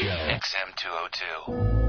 XM202.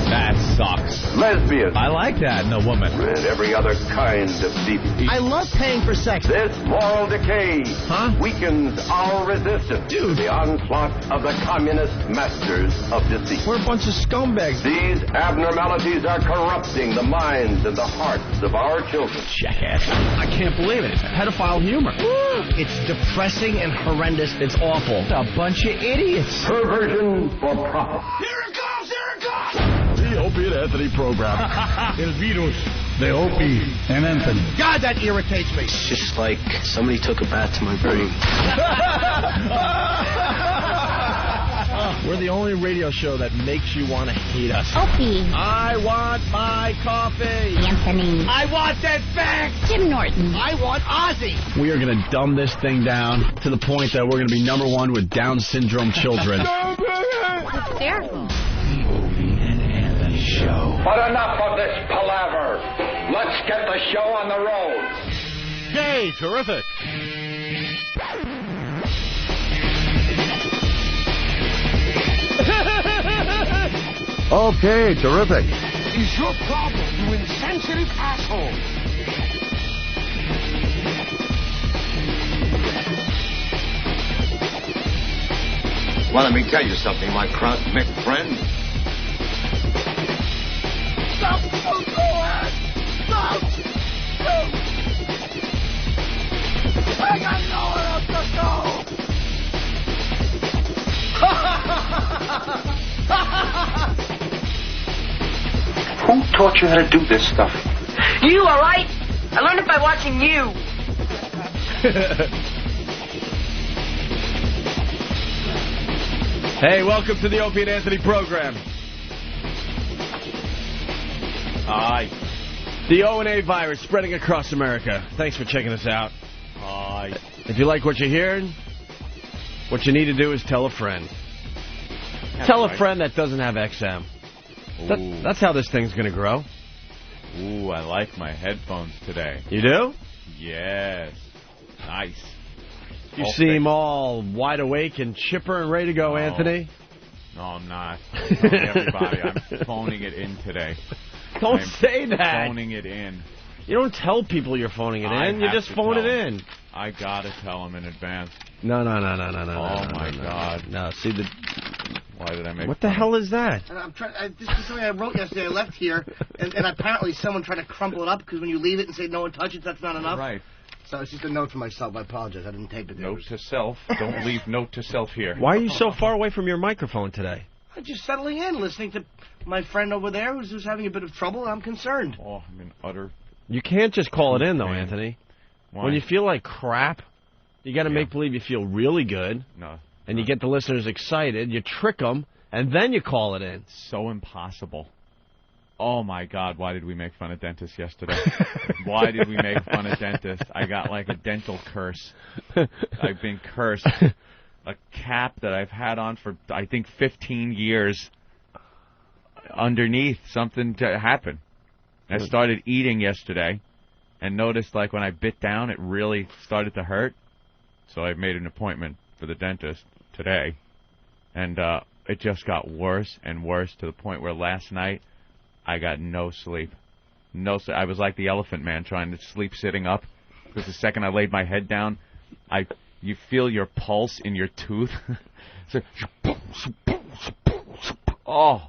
That sucks. Lesbian. I like that in a woman. And every other kind of deviance. I love paying for sex. This moral decay weakens our resistance to the onslaught of the communist masters of deceit. We're a bunch of scumbags. These abnormalities are corrupting the minds and the hearts of our children. Jackass. I can't believe it. It's pedophile humor. It's depressing and horrendous. It's awful. It's a bunch of idiots. Perversion for profit. Here it comes! Here it comes! The Opie and Anthony program. El virus. The Opie and Anthony. God, that irritates me. It's just like somebody took a bat to my brain. We're the only radio show that makes you want to hate us. Opie. I want my coffee. Anthony. I want that fax. Jim Norton. I want Ozzy. We are going to dumb this thing down to the point that we're going to be #1 with Down syndrome children. Hysterical. The Opie and Anthony Show. But enough of this palaver. Let's get the show on the road. Yay, terrific. Okay, terrific. Is your problem, you insensitive asshole? Well, let me tell you something, my cosmic friend. Stop! Don't go ahead! Stop! I got no Who taught you how to do this stuff? You, all right? I learned it by watching you. Hey, welcome to the Opie and Anthony program. Hi. The O&A virus spreading across America. Thanks for checking us out. Hi. If you like what you're hearing, what you need to do is tell a friend. Tell a friend that doesn't have XM. That's how this thing's going to grow. Ooh, I like my headphones today. You do? Yes. Nice. You seem all wide awake and chipper and ready to go, Anthony. No, I'm not. I'm telling everybody, I'm phoning it in today. Don't say that. Phoning it in. You don't tell people you're phoning it in. You just phone it in. I gotta tell them in advance. No. Oh my God. No, see the. Why did I make? What the hell is that? I'm trying. This is something I wrote yesterday. I left here, and apparently someone tried to crumple it up because when you leave it and say no one touch it, that's not enough. Right. So it's just a note to myself. I apologize. I didn't tape it. Note to self. Don't leave note to self here. Why are you so far away from your microphone today? I'm just settling in, listening to my friend over there who's having a bit of trouble. I'm concerned. Oh, I'm in utter. You can't just call it in, though, Anthony. Why? When you feel like crap, you got to make believe you feel really good. No. And you get the listeners excited. You trick them, and then you call it in. So impossible. Oh, my God, why did we make fun of dentists yesterday? Why did we make fun of dentists? I got like a dental curse. I've been cursed. A cap that I've had on for, I think, 15 years. Underneath, something to happen. I started eating yesterday and noticed, like, when I bit down, it really started to hurt. So I made an appointment for the dentist today. And it just got worse and worse to the point where last night I got no sleep. I was like the elephant man trying to sleep sitting up. Because the second I laid my head down, you feel your pulse in your tooth. Oh,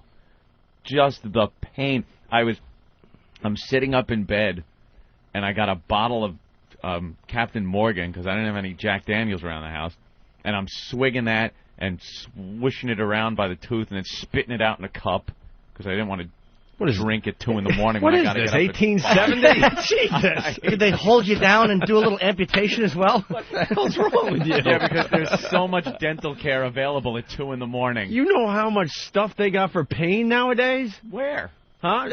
just the pain. I'm sitting up in bed, and I got a bottle of Captain Morgan because I didn't have any Jack Daniels around the house, and I'm swigging that and swishing it around by the tooth and then spitting it out in a cup because I didn't want to drink at 2 in the morning. What when is I this, get 1870? Jesus. Did they hold you down and do a little amputation as well? What the hell's wrong with you? Yeah, because there's so much dental care available at 2 in the morning. You know how much stuff they got for pain nowadays? Where? Huh?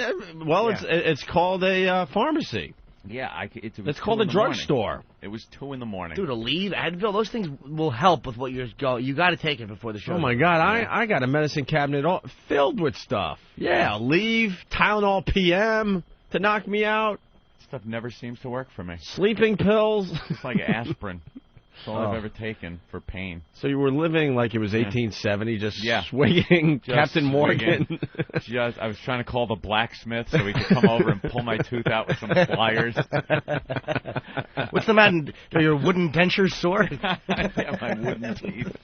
Well, it's called a pharmacy. Yeah, it's called a drugstore. It was 2 in the morning. Dude, Relive, Advil, those things will help with what you're going. You got to take it before the show. Oh my God, I got a medicine cabinet all filled with stuff. Yeah, Relive, Tylenol PM to knock me out. Stuff never seems to work for me. Sleeping pills. It's like aspirin. That's all I've ever taken for pain. So you were living like it was 1870, just swinging Captain Morgan. I was trying to call the blacksmith so he could come over and pull my tooth out with some pliers. What's the matter? Are your wooden dentures sore? Yeah, my wooden teeth.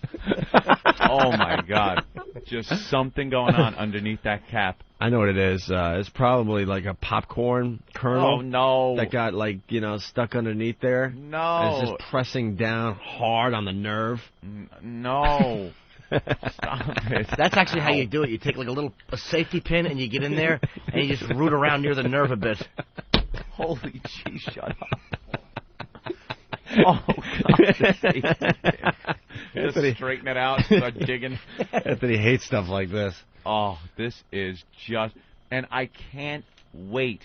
Oh, my God. Just something going on underneath that cap. I know what it is. It's probably like a popcorn kernel. Oh, no. That got, like, stuck underneath there. No. And it's just pressing down hard on the nerve. No. Stop it. That's actually how you do it. You take, like, a safety pin, and you get in there, and you just root around near the nerve a bit. Holy jeez, shut up. Oh, God. Just straighten it out, start digging. Anthony hates stuff like this. Oh, this is just... And I can't wait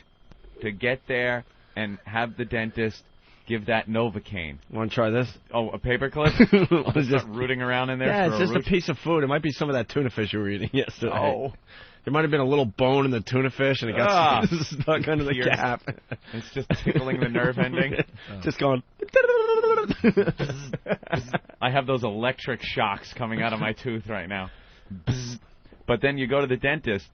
to get there and have the dentist give that Novocaine. Want to try this? Oh, a paperclip? I'll start rooting around in there. Yeah, for it's just a piece of food. It might be some of that tuna fish you were eating yesterday. Oh. There might have been a little bone in the tuna fish, and it got stuck under the cap. It's just tickling the nerve ending. Just going... I have those electric shocks coming out of my tooth right now. But then you go to the dentist,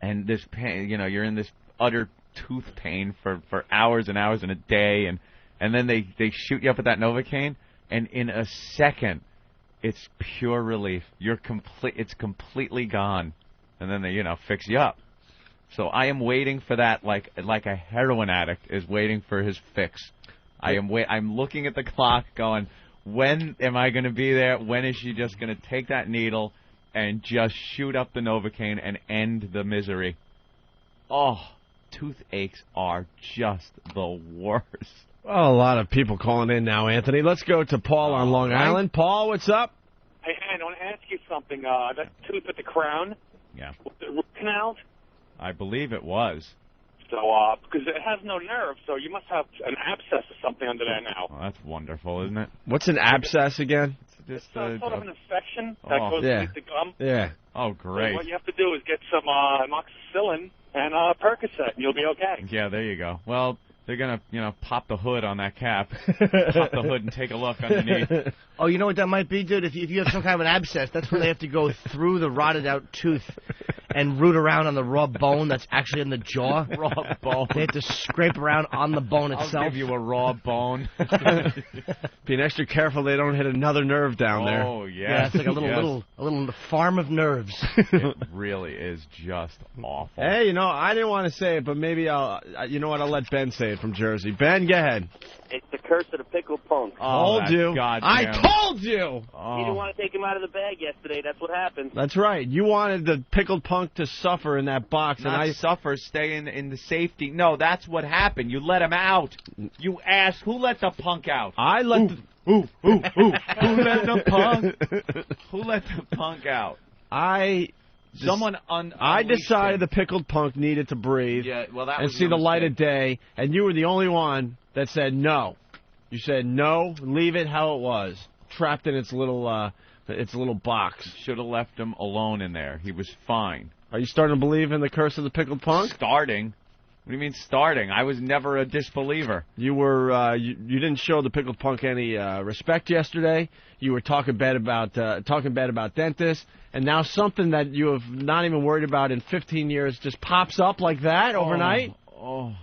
and this pain, you're in this utter tooth pain for hours and hours and a day, and then they shoot you up with that Novocaine, and in a second, it's pure relief. It's completely gone, and then they fix you up. So I am waiting for that like a heroin addict is waiting for his fix. I'm looking at the clock going, when am I going to be there? When is she just going to take that needle and just shoot up the Novocaine and end the misery? Oh, toothaches are just the worst. Well, a lot of people calling in now, Anthony. Let's go to Paul on Long Island. Paul, what's up? Hey, I want to ask you something. That tooth at the crown, Yeah. was it root canal? I believe it was. So, because it has no nerve, so you must have an abscess or something under there now. Well, that's wonderful, isn't it? What's an abscess again? Just It's sort of an infection that goes yeah. beneath the gum. Yeah. Oh, great. So what you have to do is get some amoxicillin and Percocet, and you'll be okay. Yeah, there you go. Well, they're going to, pop the hood on that cap. Pop the hood and take a look underneath. Oh, you know what that might be, dude? If you have some kind of an abscess, that's when they have to go through the rotted-out tooth and root around on the raw bone that's actually in the jaw. Raw bone. They have to scrape around on the bone itself. I'll give you a raw bone. Being extra careful they don't hit another nerve down there. Oh, yes. Yeah, it's like a little farm of nerves. It really is just awful. Hey, I didn't want to say it, but maybe I'll let Ben say it from Jersey. Ben, go ahead. It's the curse of the pickled punk. Told you. I told you. You didn't want to take him out of the bag yesterday. That's what happened. That's right. You wanted the pickled punk to suffer in that box. Not suffer, stay in the safety. No, that's what happened. You let him out. You asked, who let the punk out? I let Who let the punk? Who let the punk out? I decided the pickled punk needed to breathe and see the light of day, and you were the only one that said no. You said no, leave it how it was, trapped in its little box. Should have left him alone in there. He was fine. Are you starting to believe in the curse of the pickled punk? Starting? What do you mean starting? I was never a disbeliever. You were you didn't show the pickled punk any respect yesterday. You were talking bad about dentists, and now something that you have not even worried about in 15 years just pops up like that overnight. Oh,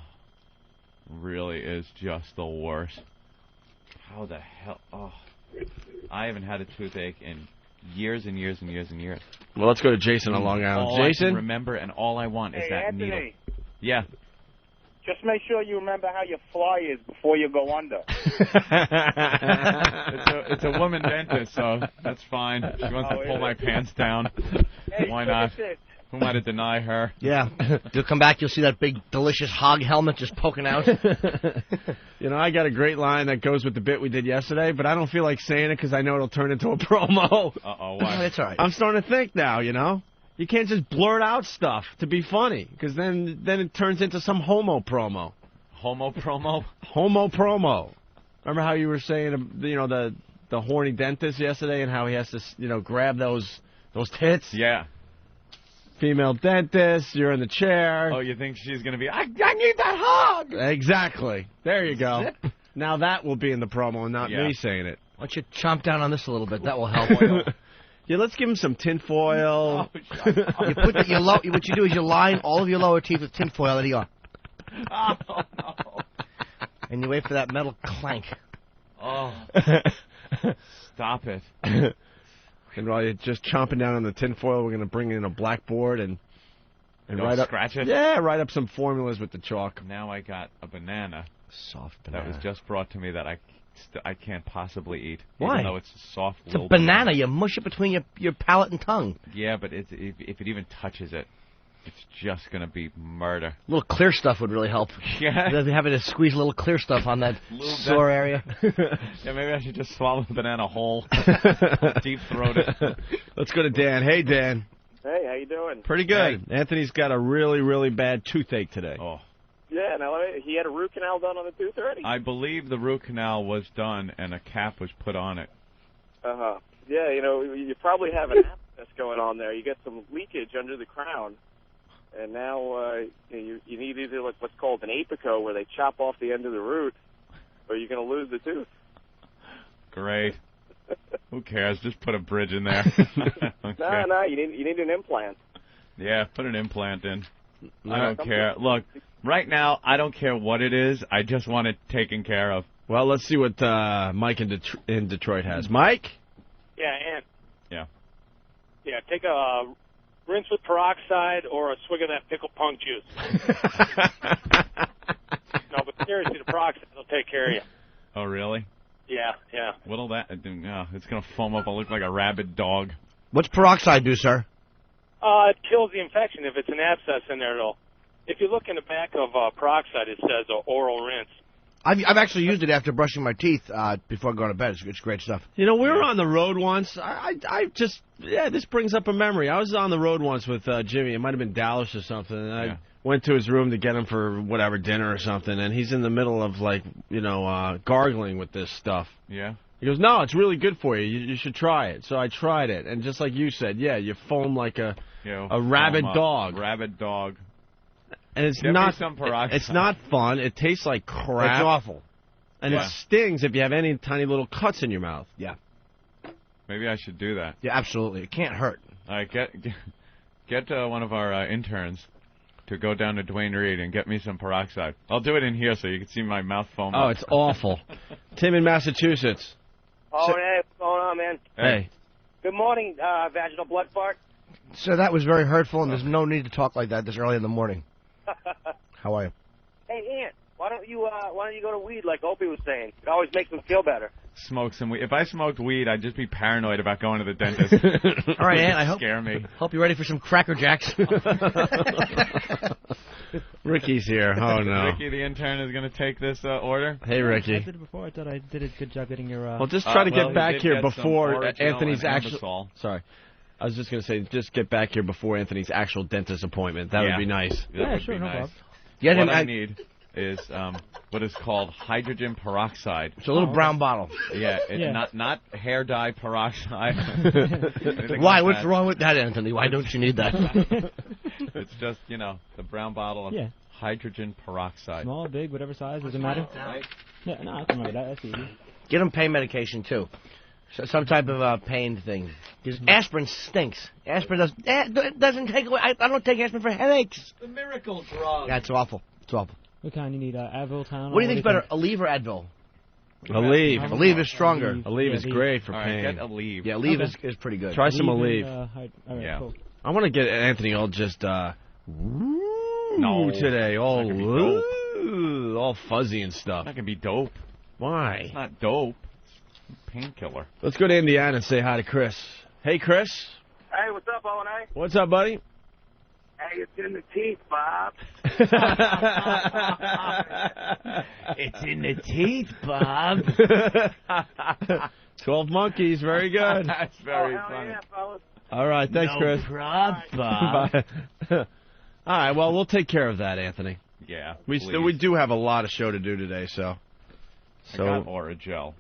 really is just the worst. How the hell? Oh, I haven't had a toothache in years and years and years and years. Well, let's go to Jason on Long Island. All Jason, I can remember, and all I want is that Anthony, needle. Yeah. Just make sure you remember how your fly is before you go under. It's a woman dentist, so that's fine. She wants to pull my pants down. Hey, why not? Who am I to deny her? Yeah. You'll come back, you'll see that big, delicious hog helmet just poking out. I got a great line that goes with the bit we did yesterday, but I don't feel like saying it because I know it'll turn into a promo. Uh-oh, why? That's all right. I'm starting to think now, You can't just blurt out stuff to be funny, because then it turns into some homo promo. Homo promo? Homo promo. Remember how you were saying, the horny dentist yesterday and how he has to, grab those tits? Yeah. Female dentist, you're in the chair. Oh, you think she's going to be, I need that hug! Exactly. There you go. Zip. Now that will be in the promo and not me saying it. Why don't you chomp down on this a little bit? That will help. Yeah, let's give him some tinfoil. What you do is you line all of your lower teeth with tinfoil, and you go. Oh, no. And you wait for that metal clank. Oh. Stop it. And while you're just chomping down on the tinfoil, we're going to bring in a blackboard and write up. Scratch it? Yeah, write up some formulas with the chalk. Now I got a banana. Soft banana. That was just brought to me that I can't possibly eat. Why? Even though it's a soft It's a banana. You mush it between your palate and tongue. Yeah, but if it even touches it, it's just going to be murder. A little clear stuff would really help. Yeah. Having to squeeze a little clear stuff on that sore area. Yeah, maybe I should just swallow the banana whole. Deep throat it. Let's go to Dan. Hey, Dan. Hey, how you doing? Pretty good. Hey. Anthony's got a really, really bad toothache today. Oh. Yeah, now he had a root canal done on the tooth already? I believe the root canal was done and a cap was put on it. Uh-huh. Yeah, you probably have an abscess going on there. You get some leakage under the crown. And now you need either what's called an apico, where they chop off the end of the root, or you're going to lose the tooth. Great. Who cares? Just put a bridge in there. Okay. No, you need an implant. Yeah, put an implant in. I don't care. Look, right now, I don't care what it is. I just want it taken care of. Well, let's see what Mike in Detroit has. Mike? Yeah, Ant. Yeah. Yeah, take a rinse with peroxide or a swig of that pickle punk juice. No, but seriously, the peroxide will take care of you. Oh, really? Yeah. What'll that do? Oh, it's going to foam up and look like a rabid dog. What's peroxide do, sir? It kills the infection. If it's an abscess in there, if you look in the back of peroxide, it says oral rinse. I've actually used it after brushing my teeth before going to bed. It's great stuff. You know, we were on the road once. This brings up a memory. I was on the road once with Jimmy. It might have been Dallas or something. And I went to his room to get him for whatever, dinner or something. And he's in the middle of, gargling with this stuff. Yeah. He goes, no, it's really good for you. You should try it. So I tried it. And just like you said, you foam like a rabid dog. Rabid dog. And it's Give not me some peroxide. It's not fun. It tastes like crap. It's awful. And it stings if you have any tiny little cuts in your mouth. Yeah. Maybe I should do that. Yeah, absolutely. It can't hurt. All right, get one of our interns to go down to Dwayne Reed and get me some peroxide. I'll do it in here so you can see my mouth foam up. It's awful. Tim in Massachusetts. Oh, hey, what's going on, man? Hey. Good morning, vaginal blood fart. So that was very hurtful, and there's no need to talk like that this early in the morning. How are you? Hey, Ant, why don't you go to weed like Opie was saying? It always makes them feel better. Smoke some weed. If I smoked weed, I'd just be paranoid about going to the dentist. All right, Ant, I hope you're ready for some Cracker Jacks. Ricky's here. Oh, no. Ricky, the intern, is going to take this order. Hey, Ricky. I did it before. I thought I did a good job getting your... Well, just try to get back here before Anthony's actual... actual... Sorry. I was just going to say, just get back here before Anthony's actual dentist appointment. That would be nice. That would sure, be no nice. problem. What I need is what is called hydrogen peroxide. It's a little brown bottle. Yeah, not hair dye peroxide. Why? What's wrong with that, Anthony? Why don't you need that? It's just, the brown bottle of hydrogen peroxide. Small, big, whatever size, doesn't matter. Yeah, no, I can remember that. That's easy. Get him pain medication, too. Some type of pain thing. Because aspirin stinks. Aspirin doesn't take away... I don't take aspirin for headaches. The miracle drug. Yeah, it's awful. It's awful. What kind? You need Advil, Tylenol? What do you think's better, Aleve or Advil? Aleve. Aleve is stronger. Aleve is great for pain. Get Aleve. Yeah, Aleve is pretty good. Try some Aleve. All right, cool. I want to get Anthony all just today, all fuzzy and stuff. That can be dope. Why? It's not dope. It's painkiller. Let's go to Indiana and say hi to Chris. Hey, Chris. Hey, what's up, O&A? What's up, buddy? Hey, it's in the teeth, Bob. It's in the teeth, Bob. 12 monkeys, very good. That's very funny. Yeah, fellas. All right, thanks, Chris. No problem, Bob. Bye. All right, well, we'll take care of that, Anthony. Yeah, We do have a lot of show to do today, so. I got Oragel.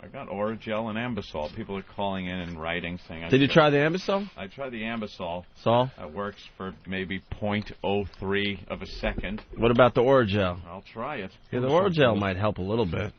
I got Oragel and Ambisol. People are calling in and writing saying... Did you try the Ambisol? I tried the Ambisol. Sol? That works for maybe 0.03 of a second. What about the Oragel? I'll try it. Yeah, the Oragel might help a little bit.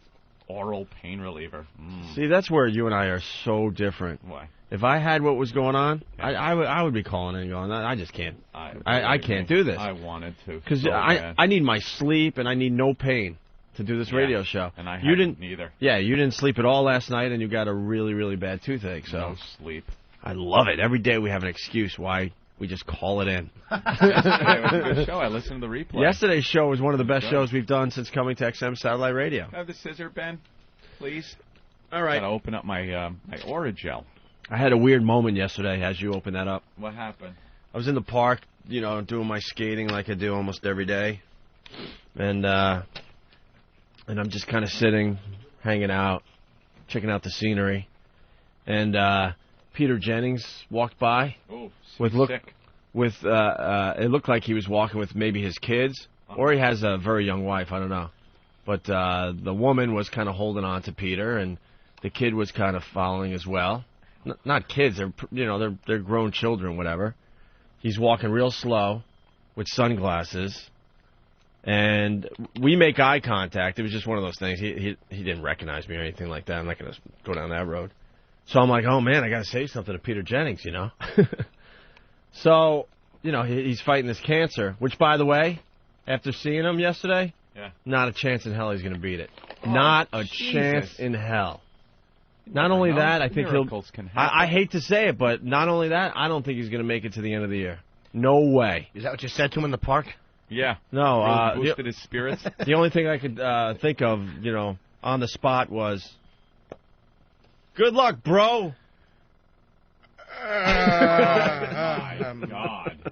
Oral pain reliever. See, that's where you and I are so different. Why? If I had what was going on, I would be calling in and going, I just can't. I can't do this. I wanted to. Because I need my sleep and I need no pain to do this radio show. And I didn't either. Yeah, you didn't sleep at all last night, and you got a really, really bad toothache. So no sleep. I love it. Every day we have an excuse why we just call it in. Yesterday was a good show. I listened to the replay. Yesterday's show was one of the best shows we've done since coming to XM Satellite Radio. Can I have the scissor, Ben, please? All right. Got to open up my my Oragel. I had a weird moment yesterday as you opened that up. What happened? I was in the park, doing my skating like I do almost every day. And I'm just kind of sitting, hanging out, checking out the scenery. And Peter Jennings walked by. Oh, sick. It looked like he was walking with maybe his kids, or he has a very young wife, I don't know. But the woman was kind of holding on to Peter, and the kid was kind of following as well. Not kids, they're grown children, whatever. He's walking real slow with sunglasses. And we make eye contact. It was just one of those things. He didn't recognize me or anything like that. I'm not going to go down that road. So I'm like, oh, man, I got to say something to Peter Jennings, So, he's fighting this cancer, which, by the way, after seeing him yesterday, not a chance in hell he's going to beat it. Not a chance in hell. Not only that, I think I hate to say it, but not only that, I don't think he's going to make it to the end of the year. No way. Is that what you said to him in the park? Yeah. No. Really boosted his spirits. The only thing I could think of, on the spot was, good luck, bro. Oh, my God.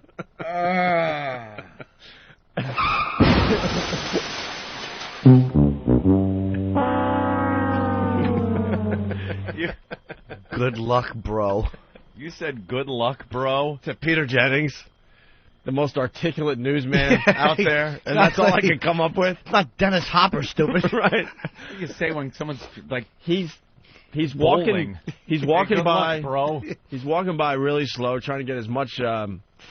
Good luck, bro. You said good luck, bro? To Peter Jennings, the most articulate newsman out there, and that's all I can come up with. It's not Dennis Hopper, stupid. Right. You say when someone's like he's bowling. walking by, luck, bro. He's walking by really slow, trying to get as much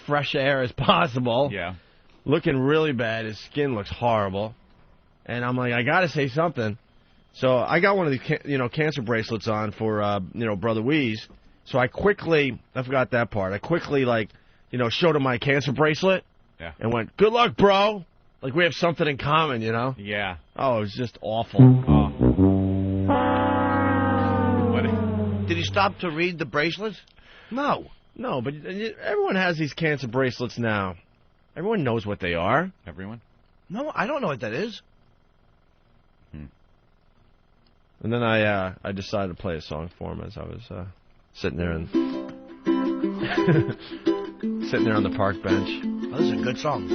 fresh air as possible. Yeah. Looking really bad. His skin looks horrible, and I'm like, I got to say something. So I got one of the cancer bracelets on for Brother Weeze. So I forgot that part. I quickly showed him my cancer bracelet. Yeah. And went, good luck, bro. Like we have something in common, you know? Yeah. Oh, it was just awful. Oh. Did he stop to read the bracelets? No, but everyone has these cancer bracelets now. Everyone knows what they are. Everyone? No, I don't know what that is. And then I decided to play a song for him as I was sitting there on the park bench. Oh, this is a good song.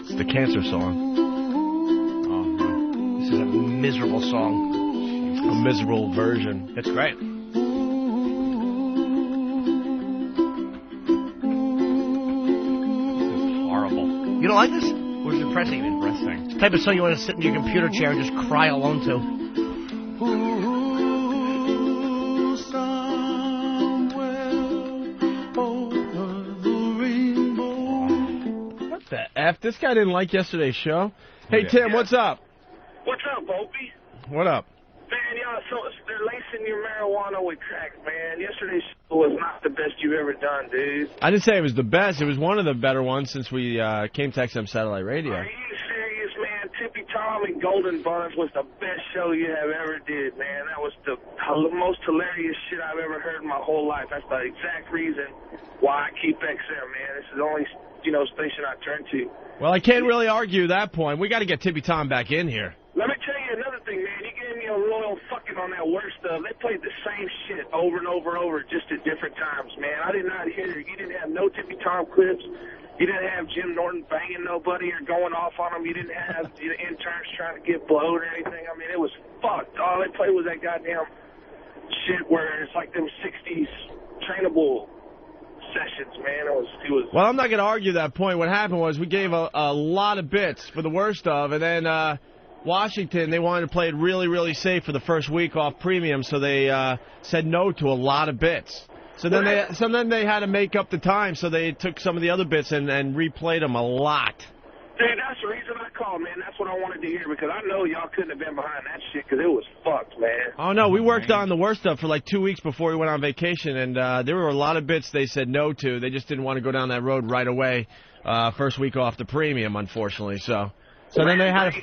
It's the cancer song. Oh, this is a miserable song. A miserable version. It's great. You don't like this? Or is it depressing? Depressing. It's the type of song you want to sit in your computer chair and just cry alone to. What the F? This guy didn't like yesterday's show. Hey, Tim, what's up? What's up, Opie? What up? Man, y'all, they're lacing your marijuana with crack, man. Yesterday's show was not the best you've ever done, dude. I didn't say it was the best. It was one of the better ones since we came to XM Satellite Radio. Are you serious, man? Tippy Tom and Golden Buns was the best show you have ever did, man. That was the most hilarious shit I've ever heard in my whole life. That's the exact reason why I keep XM, man. This is the only, station I turn to. Well, I can't really argue that point. We got to get Tippy Tom back in here. Let me tell you another thing, man. You gave me a royal fucking on that worst stuff. They played the same shit over and over and over, just at different times, man. I did not hear it. You didn't have no Tippy Tom clips. You didn't have Jim Norton banging nobody or going off on them. You didn't have the interns trying to get blowed or anything. I mean, it was fucked. All they played was that goddamn shit where it's like them 60s trainable sessions, man. It was. Well, I'm not going to argue that point. What happened was we gave a lot of bits for the worst of, and then Washington, they wanted to play it really, really safe for the first week off premium, so they said no to a lot of bits. So then they had to make up the time, so they took some of the other bits and replayed them a lot. Dude, that's the reason I called, man. That's what I wanted to hear, because I know y'all couldn't have been behind that shit, because it was fucked, man. Oh, no, we worked on the worst stuff for like 2 weeks before we went on vacation, and there were a lot of bits they said no to. They just didn't want to go down that road right away, first week off the premium, unfortunately, So then they had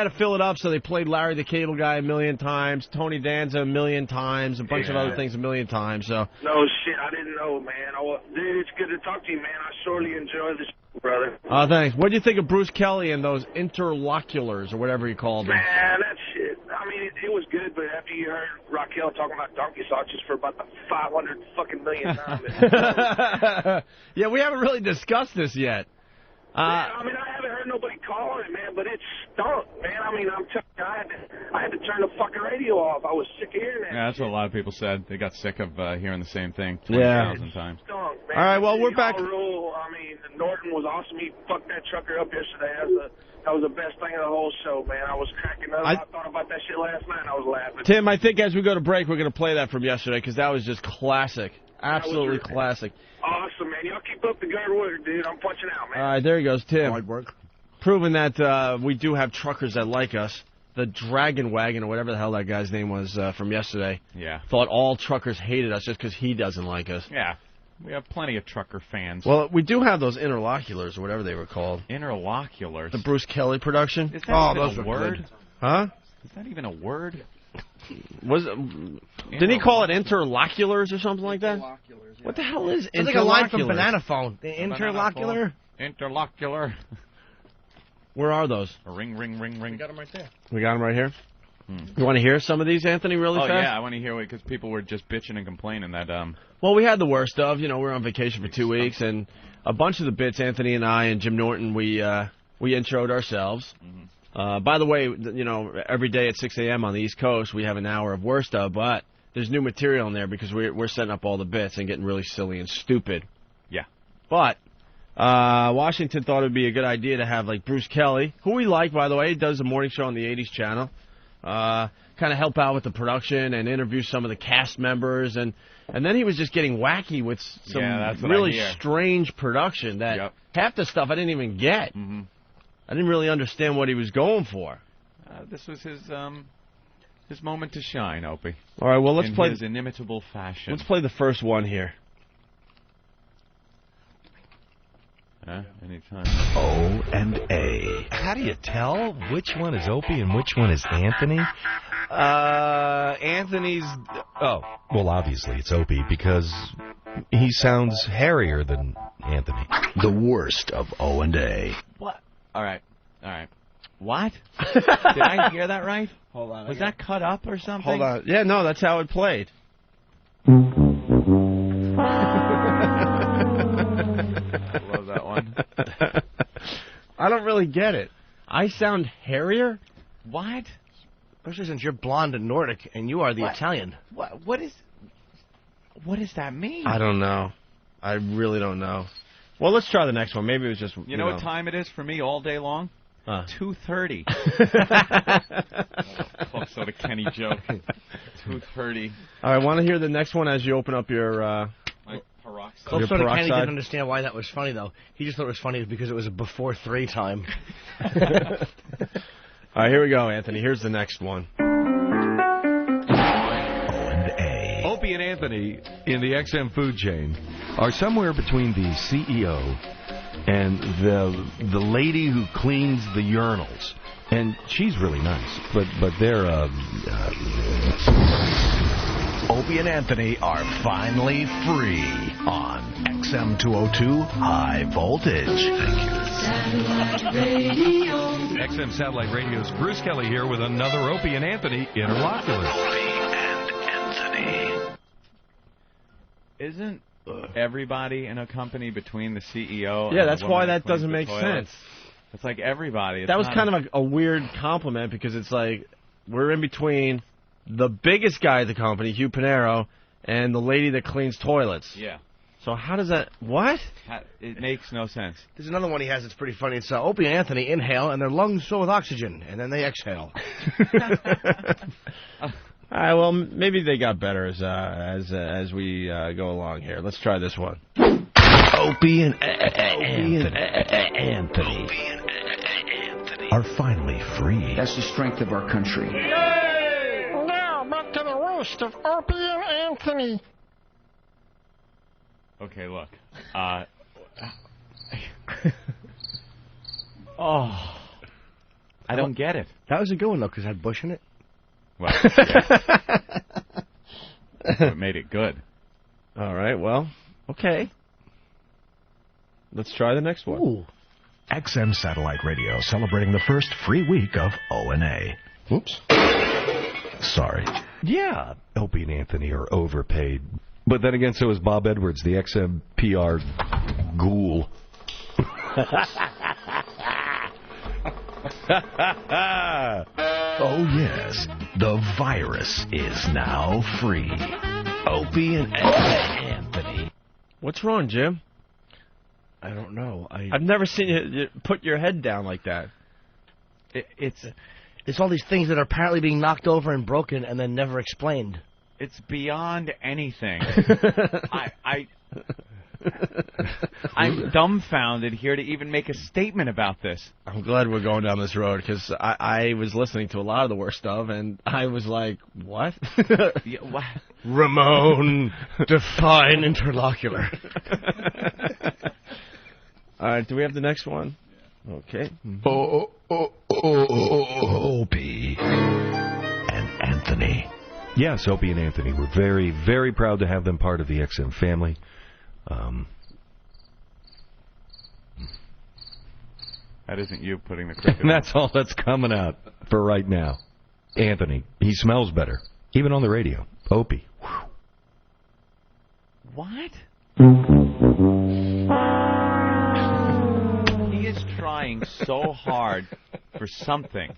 to fill it up. So they played Larry the Cable Guy a million times, Tony Danza a million times, a bunch of other things a million times. So no shit, I didn't know, man. Dude, it's good to talk to you, man. I surely enjoy this, brother. Oh, thanks. What do you think of Bruce Kelly and those interloculars or whatever he called them? Man, that shit. I mean, it was good, but after you heard Raquel talking about donkey sausages for about the 500 fucking million times. Yeah, we haven't really discussed this yet. I mean, I haven't heard nobody call it, man, but it stunk, man. I mean, I'm telling you, I had to turn the fucking radio off. I was sick of hearing that. Yeah, that's what a lot of people said. They got sick of hearing the same thing 20,000 times. Stunk, man. All right, well, we're back. I mean, Norton was awesome. He fucked that trucker up yesterday. That was the best thing of the whole show, man. I was cracking up. I thought about that shit last night, and I was laughing. Tim, I think as we go to break, we're going to play that from yesterday, because that was just classic. Absolutely classic. Awesome, man. Y'all keep up the good work, dude. I'm punching out, man. All right, there he goes, Tim. Hard work. Proving that we do have truckers that like us. The Dragon Wagon, or whatever the hell that guy's name was from yesterday, thought all truckers hated us just because he doesn't like us. Yeah, we have plenty of trucker fans. Well, we do have those interloculars, or whatever they were called. Interloculars? The Bruce Kelly production. Is that even a word? Huh? Is that even a word? Didn't he call it interloculars or something like that? What the hell is interloculars? It's like a line from Banana Phone. The interlocular? Interlocular. Where are those? Ring, ring, ring, ring. We got them right there. We got them right here? You want to hear some of these, Anthony, really fast? Oh, yeah, I want to hear it because people were just bitching and complaining that... Well, we had the worst of. You know, we were on vacation for 2 weeks, and a bunch of the bits, Anthony and I and Jim Norton, we introed ourselves. By the way, you know, every day at 6 a.m. on the East Coast, we have an hour of worst of, but there's new material in there because we're setting up all the bits and getting really silly and stupid. Yeah. But Washington thought it would be a good idea to have, like, Bruce Kelly, who we like, by the way. He does a morning show on the 80s channel. Kind of help out with the production and interview some of the cast members. And then he was just getting wacky with some really strange production that half the stuff I didn't even get. I didn't really understand what he was going for. This was his moment to shine, Opie. All right, well, let's play his inimitable fashion. Let's play the first one here. Anytime. O&A. How do you tell which one is Opie and which one is Anthony? Anthony's... Oh, well, obviously it's Opie because he sounds hairier than Anthony. The worst of O&A. What? All right. What? Did I hear that right? Hold on. Was that cut up or something? Hold on. Yeah, no, that's how it played. Love that one. I don't really get it. I sound hairier? What? Especially since you're blonde and Nordic, and you are the Italian. What does that mean? I don't know. I really don't know. Well, let's try the next one. Maybe it was just... You know what time it is for me all day long? 2:30. Club Soda Kenny joke. 2:30. All right, want to hear the next one as you open up your... Club Soda Kenny didn't understand why that was funny, though. He just thought it was funny because it was a before 3 time. All right, here we go, Anthony. Here's the next one. O&A. Opie and Anthony in the XM food chain are somewhere between the CEO and the lady who cleans the urinals. And she's really nice, but they're... Opie and Anthony are finally free on XM 202 High Voltage. Thank you. XM Satellite Radio's Bruce Kelly here with another Opie and Anthony Interlocutor. Opie and Anthony. Isn't everybody in a company between the CEO and yeah, that's the woman why that doesn't make toilets? sense. It's like everybody. It's that was kind of a weird compliment because it's like we're in between the biggest guy at the company, Hugh Pinero, and the lady that cleans toilets. Yeah. So how does that... What? It makes no sense. There's another one he has that's pretty funny. It's Opie and Anthony inhale, and their lungs fill with oxygen, and then they exhale. All right, well, maybe they got better as we go along here. Let's try this one. Opie and Anthony are finally free. That's the strength of our country. Now, back to the roast of Opie and Anthony. Okay, look. I don't get it. That was a good one, though, because it had Bush in it. Well, yeah. It made it good. All right, well, okay. Let's try the next one. Ooh. XM Satellite Radio celebrating the first free week of O&A. Oops. Sorry. Yeah, Opie and Anthony are overpaid. But then again, so is Bob Edwards, the XM PR ghoul. Oh, yes. The virus is now free. Opie and Anthony. What's wrong, Jim? I don't know. I've never seen you put your head down like that. It's all these things that are apparently being knocked over and broken and then never explained. It's beyond anything. I'm dumbfounded here to even make a statement about this. I'm glad we're going down this road because I was listening to a lot of the worst stuff and I was like, what? Yeah, what? Ramon, define interlocutor. All right, do we have the next one? Okay. Opie and Anthony. Yes, Opie and Anthony. We're very, very proud to have them part of the XM family. That isn't you putting the cricket. That's all that's coming out for right now. Anthony. He smells better, even on the radio. Opie. What? He is trying so hard for something.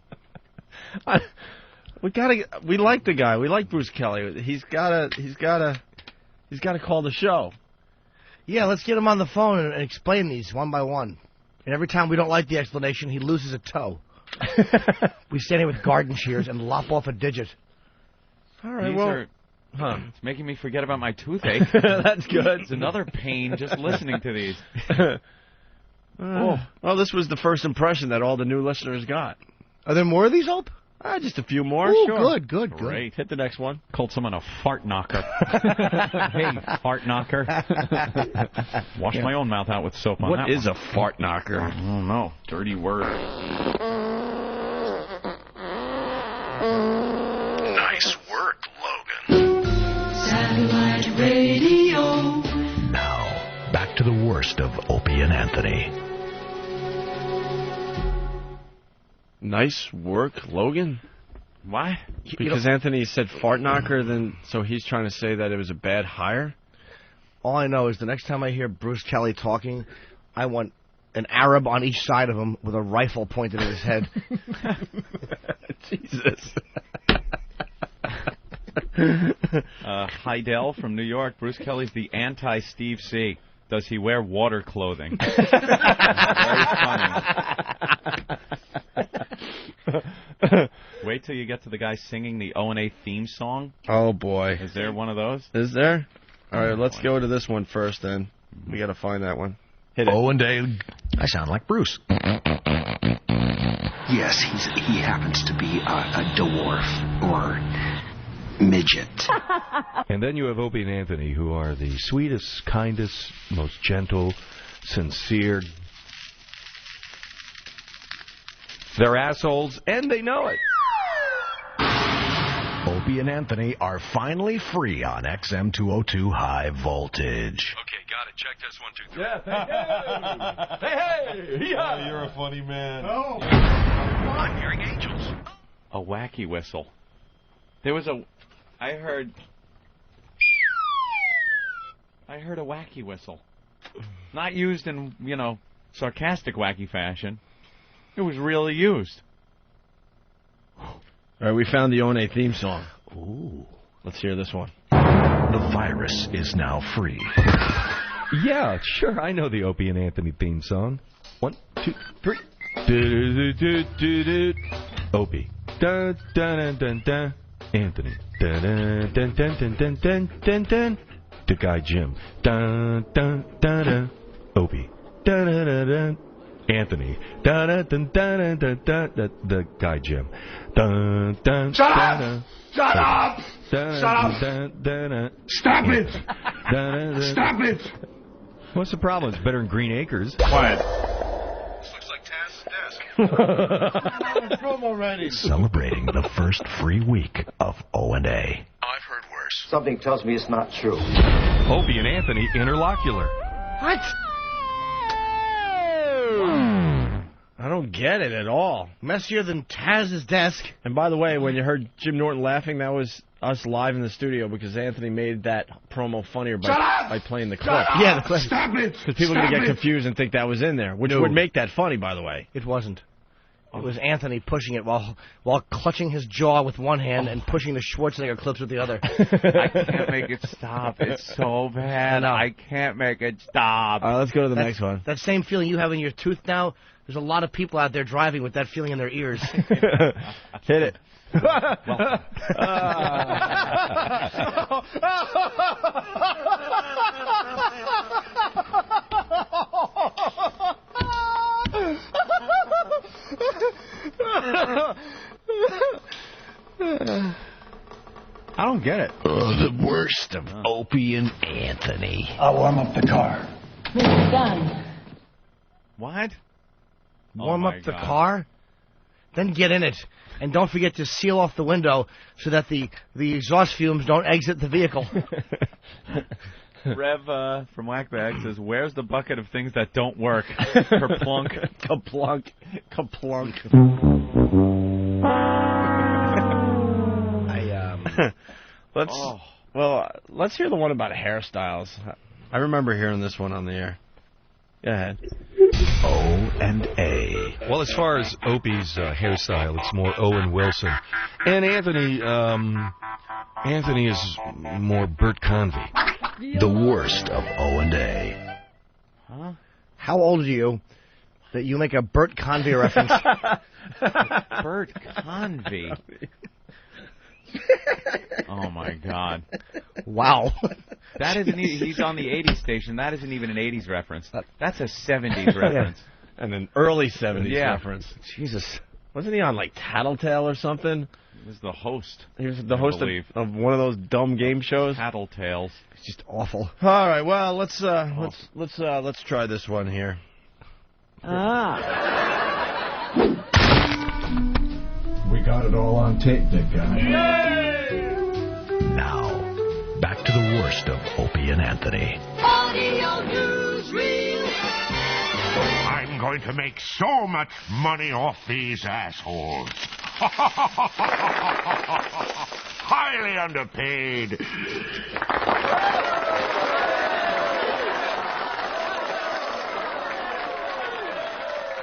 We like the guy. We like Bruce Kelly. He's gotta call the show. Yeah, let's get him on the phone and explain these one by one. And every time we don't like the explanation, he loses a toe. We stand here with garden shears and lop off a digit. All right, It's making me forget about my toothache. That's good. It's another pain just listening to these. Well, this was the first impression that all the new listeners got. Are there more of these, Hope? Just a few more. Ooh, sure. Good. Great. Hit the next one. Called someone a fart knocker. Hey, fart knocker. Wash my own mouth out with soap on that What is one. a fart knocker? I don't know. Dirty word. Nice work, Logan. Satellite radio. Now, back to the worst of Opie and Anthony. Nice work, Logan. Why? Because Anthony said fart knocker, so he's trying to say that it was a bad hire? All I know is the next time I hear Bruce Kelly talking, I want an Arab on each side of him with a rifle pointed at his head. Jesus. Heidel from New York. Bruce Kelly's the anti-Steve C. Does he wear water clothing? Very funny. Wait till you get to the guy singing the O&A theme song. Oh, boy. Is there one of those? Is there? All right, let's go to this one first, then. We got to find that one. Hit it. Oh, and I sound like Bruce. Yes, he happens to be a dwarf or midget. And then you have Opie and Anthony, who are the sweetest, kindest, most gentle, sincere. They're assholes, and they know it. Opie and Anthony are finally free on XM 202 High Voltage. Okay, got it. Check this 1, 2, 3. Yeah, hey, yeah. You're a funny man. Oh. I'm hearing angels. A wacky whistle. There was I heard a wacky whistle. Not used in, sarcastic wacky fashion. It was really used. All right, we found the O&A theme song. Ooh. Let's hear this one. The virus is now free. Yeah, sure, I know the Opie and Anthony theme song. 1, 2, 3. Do-do-do-do-do-do. Opie. Dun, dun, dun, dun. Anthony. Dun, dun, dun, dun, dun, dun, dun, dun, dun. The guy Jim. Dun, dun, dun, dun. Opie. Dun, dun, dun, dun. Anthony. Dun, dun, dun, dun, dun, dun, dun. The guy Jim. Dun, dun, Shut dun, up! dun. Shut up! Dun, Shut up! dun, dun, dun. Stop it! Dun, dun, dun. Stop it! What's the problem? It's better than Green Acres. Quiet. This looks like Taz's desk. Come already. Celebrating the first free week of O&A. I've heard worse. Something tells me it's not true. Opie and Anthony interlocular. What? I don't get it at all. Messier than Taz's desk. And by the way, when you heard Jim Norton laughing, that was us live in the studio because Anthony made that promo funnier by playing the clip. Yeah, the clip. Stop it! Because people are going to get confused and think that was in there, which would make that funny, by the way. It wasn't. It was Anthony pushing it while clutching his jaw with one hand and pushing the Schwarzenegger clips with the other. I can't make it stop. It's so bad. I can't make it stop. All right, let's go to the next one. That same feeling you have in your tooth now, there's a lot of people out there driving with that feeling in their ears. Hit it. I don't get it. The worst of Opie and Anthony. I'll warm up the car. Mr. Gunn. What? Warm up the car? Then get in it. And don't forget to seal off the window so that the exhaust fumes don't exit the vehicle. Rev from Whackbag says, "Where's the bucket of things that don't work?" Kerplunk. Kaplunk. Kaplunk. Let's hear the one about hairstyles. I remember hearing this one on the air. Go ahead. O&A. Well, as far as Opie's hairstyle, it's more Owen Wilson. And Anthony is more Bert Convy. The worst of O&A. Huh? How old are you that you make a Bert Convy reference? Bert Convy. Oh, my God. Wow. That isn't he's on the 80s station. That isn't even an 80s reference. That's a 70s reference. Yeah. And an early 70s reference. Jesus. Wasn't he on, like, Tattletale or something? He was the host. He was the host of one of those dumb game shows? Tattletales. It's just awful. All right, well, let's try this one here. We got it all on tape, big guy. Now, back to the worst of Opie and Anthony. Audio newsreel. I'm going to make so much money off these assholes. Highly underpaid.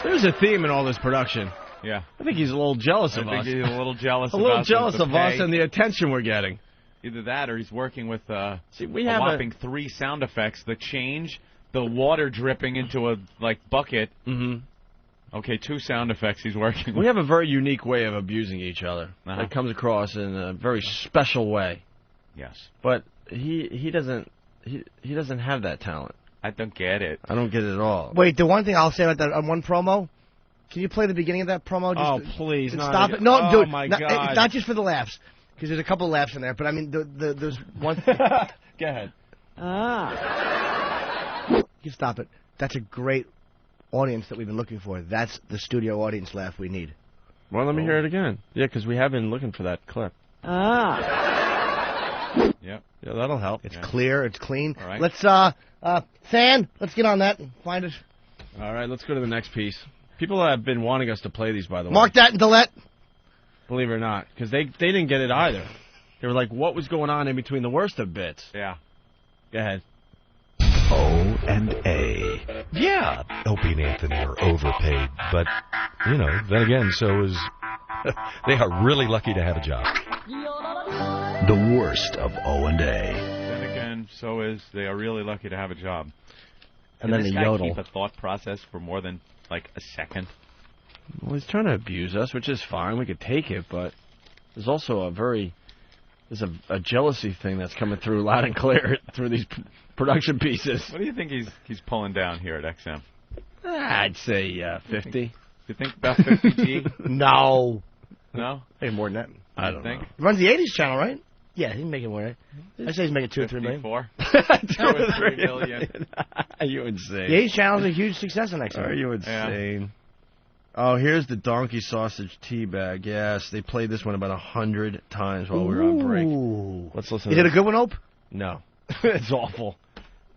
There's a theme in all this production. Yeah. I think he's a little jealous of us. I think he's a little jealous of us and the attention we're getting. Either that or he's working with a have whopping 3 sound effects. The change, the water dripping into a bucket. Mm-hmm. Okay, 2 sound effects he's working with. We have a very unique way of abusing each other. It comes across in a very special way. Yes. But he doesn't have that talent. I don't get it. I don't get it at all. Wait, the one thing I'll say about that on one promo, can you play the beginning of that promo? Please. Stop it. No, dude. My God. Not just for the laughs, because there's a couple of laughs in there, but I mean, there's one... Go ahead. You stop it. That's a great audience that we've been looking for. That's the studio audience laugh we need. Well, let me hear it again. Yeah, because we have been looking for that clip. Yep. Yeah, that'll help. It's clear. It's clean. All right. Let's, Fan, let's get on that and find it. All right, let's go to the next piece. People have been wanting us to play these, by the way. Mark that and delete. Believe it or not, because they didn't get it either. They were like, what was going on in between the worst of bits? Yeah. Go ahead. O&A. Yeah, Opie and Anthony are overpaid, but, then again, so is... they are really lucky to have a job. The worst of O&A. Then again, so is they are really lucky to have a job. And then this the guy yodel. keep a thought process for more than, a second? Well, he's trying to abuse us, which is fine. We could take it, but there's also there's a jealousy thing that's coming through loud and clear through these production pieces. What do you think he's pulling down here at XM? I'd say 50. You think about 50G? No. No? Hey, more than that. I don't know. Runs the 80s channel, right? Yeah, he's making more. I say he's making 2 or 3 million. 2 or 3 million. Are you insane? The 80s channel is a huge success on XM. Are you insane? Yeah. Oh, here's the donkey sausage tea bag. Yes, they played this one about 100 times while we were on break. Let's listen to Is it a good one, Ope? No. It's awful.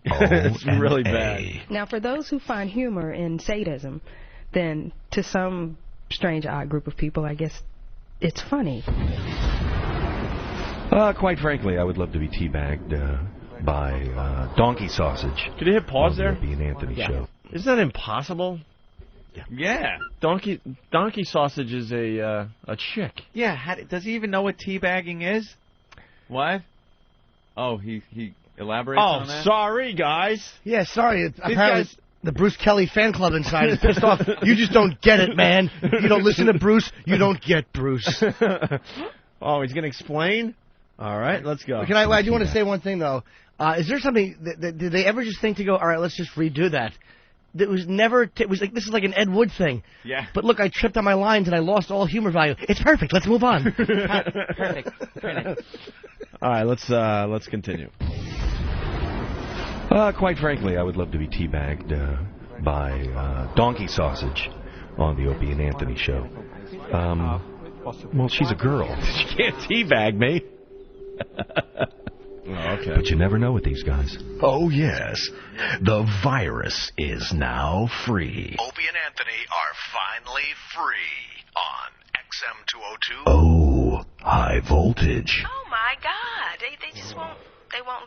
It's really bad. Now, for those who find humor in sadism, then to some strange, odd group of people, I guess it's funny. Quite frankly, I would love to be teabagged by donkey sausage. Could you hit pause there? Opie and Anthony show. Isn't that impossible? Yeah. Donkey sausage is a chick. Yeah. Does he even know what teabagging is? What? Oh, he elaborates on that? Oh, sorry, guys. Yeah, sorry. Apparently, the Bruce Kelly fan club inside is pissed off. You just don't get it, man. You don't listen to Bruce. You don't get Bruce. Oh, he's going to explain? All right, let's go. I do want to say one thing, though. Is there something... did they ever just think to go, all right, let's just redo that? It was never... it was like, this is like an Ed Wood thing. Yeah. But look, I tripped on my lines and I lost all humor value. It's perfect. Let's move on. Perfect. All right, let's continue. Quite frankly, I would love to be teabagged by donkey sausage on the Opie and Anthony show. Well, she's a girl. She can't teabag me. Oh, okay. But you never know with these guys. Oh, yes. The virus is now free. Opie and Anthony are finally free on XM202. Oh, high voltage. Oh my God! They just won't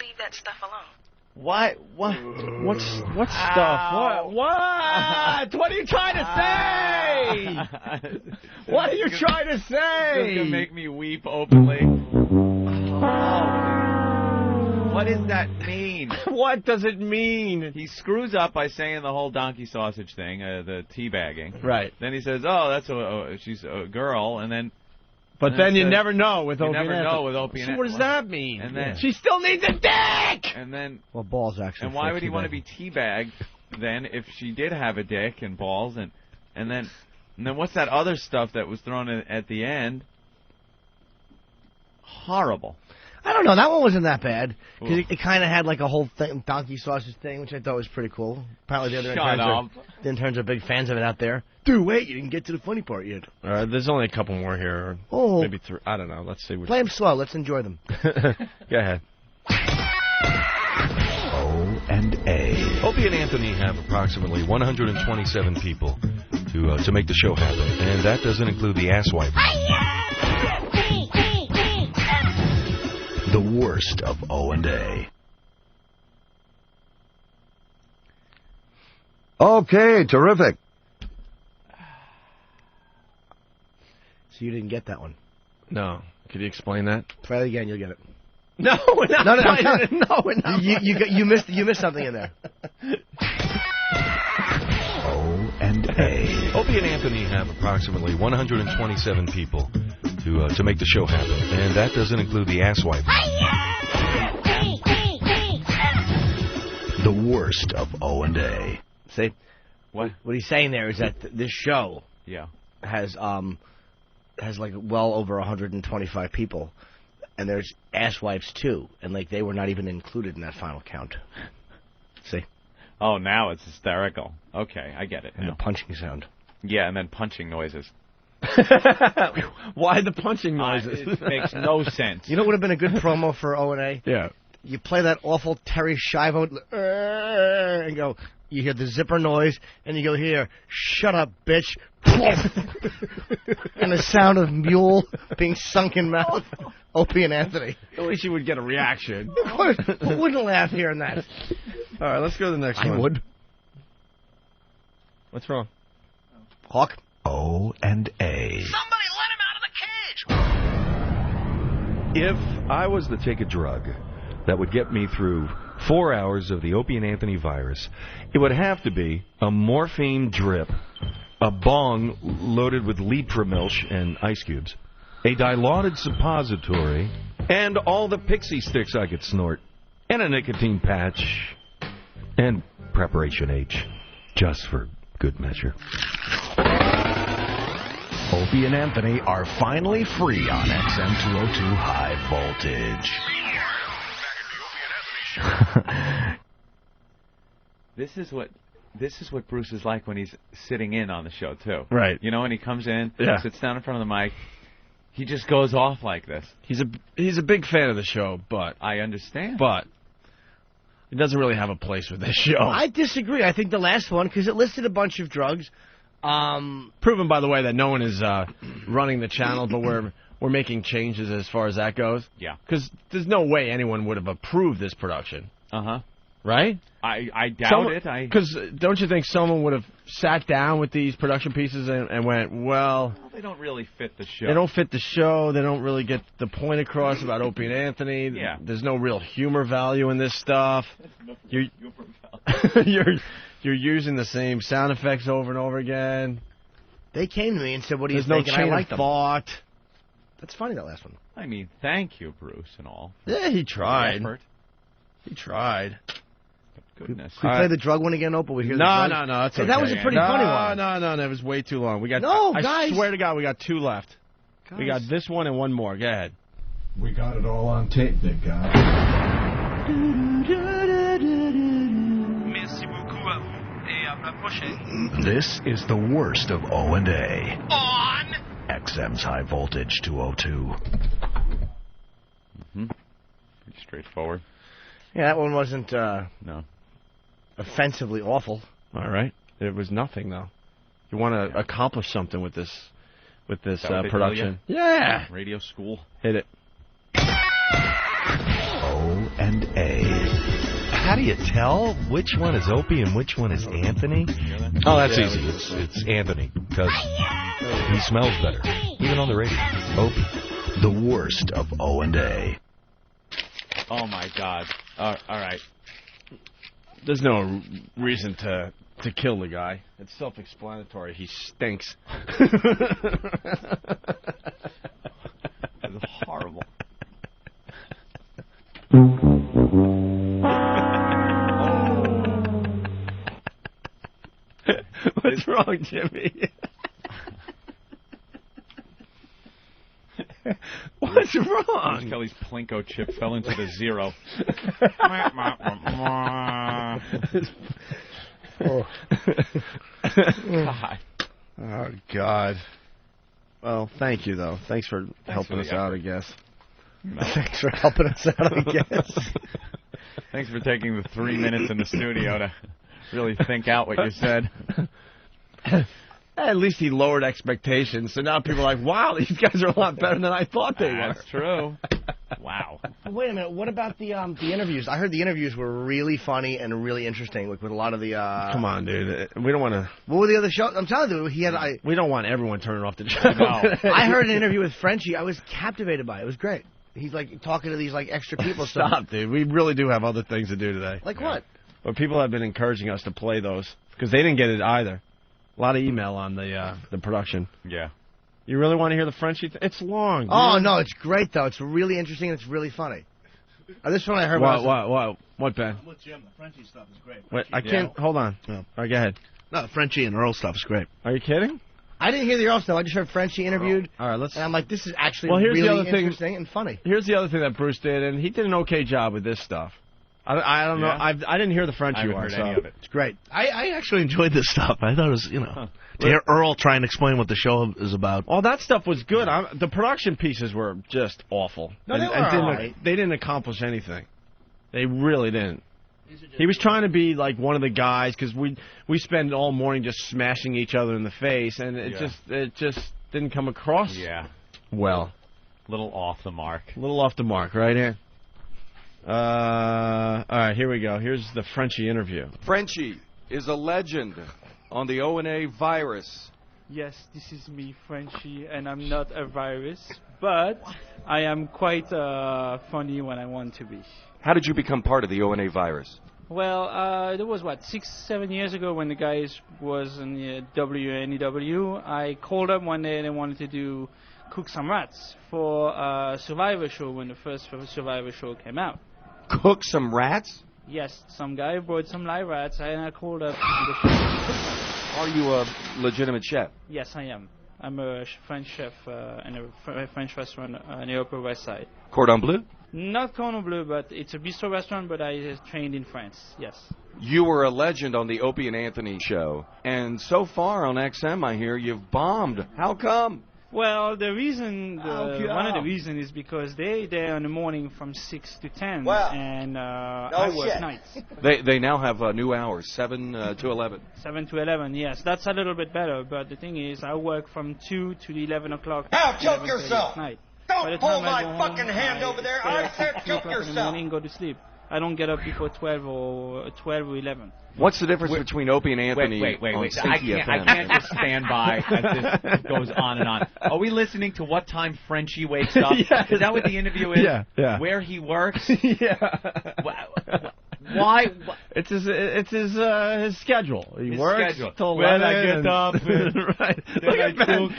leave that stuff alone. What? What stuff? What? What are you trying to say? What are you trying to say? This is gonna make me weep openly. What does that mean? What does it mean? He screws up by saying the whole donkey sausage thing, the teabagging. Right. Then he says, "Oh, she's a girl," and then. But then you never know with Opie and Anthony. You never know with Opie and Anthony. So what does that mean? And then she still needs a dick. And then. Well, balls actually. And why would he want to be teabagged then if she did have a dick and balls and then what's that other stuff that was thrown in at the end? Horrible. I don't know. That one wasn't that bad because it kind of had like a whole donkey sausage thing, which I thought was pretty cool. Apparently, the other interns are big fans of it out there. Dude, wait, you didn't get to the funny part yet. All right, there's only a couple more here. Maybe 3. I don't know. Let's see. Play them slow. Let's enjoy them. Go ahead. O&A. Opie and Anthony have approximately 127 people to make the show happen, and that doesn't include the asswipe. The worst of O&A. Okay, terrific. So you didn't get that one? No. Could you explain that? Try it again. You'll get it. No, we're not. No, we're not. You missed something in there. O&A. Opie and Anthony have approximately 127 people to make the show happen, and that doesn't include the asswipe. The worst of O&A. See, what he's saying there is that this show, has like well over 125 people, and there's asswipes too, and like they were not even included in that final count. See. Oh, now it's hysterical. Okay, I get it. And the punching sound. Yeah, and then punching noises. Why the punching noises? It makes no sense. You know what would have been a good promo for O&A? Yeah. You play that awful Terry Schiavo and go, you hear the zipper noise, and you go here, shut up, bitch. And the sound of mule being sunk in mouth. Opie and Anthony. At least you would get a reaction. Of course. Who wouldn't laugh hearing that? All right, let's go to the next one. I would. What's wrong? Hawk. O&A. Somebody let him out of the cage! If I was to take a drug that would get me through 4 hours of the Opie and Anthony virus, it would have to be a morphine drip, a bong loaded with Leapramilch and ice cubes, a dilaudid suppository, and all the pixie sticks I could snort, and a nicotine patch, and Preparation H, just for good measure. Opie and Anthony are finally free on XM202 High Voltage. This is what Bruce is like when he's sitting in on the show too. Right. You know, when he comes in, Yeah. sits down in front of the mic, he just goes off like this. He's a big fan of the show, but I understand. But it doesn't really have a place with this show. I disagree. I think the last one, because it listed a bunch of drugs. Proven, by the way, that no one is running the channel, but we're making changes as far as that goes. Yeah. Because there's no way anyone would have approved this production. Uh-huh. Right? I doubt it. Because don't you think someone would have sat down with these production pieces and went, well... They don't really fit the show. They don't fit the show. They don't really get the point across about Opie and Anthony. Yeah. There's no real humor value in this stuff. You're using the same sound effects over and over again. They came to me and said, what do you There's think? no chain and I liked of them. thought. That's funny, that last one. I mean, thank you, Bruce, and all. Yeah, he tried. Effort. He tried. Goodness. Can we play the drug one again, Opal? We hear No, the no, that's okay. That was a pretty funny one. No, it was way too long. We got. No, I guys. swear to God, we got 2 left. Guys. We got this one and one more. Go ahead. We got it all on tape, big guy. Merci beaucoup à vous et à la prochaine. This is the worst of O&A. On! XM's High Voltage 202. Pretty straightforward. Yeah, that one wasn't No. offensively awful. All right. It was nothing, though. You want to accomplish something with this with this Is that what they production. tell you? Yeah. Radio school. Hit it. O&A. How do you tell which one is Opie and which one is Anthony? Oh, that's easy. It's Anthony, because he smells better, even on the radio. Opie, the worst of O&A. Oh, my God. All right. There's no reason to kill the guy. It's self-explanatory. He stinks. It's horrible. What's wrong, Jimmy? What's wrong? Kelly's Plinko chip fell into the zero. God. Oh, God. Well, thank you, though. Thanks for helping us out, I guess. Thanks for helping us out, I guess. Thanks for taking the 3 minutes in the studio to really think out what you said. At least he lowered expectations, so now people are like, wow, these guys are a lot better than I thought they were. That's true. Wow. Wait a minute. What about the interviews? I heard the interviews were really funny and really interesting, like with a lot of the. Come on, dude. We don't want to. What were the other shows? I'm telling you, he had. We don't want everyone turning off the show. No. I heard an interview with Frenchie. I was captivated by it. It was great. He's like talking to these like extra people. Stop, dude. We really do have other things to do today. Like what? But people have been encouraging us to play those because they didn't get it either. A lot of email on the production. Yeah. You really want to hear the Frenchie? It's long. Oh, no, it's great, though. It's really interesting and it's really funny. This one I heard. What, Ben? I'm with Jim. The Frenchie stuff is great. Wait, I can't. Hold on. No. All right, go ahead. No, the Frenchie and Earl stuff is great. Are you kidding? I didn't hear the Earl stuff. I just heard Frenchie interviewed. All right, let's. And I'm like, this is actually here's really the other interesting and funny. Here's the other thing that Bruce did, and he did an okay job with this stuff. I don't know. I didn't hear the Frenchie one. I haven't heard any of it. It's great. I actually enjoyed this stuff. I thought it was, to hear Earl try and explain what the show is about. All that stuff was good. The production pieces were just awful. No, they were all right. They didn't accomplish anything. They really didn't. He was trying to be like one of the guys because we spend all morning just smashing each other in the face, and it just didn't come across. Yeah. Well, little off the mark. Little off the mark, right here. All right, here we go. Here's the Frenchie interview. Frenchie is a legend on the O&A virus. Yes, this is me, Frenchie, and I'm not a virus, but I am quite funny when I want to be. How did you become part of the O&A virus? Well, there was, 6-7 years ago when the guys was in the WNEW. I called up one day and I wanted to cook some rats for a Survivor show when the first Survivor show came out. Cook some rats? Yes, some guy brought some live rats and I called up to do the show. Are you a legitimate chef? Yes, I am. I'm a French chef in a French restaurant in the Upper West Side. Cordon Bleu? Not Cordon Bleu, but it's a bistro restaurant, but I trained in France, yes. You were a legend on the Opie and Anthony show, and so far on XM I hear you've bombed. How come? Well, one of the reasons is because they're there in the morning from 6 to 10, and I work nights. They now have new hours, 7 to 11. 7 to 11, yes. That's a little bit better, but the thing is, I work from 2 to 11 o'clock. Now choke yourself! Night. Don't pull my fucking hand over there! I said choke yourself! In the morning, go to sleep. I don't get up before 12 or 11. What's the difference between Opie and Anthony? Wait. On I can't just stand by as this goes on and on. Are we listening to what time Frenchie wakes up? Yes. Is that what the interview is? Yeah. Where he works? Yeah. Why? It's his schedule. He works till when I get up. Right. Look at Ben.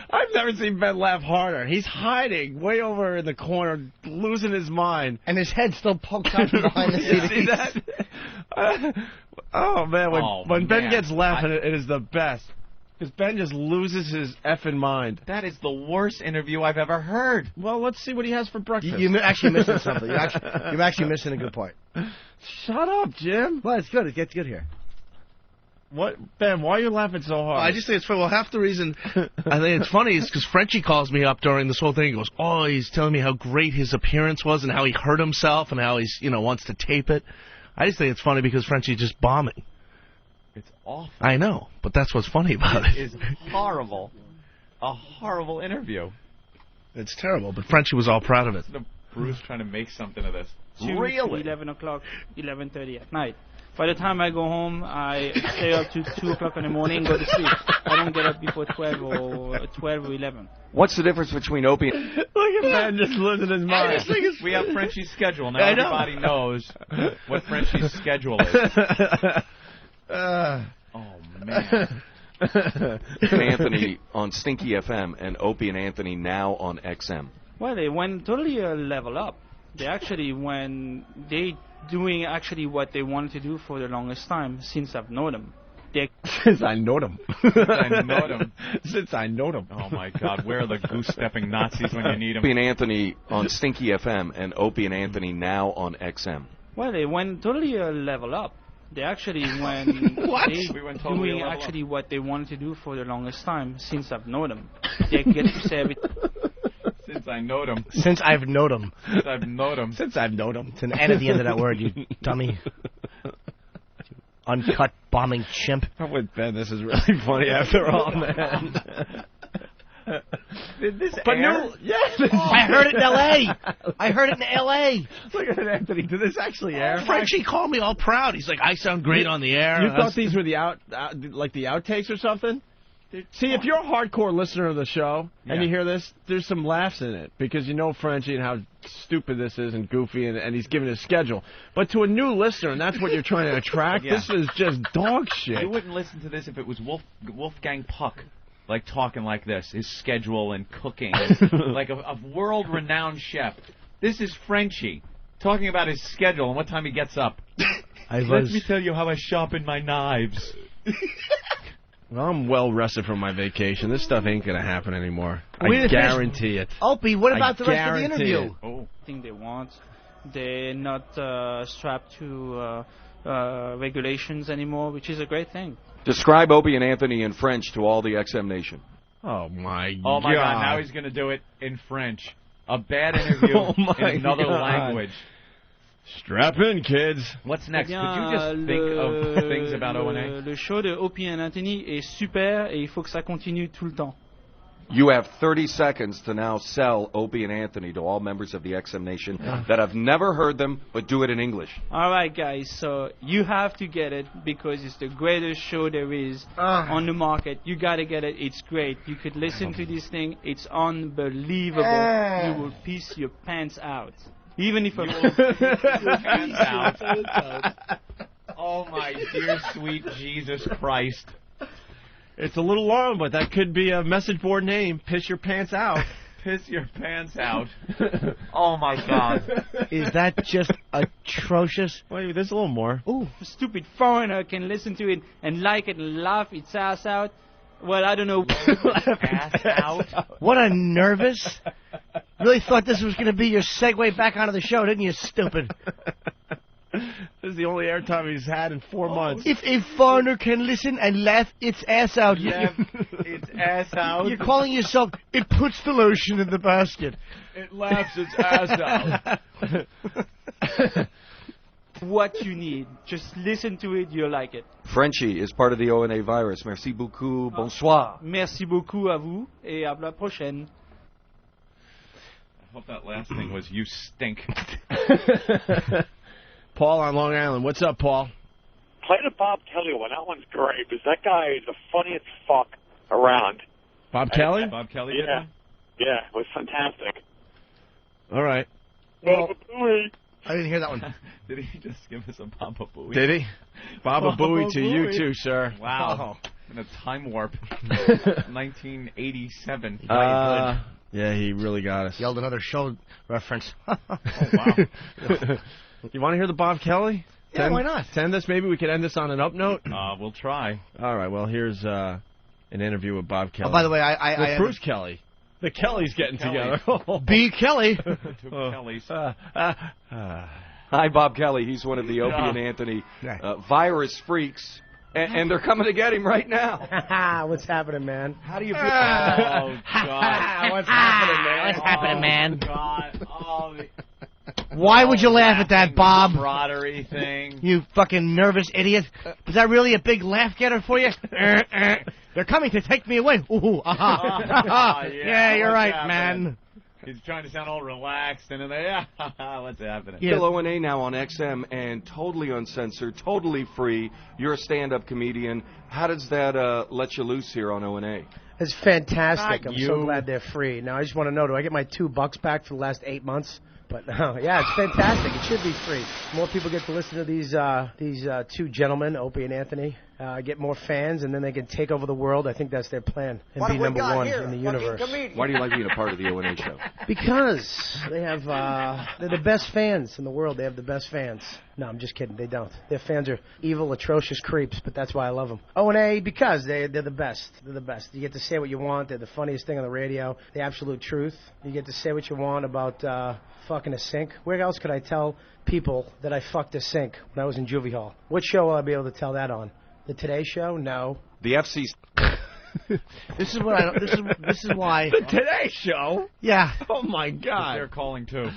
I've never seen Ben laugh harder. He's hiding way over in the corner, losing his mind, and his head still pokes out from behind the seat. See that? Oh man, when Ben gets laughing, it is the best. Because Ben just loses his effing mind. That is the worst interview I've ever heard. Well, let's see what he has for breakfast. You're actually missing something. You're actually missing a good point. Shut up, Jim. Well, it's good. It gets good here. What, Ben? Why are you laughing so hard? I just think it's funny. Well, half the reason I think it's funny is because Frenchie calls me up during this whole thing. He goes, "Oh, he's telling me how great his appearance was and how he hurt himself and how he's wants to tape it." I just think it's funny because Frenchie's just bombing. It's awful. I know, but that's what's funny about it. It is horrible. a horrible interview. It's terrible, but Frenchie was all proud of it. Bruce trying to make something of this. Really? 11 o'clock, 11:30 at night. By the time I go home, I stay up to 2 o'clock in the morning, go to sleep. I don't get up before 12 or 11. What's the difference between Opie and... Look at man just losing his mind. We have Frenchie's schedule. Now everybody knows what Frenchie's schedule is. Oh, man. Anthony on Stinky FM and Opie and Anthony now on XM. Well, they went totally level up. They actually doing actually what they wanted to do for the longest time since I've known them. Since I know them. Since I know them. Oh, my God. Where are the goose-stepping Nazis when you need them? Opie and Anthony on Stinky FM and Opie and Anthony now on XM. Well, they went totally level up. They actually went doing actually what they wanted to do for the longest time since I've known them. They get to say everything. Since I know them. Since I've known them. Since I've known them. Since I've known them. It's an N at the end of that word, you dummy. Uncut bombing chimp. I'm with Ben. This is really funny after all, man. Did this but air? No, yes. I heard it in L.A. I heard it in L.A. Look at it, Anthony. Did this actually air? Frenchie called me all proud. He's like, I sound great on the air. You thought these were the like the outtakes or something? See, if you're a hardcore listener of the show and you hear this, there's some laughs in it because you know Frenchie and how stupid this is and goofy and he's giving his schedule. But to a new listener, and that's what you're trying to attract, this is just dog shit. You wouldn't listen to this if it was Wolfgang Puck, like talking like this, his schedule and cooking, like a world-renowned chef. This is Frenchie talking about his schedule and what time he gets up. Let me tell you how I sharpen my knives. Well, I'm well rested from my vacation. This stuff ain't going to happen anymore. I guarantee it. Opie, what about the rest of the interview? I think they want. They're not strapped to regulations anymore, which is a great thing. Describe Opie and Anthony in French to all the XM Nation. Oh, my God. Oh, my God. Now he's going to do it in French. A bad interview in another language. Strap in, kids. What's next? Could you just think of things about O&A? Le show de Opie and Anthony est super et il faut que ça continue tout le temps. You have 30 seconds to now sell Opie and Anthony to all members of the XM Nation that have never heard them, but do it in English. All right, guys. So you have to get it because it's the greatest show there is on the market. You got to get it. It's great. You could listen to this thing. It's unbelievable. You will piss your pants out. Even if Oh, my dear, sweet Jesus Christ. It's a little long, but that could be a message board name. Piss your pants out. Piss your pants out. Oh, my God. Is that just atrocious? Wait, there's a little more. Ooh, a stupid foreigner can listen to it and like it and laugh its ass out. Well, I don't know. Ass out? What a nervous. Really thought this was going to be your segue back onto the show, didn't you, stupid? This is the only airtime he's had in 4 months. If a foreigner can listen and laugh its ass out. Laugh its ass out. You're calling yourself, it puts the lotion in the basket. It laughs its ass out. What you need. Just listen to it, you'll like it. Frenchie is part of the O&A virus. Merci beaucoup. Bonsoir. Merci beaucoup à vous et à la prochaine. I hope that last thing was you stink. Paul on Long Island. What's up, Paul? Play the Bob Kelly one. That one's great because that guy is the funniest fuck around. Bob Kelly? Bob Kelly? Yeah. Yeah, it was fantastic. All right. Well, I didn't hear that one. Did he just give us a Baba Booey? Did he? Baba Booey to you too, sir. Wow. In a time warp. 1987. Yeah, he really got us. Yelled another show reference. Oh, wow. You want to hear the Bob Kelly? Yeah, why not? 10 this, maybe we could end this on an up note? We'll try. All right, well, here's an interview with Bob Kelly. Oh, by the way, with Bruce Kelly. The Kellys getting together. B. Kelly. Two Kellys. Hi, Bob Kelly. He's one of the Opie and Anthony virus freaks. And they're coming to get him right now. What's happening, man? How do you feel? Oh, God. What's happening, man? What's happening, man? God. Oh, why would you laugh at that, Bob? Camaraderie thing. You fucking nervous idiot. Was that really a big laugh getter for you? They're coming to take me away. Ooh, aha. Yeah, you're right, man. He's trying to sound all relaxed, and then what's happening? Bill O&A now on XM and totally uncensored, totally free. You're a stand-up comedian. How does that let you loose here on O&A? It's fantastic. I'm so glad they're free. Now, I just want to know, do I get my $2 back for the last 8 months? But, yeah, it's fantastic. It should be free. More people get to listen to these two gentlemen, Opie and Anthony, get more fans, and then they can take over the world. I think that's their plan, and be number one in the universe. Why do you like being a part of the O&A show? Because they have, they're the best fans in the world. They have the best fans. No, I'm just kidding. They don't. Their fans are evil, atrocious creeps, but that's why I love them. O&A, because they're the best. They're the best. You get to say what you want. They're the funniest thing on the radio. The absolute truth. You get to say what you want about fucking a sink. Where else could I tell people that I fucked a sink when I was in juvie hall? What show will I be able to tell that on? The Today Show? No. The FCC. This is what I. This is why. The Today Show? Yeah. Oh my God. They're calling too.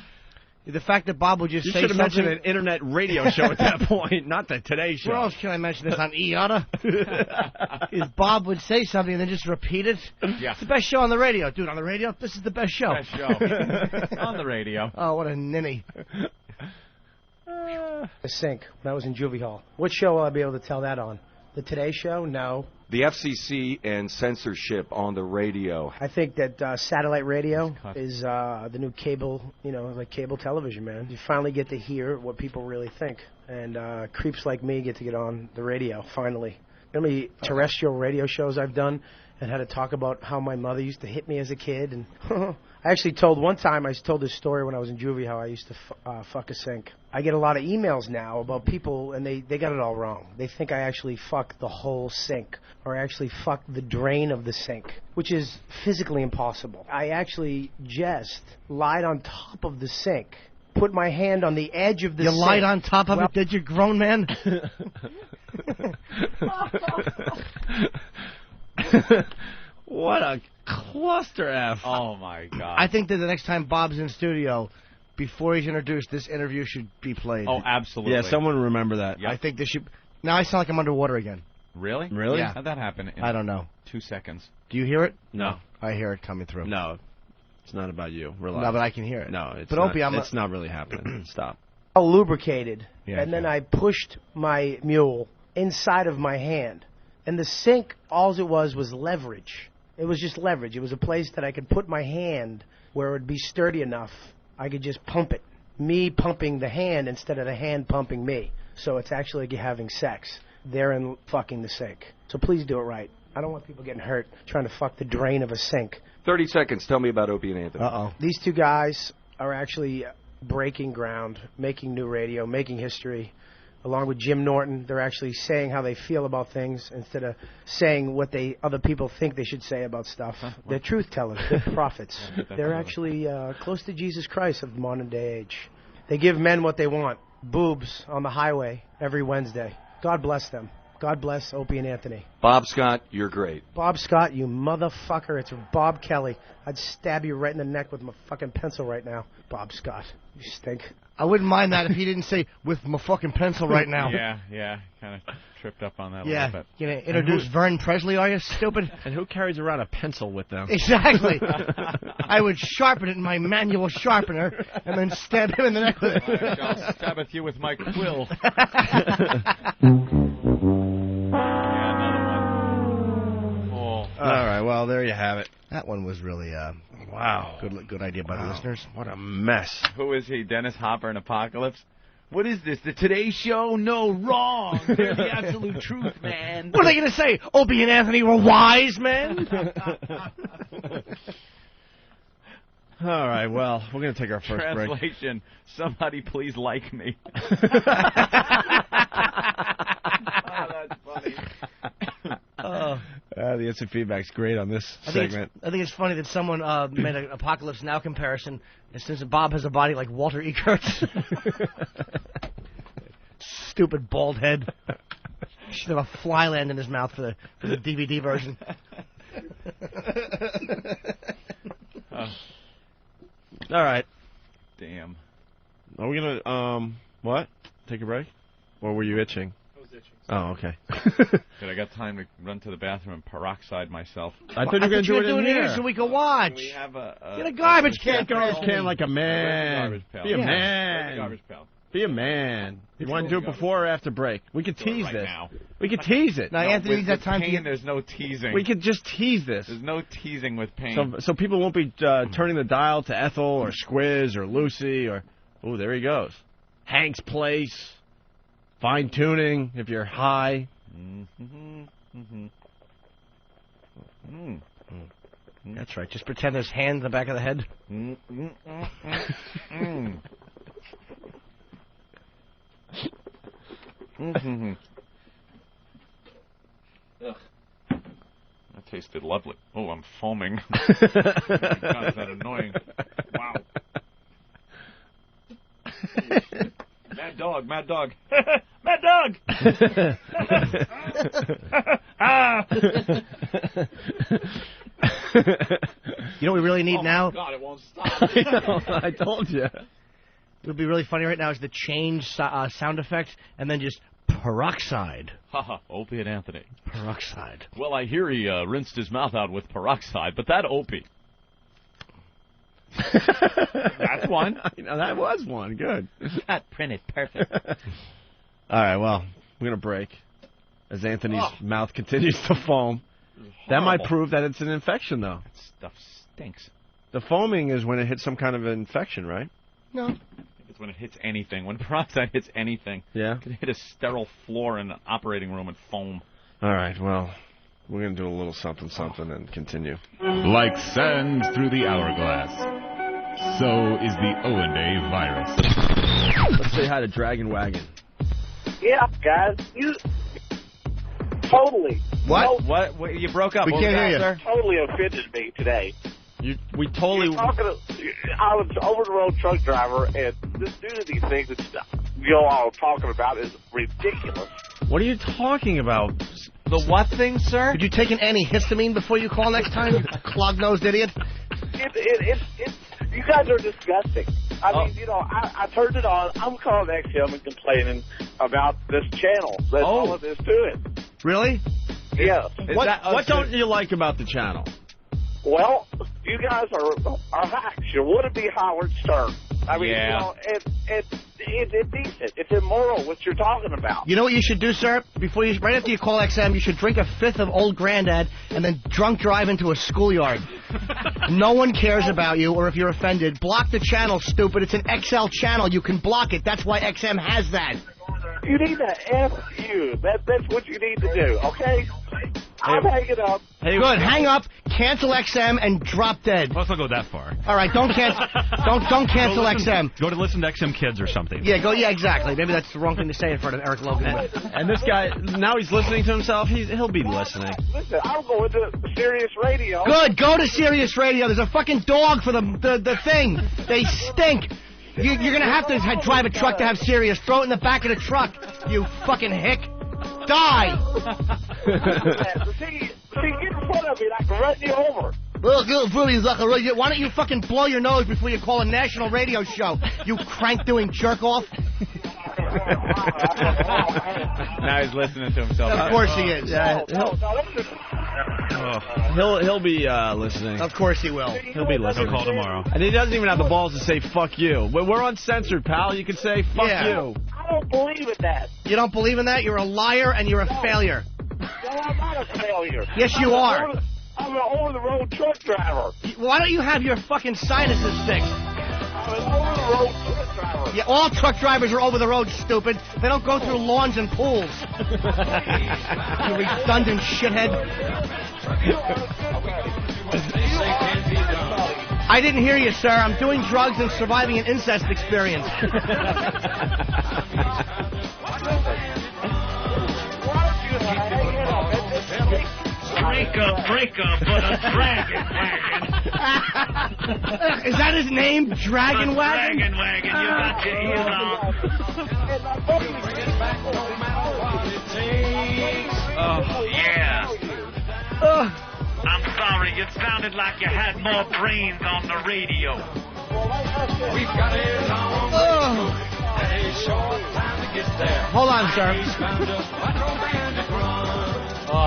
The fact that Bob would just say something. You should have mentioned an internet radio show at that point, not the Today Show. Where else can I mention this on IATA? Is Bob would say something and then just repeat it? Yeah. It's the best show on the radio. Dude, on the radio? This is the best show. Best show. On the radio. Oh, what a ninny. A sink when I was in juvie hall. What show will I be able to tell that on? The Today Show? No. The FCC and censorship on the radio. I think that satellite radio is the new cable, like cable television, man. You finally get to hear what people really think. And creeps like me get to get on the radio, finally. How many terrestrial radio shows I've done and had to talk about how my mother used to hit me as a kid. And I actually told this story when I was in juvie, how I used to fuck a sink. I get a lot of emails now about people, and they got it all wrong. They think I actually fucked the whole sink, or I actually fucked the drain of the sink, which is physically impossible. I actually just lied on top of the sink, put my hand on the edge of the sink. You lied on top of it, did you, grown man? What a cluster F. Oh, my God. I think that the next time Bob's in studio, before he's introduced, this interview should be played. Oh, absolutely. Yeah, someone remember that. Yep. I think this should... Now I sound like I'm underwater again. Really? Really? Yeah. How'd that happen in I don't know. 2 seconds? Do you hear it? No. I hear it coming through. No. It's not about you. Relax. No, but I can hear it. No, it's but not. Opie, It's not really happening. Stop. All lubricated, Yeah, and then I pushed my mule inside of my hand. And the sink, all it was leverage. It was just leverage. It was a place that I could put my hand where it would be sturdy enough. I could just pump it. Me pumping the hand instead of the hand pumping me. So it's actually like having sex. They're in fucking the sink. So please do it right. I don't want people getting hurt trying to fuck the drain of a sink. 30 seconds. Tell me about Opie and Anthony. Uh-oh. These two guys are actually breaking ground, making new radio, making history. Along with Jim Norton, they're actually saying how they feel about things instead of saying what other people think they should say about stuff. They're truth tellers. They're prophets. They're actually close to Jesus Christ of the modern day age. They give men what they want. Boobs on the highway every Wednesday. God bless them. God bless Opie and Anthony. Bob Scott, you're great. Bob Scott, you motherfucker. It's Bob Kelly. I'd stab you right in the neck with my fucking pencil right now. Bob Scott, you stink. I wouldn't mind that if he didn't say, with my fucking pencil right now. Yeah. Kind of tripped up on that a Yeah. little bit. You gonna introduce Vern Presley, are you, stupid? And who carries around a pencil with them? Exactly. I would sharpen it in my manual sharpener and then stab him in the neck with it. All right, I'll stab at you with my quill. All right, well, there you have it. That one was really, wow. Good idea by the listeners. What a mess. Who is he, Dennis Hopper in Apocalypse? What is this, the Today Show? No, wrong. They're the absolute truth, man. What are they going to say? Opie and Anthony were wise men? All right, well, we're going to take our first break. Translation, somebody please like me. That's funny. The instant feedback's great on this segment. I think it's funny that someone made an Apocalypse Now comparison, and since Bob has a body like Walter Ekert's. Stupid bald head. Should have a fly land in his mouth for the DVD version. All right. Damn. Are we going to, what? Take a break? Or were you itching? I was itching. Oh, okay. Good, I got time to run to the bathroom and peroxide myself. I thought you were going to do it in here. So we can watch. We have Get a garbage can. Garbage can like a man. Be a man. Garbage pail. Be a man. You want to do it before or after break? We could tease this. Now. We could tease it. Now, Anthony needs that time pain, to get... There's no teasing. We could just tease this. There's no teasing with pain. So people won't be turning the dial to Ethel or Squiz or Lucy or... Oh, there he goes. Hank's Place. Fine tuning if you're high. That's right. Just pretend there's hands in the back of the head. That tasted lovely. Oh, I'm foaming. Oh my God, is that annoying? Wow. Mad dog, mad dog. Mad dog! Ah! You know what we really need now? Oh, my God, it won't stop. I told you. It would be really funny right now is to change sound effects and then just peroxide. Haha, Opie and Anthony. Peroxide. Well, I hear he rinsed his mouth out with peroxide, but that Opie. That's one. That was one. Good. Got printed perfect. All right, well, we're going to break as Anthony's mouth continues to foam. That might prove that it's an infection, though. That stuff stinks. The foaming is when it hits some kind of infection, right? No. I think it's when it hits anything. When peroxide hits anything. Yeah? It can hit a sterile floor in an operating room and foam. All right, well, we're going to do a little something and continue. Like sand through the hourglass, so is the O&A virus. Let's say hi to Dragon Wagon. Yeah, guys, you totally. What? What? You broke up. We can't hear you. Sir? Totally offended me today. We totally. I was an over-the-road truck driver, and this doing these things that you all are talking about is ridiculous. What are you talking about? The what thing, sir? Did you take an antihistamine before you call next time, you clog-nosed idiot? You guys are disgusting. I mean, you know, I turned it on. I'm calling XM and complaining about this channel. That's all there is to it. Really? Yes. What don't you like about the channel? Well, you guys are hacks. You want to be Howard Stern. I mean, you know, it's indecent. It's immoral what you're talking about. You know what you should do, sir? Right after you call XM, you should drink a fifth of Old Grandad and then drunk drive into a schoolyard. No one cares about you, or if you're offended, block the channel, stupid. It's an XL channel. You can block it. That's why XM has that. You need to F you. That's what you need to do, okay? I'm hanging up. Hey, good. Hang up, cancel XM, and drop dead. Let's not go that far. All right, don't cancel. don't cancel XM. Go to listen to XM Kids or something. Yeah, exactly. Maybe that's the wrong thing to say in front of Eric Logan. And this guy, now he's listening to himself. He'll be listening. Listen, I'm going to Sirius Radio. Good. Go to Sirius Radio. There's a fucking dog for the thing. They stink. You're going to have to drive a truck to have Sirius. Throw it in the back of the truck, you fucking hick. Die! See, get in front of me and I can run you over. Why don't you fucking blow your nose before you call a national radio show, you crank-doing jerk-off? Now he's listening to himself. Of course he is. He'll be listening. Of course he will. He'll be listening. He'll call tomorrow. And he doesn't even have the balls to say fuck you. We're uncensored, pal. You can say fuck you. I don't believe in that. You don't believe in that? You're a liar and you're a failure. No, I'm not a failure. Yes, you are. I'm an over-the-road truck driver. Why don't you have your fucking sinuses fixed? I'm an over-the-road truck driver. Yeah, all truck drivers are over the road, stupid. They don't go through lawns and pools. You redundant shithead. I didn't hear you, sir. I'm doing drugs and surviving an incest experience. Break up, but a dragon wagon. Is that his name, Dragon Wagon? Dragon wagon, you got your ears on. Oh, yeah. I'm sorry, it sounded like you had more brains on the radio. We've got it on. A short time to Hold on, sir.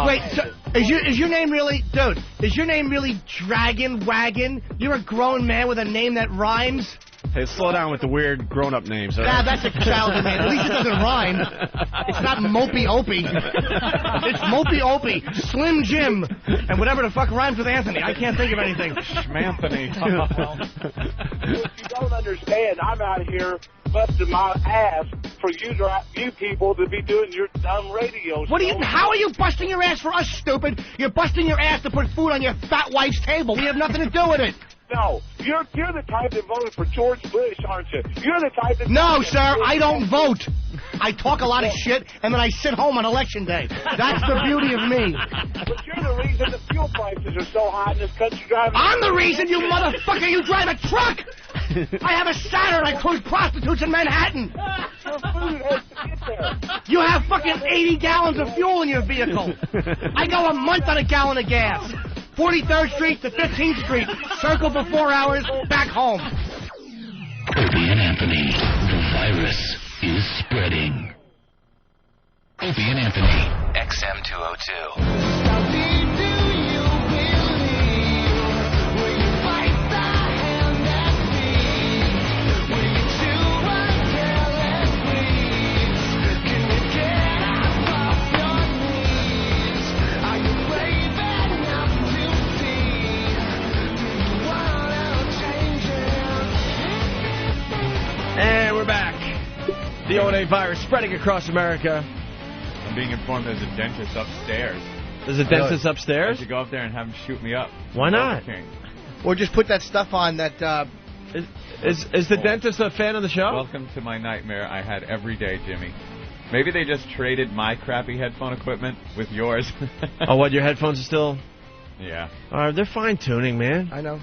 Wait, so, is your name really, dude? Is your name really Dragon Wagon? You're a grown man with a name that rhymes. Hey, slow down with the weird grown-up names. Nah, that's a childhood name. At least it doesn't rhyme. It's not Mopey Opie. It's Mopey Opie, Slim Jim, and whatever the fuck rhymes with Anthony. I can't think of anything. Schmanthony. You don't understand. I'm out here busting my ass for you people to be doing your dumb radio show. How are you busting your ass for us, stupid? You're busting your ass to put food on your fat wife's table. We have nothing to do with it. No, you're the type that voted for George Bush, aren't you? You're the type that... No, sir, I don't vote. I talk a lot of shit, and then I sit home on Election Day. That's the beauty of me. But you're the reason the fuel prices are so high in this country driving... I'm the reason, you motherfucker! You drive a truck! I have a Saturn. I cruise prostitutes in Manhattan. Your food has to get there. You have fucking 80 gallons of fuel in your vehicle. I go a month on a gallon of gas. 43rd Street to 15th Street. Circle for 4 hours, back home. Opie and Anthony, the virus is spreading. Opie and Anthony, XM202. And we're back. The O&A virus spreading across America. I'm being informed there's a dentist upstairs. There's a dentist upstairs? I should go up there and have him shoot me up. Why not? Or just put that stuff on that... Is the dentist a fan of the show? Welcome to my nightmare I had every day, Jimmy. Maybe they just traded my crappy headphone equipment with yours. Oh, what, your headphones are still... Yeah. They're fine-tuning, man. I know.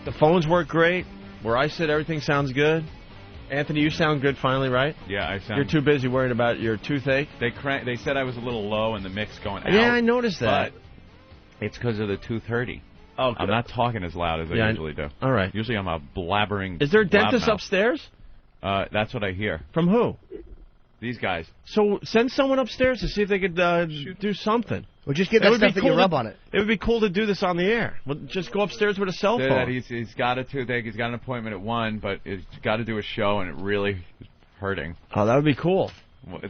The phones work great. Where I sit, everything sounds good. Anthony, you sound good finally, right? Yeah, I sound... You're too busy worrying about your toothache? They said I was a little low in the mix going out. Yeah, I noticed that. But it's because of the tooth hurty. Oh, I'm not talking as loud as I usually do. All right. Usually I'm a blabbering... Is there a dentist loudmouth. upstairs? That's what I hear. From who? These guys. So send someone upstairs to see if they could do something. Or just get that stuff that you rub on it. It would be cool to do this on the air. Well, just go upstairs with a cell phone. He's got a toothache. He's got an appointment at 1, but he's got to do a show, and it really is hurting. Oh, that would be cool.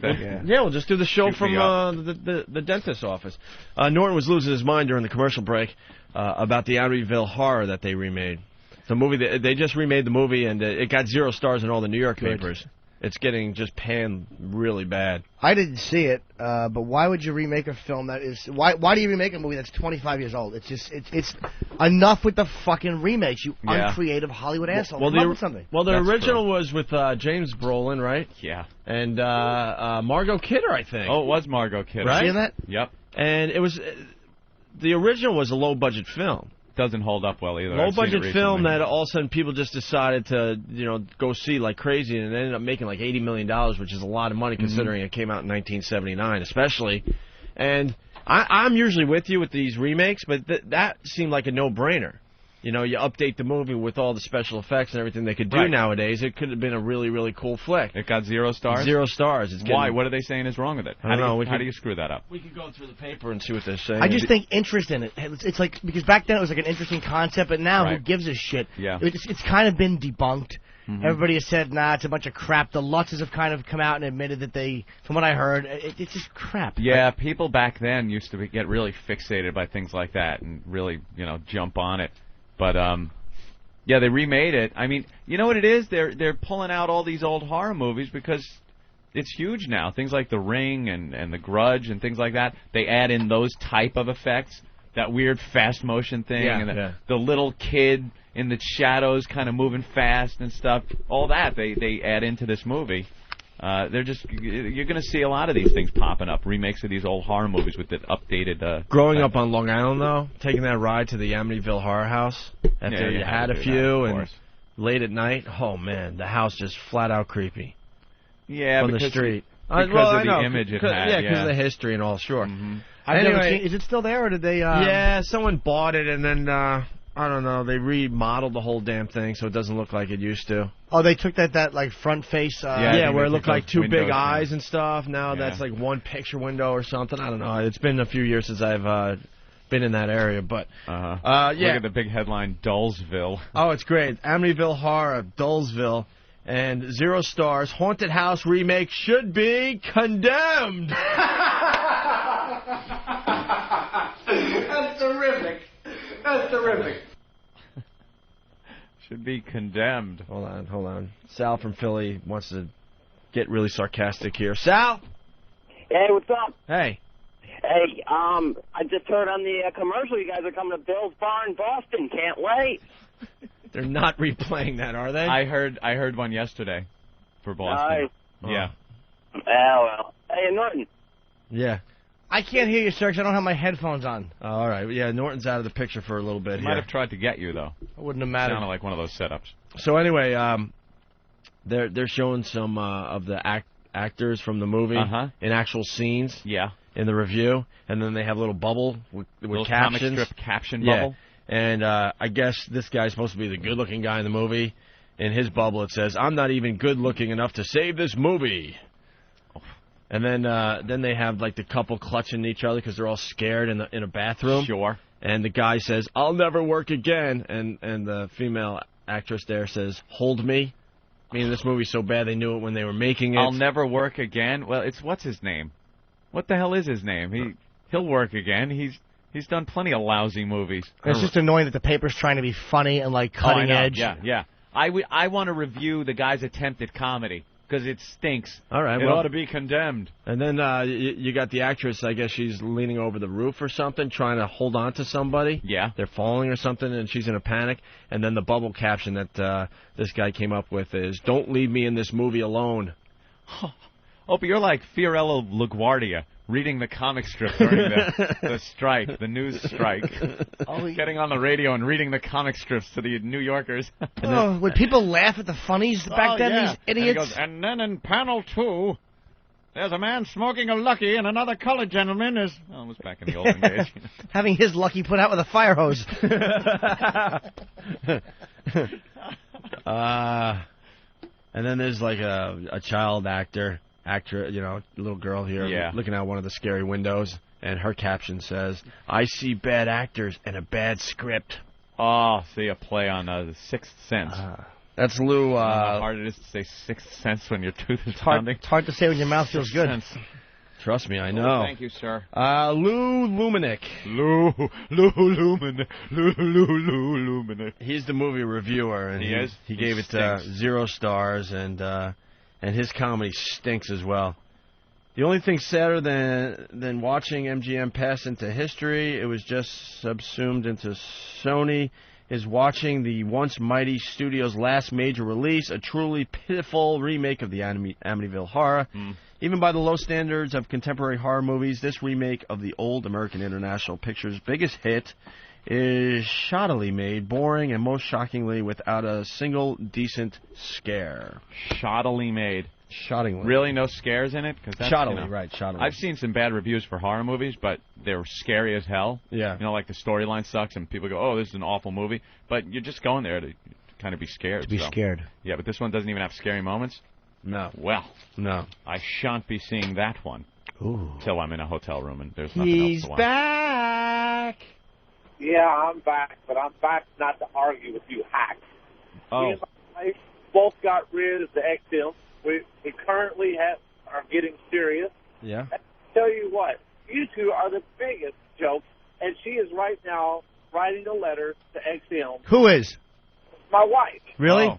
Yeah, we'll just do the show from the dentist's office. Norton was losing his mind during the commercial break about the Amityville Horror that they remade. The movie, they just remade the movie, and it got 0 stars in all the New York papers. It's getting just panned really bad. I didn't see it, but why would you remake a film that is... Why do you remake a movie that's 25 years old? It's just... It's enough with the fucking remakes, you uncreative Hollywood asshole. Well, the original was with James Brolin, right? Yeah. And Margot Kidder, I think. Oh, it was Margot Kidder. Right? See that? Yep. And it was... The original was a low-budget film. Doesn't hold up well either. Low-budget film that all of a sudden people just decided to, go see like crazy, and it ended up making like $80 million, which is a lot of money considering it came out in 1979, especially. And I'm usually with you with these remakes, but that seemed like a no-brainer. You update the movie with all the special effects and everything they could do nowadays. It could have been a really, really cool flick. It got 0 stars? 0 stars. Why? What are they saying is wrong with it? I don't know. How do you screw that up? We could go through the paper and see what they're saying. I just think interest in it. It's like, because back then it was like an interesting concept, but now who gives a shit? Yeah. It's kind of been debunked. Everybody has said, nah, it's a bunch of crap. The Lutzes have kind of come out and admitted that they, from what I heard, it's just crap. Yeah, people back then used to get really fixated by things like that and really, jump on it. But, yeah, they remade it. I mean, you know what it is? They're pulling out all these old horror movies because it's huge now. Things like The Ring and The Grudge and things like that. They add in those type of effects, that weird fast motion thing, and the little kid in the shadows kind of moving fast and stuff. All that they add into this movie. You're going to see a lot of these things popping up, remakes of these old horror movies with the updated... Growing up on Long Island, though, taking that ride to the Amityville Horror House, after you had a few, and late at night, oh, man, the house just flat out creepy. Yeah, from the street. Because of the image it had. Yeah, because of the history and all, sure. Anyway, is it still there, or did they... Yeah, someone bought it, and then I don't know. They remodeled the whole damn thing so it doesn't look like it used to. Oh, they took that like front face. Where it looked like two big eyes and stuff. Now that's like one picture window or something. I don't know. It's been a few years since I've been in that area, but Look at the big headline, Dullsville. Oh, it's great. Amityville Horror, Dullsville, and 0 stars. Haunted House remake should be condemned. That's terrific. That's terrific. Should be condemned. Hold on. Sal from Philly wants to get really sarcastic here. Sal? Hey, what's up? Hey. Hey, I just heard on the commercial you guys are coming to Bill's Bar in Boston. Can't wait. They're not replaying that, are they? I heard one yesterday for Boston. Nice. Yeah. Well. Hey, Norton. Yeah. I can't hear you, sir, because I don't have my headphones on. Oh, all right. Yeah, Norton's out of the picture for a little bit He here. might have tried to get you, though. It wouldn't have mattered. Sounded like one of those setups. So anyway, they're showing some of the actors from the movie in actual scenes. Yeah. In the review, and then they have a little bubble with little captions. Comic strip caption Yeah. bubble. And I guess this guy's supposed to be the good-looking guy in the movie. In his bubble, it says, "I'm not even good-looking enough to save this movie." And then they have like the couple clutching each other because they're all scared in a bathroom. Sure. And the guy says, "I'll never work again." And the female actress there says, "Hold me." Meaning this movie's so bad they knew it when they were making it. I'll never work again. Well, what's his name? What the hell is his name? He'll work again. He's done plenty of lousy movies. It's just annoying that the paper's trying to be funny and like cutting edge. Yeah. I want to review the guy's attempt at comedy because it stinks. All right, it ought to be condemned. And then you got the actress. I guess she's leaning over the roof or something, trying to hold on to somebody. Yeah, they're falling or something, and she's in a panic. And then the bubble caption that this guy came up with is, "Don't leave me in this movie alone." Opie, you're like Fiorello LaGuardia reading the comic strip during the strike, the news strike. Getting on the radio and reading the comic strips to the New Yorkers. Would people laugh at the funnies back then, these idiots? And he goes, and then in panel 2, there's a man smoking a Lucky and another colored gentleman is... Oh, it was back in the olden days. Having his Lucky put out with a fire hose. And then there's like a child actor, little girl here looking out one of the scary windows, and her caption says, "I see bad actors and a bad script." Oh, see a play on The Sixth Sense. That's Lou. How hard it is to say Sixth Sense when your tooth is pounding. It's hard to say when your mouth feels good. Sense. Trust me, I know. Oh, thank you, sir. Lou Luminick. Lou Luminick. He's the movie reviewer, and he gave it 0 stars, and his comedy stinks as well. The only thing sadder than watching MGM pass into history, it was just subsumed into Sony, is watching the once mighty studio's last major release, a truly pitiful remake of the Amityville Horror. Even by the low standards of contemporary horror movies, this remake of the old American International Pictures' biggest hit is shoddily made, boring, and most shockingly without a single decent scare. Shoddily made. Shoddingly. Really, no scares in it? Shoddily, right, shoddily. I've seen some bad reviews for horror movies, but they're scary as hell. Yeah. Like the storyline sucks, and people go, "Oh, this is an awful movie." But you're just going there to kind of be scared. To be scared. Yeah, but this one doesn't even have scary moments. No. Well. No. I shan't be seeing that one. Ooh. Till I'm in a hotel room and there's nothing else to watch. He's back! Yeah, I'm back, but I'm back not to argue with you hacks. Oh. Me and my wife both got rid of the XM. We currently are getting serious. Yeah. I tell you what, you two are the biggest joke, and she is right now writing a letter to XM. Who is? My wife. Really? Oh.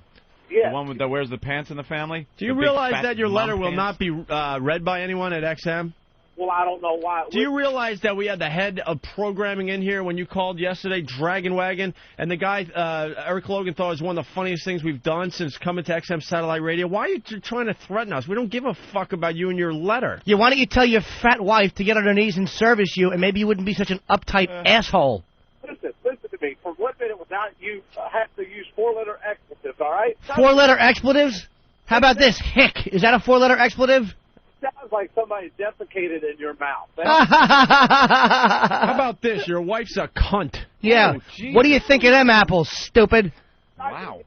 Yeah. The one that wears the pants in the family? Do you realize that your letter will not be read by anyone at XM? Well, I don't know why. Do you realize that we had the head of programming in here when you called yesterday, Dragon Wagon, and the guy, Eric Logan, thought it was one of the funniest things we've done since coming to XM Satellite Radio? Why are you trying to threaten us? We don't give a fuck about you and your letter. Yeah, why don't you tell your fat wife to get on her knees and service you, and maybe you wouldn't be such an uptight asshole. Listen to me. For 1 minute without you, I have to use 4-letter expletives, all right? 4-letter expletives? How about this? Hick. Is that a 4-letter expletive? Sounds like somebody defecated in your mouth. How about this? Your wife's a cunt. Yeah. Oh, What do you think of them apples, stupid? Wow.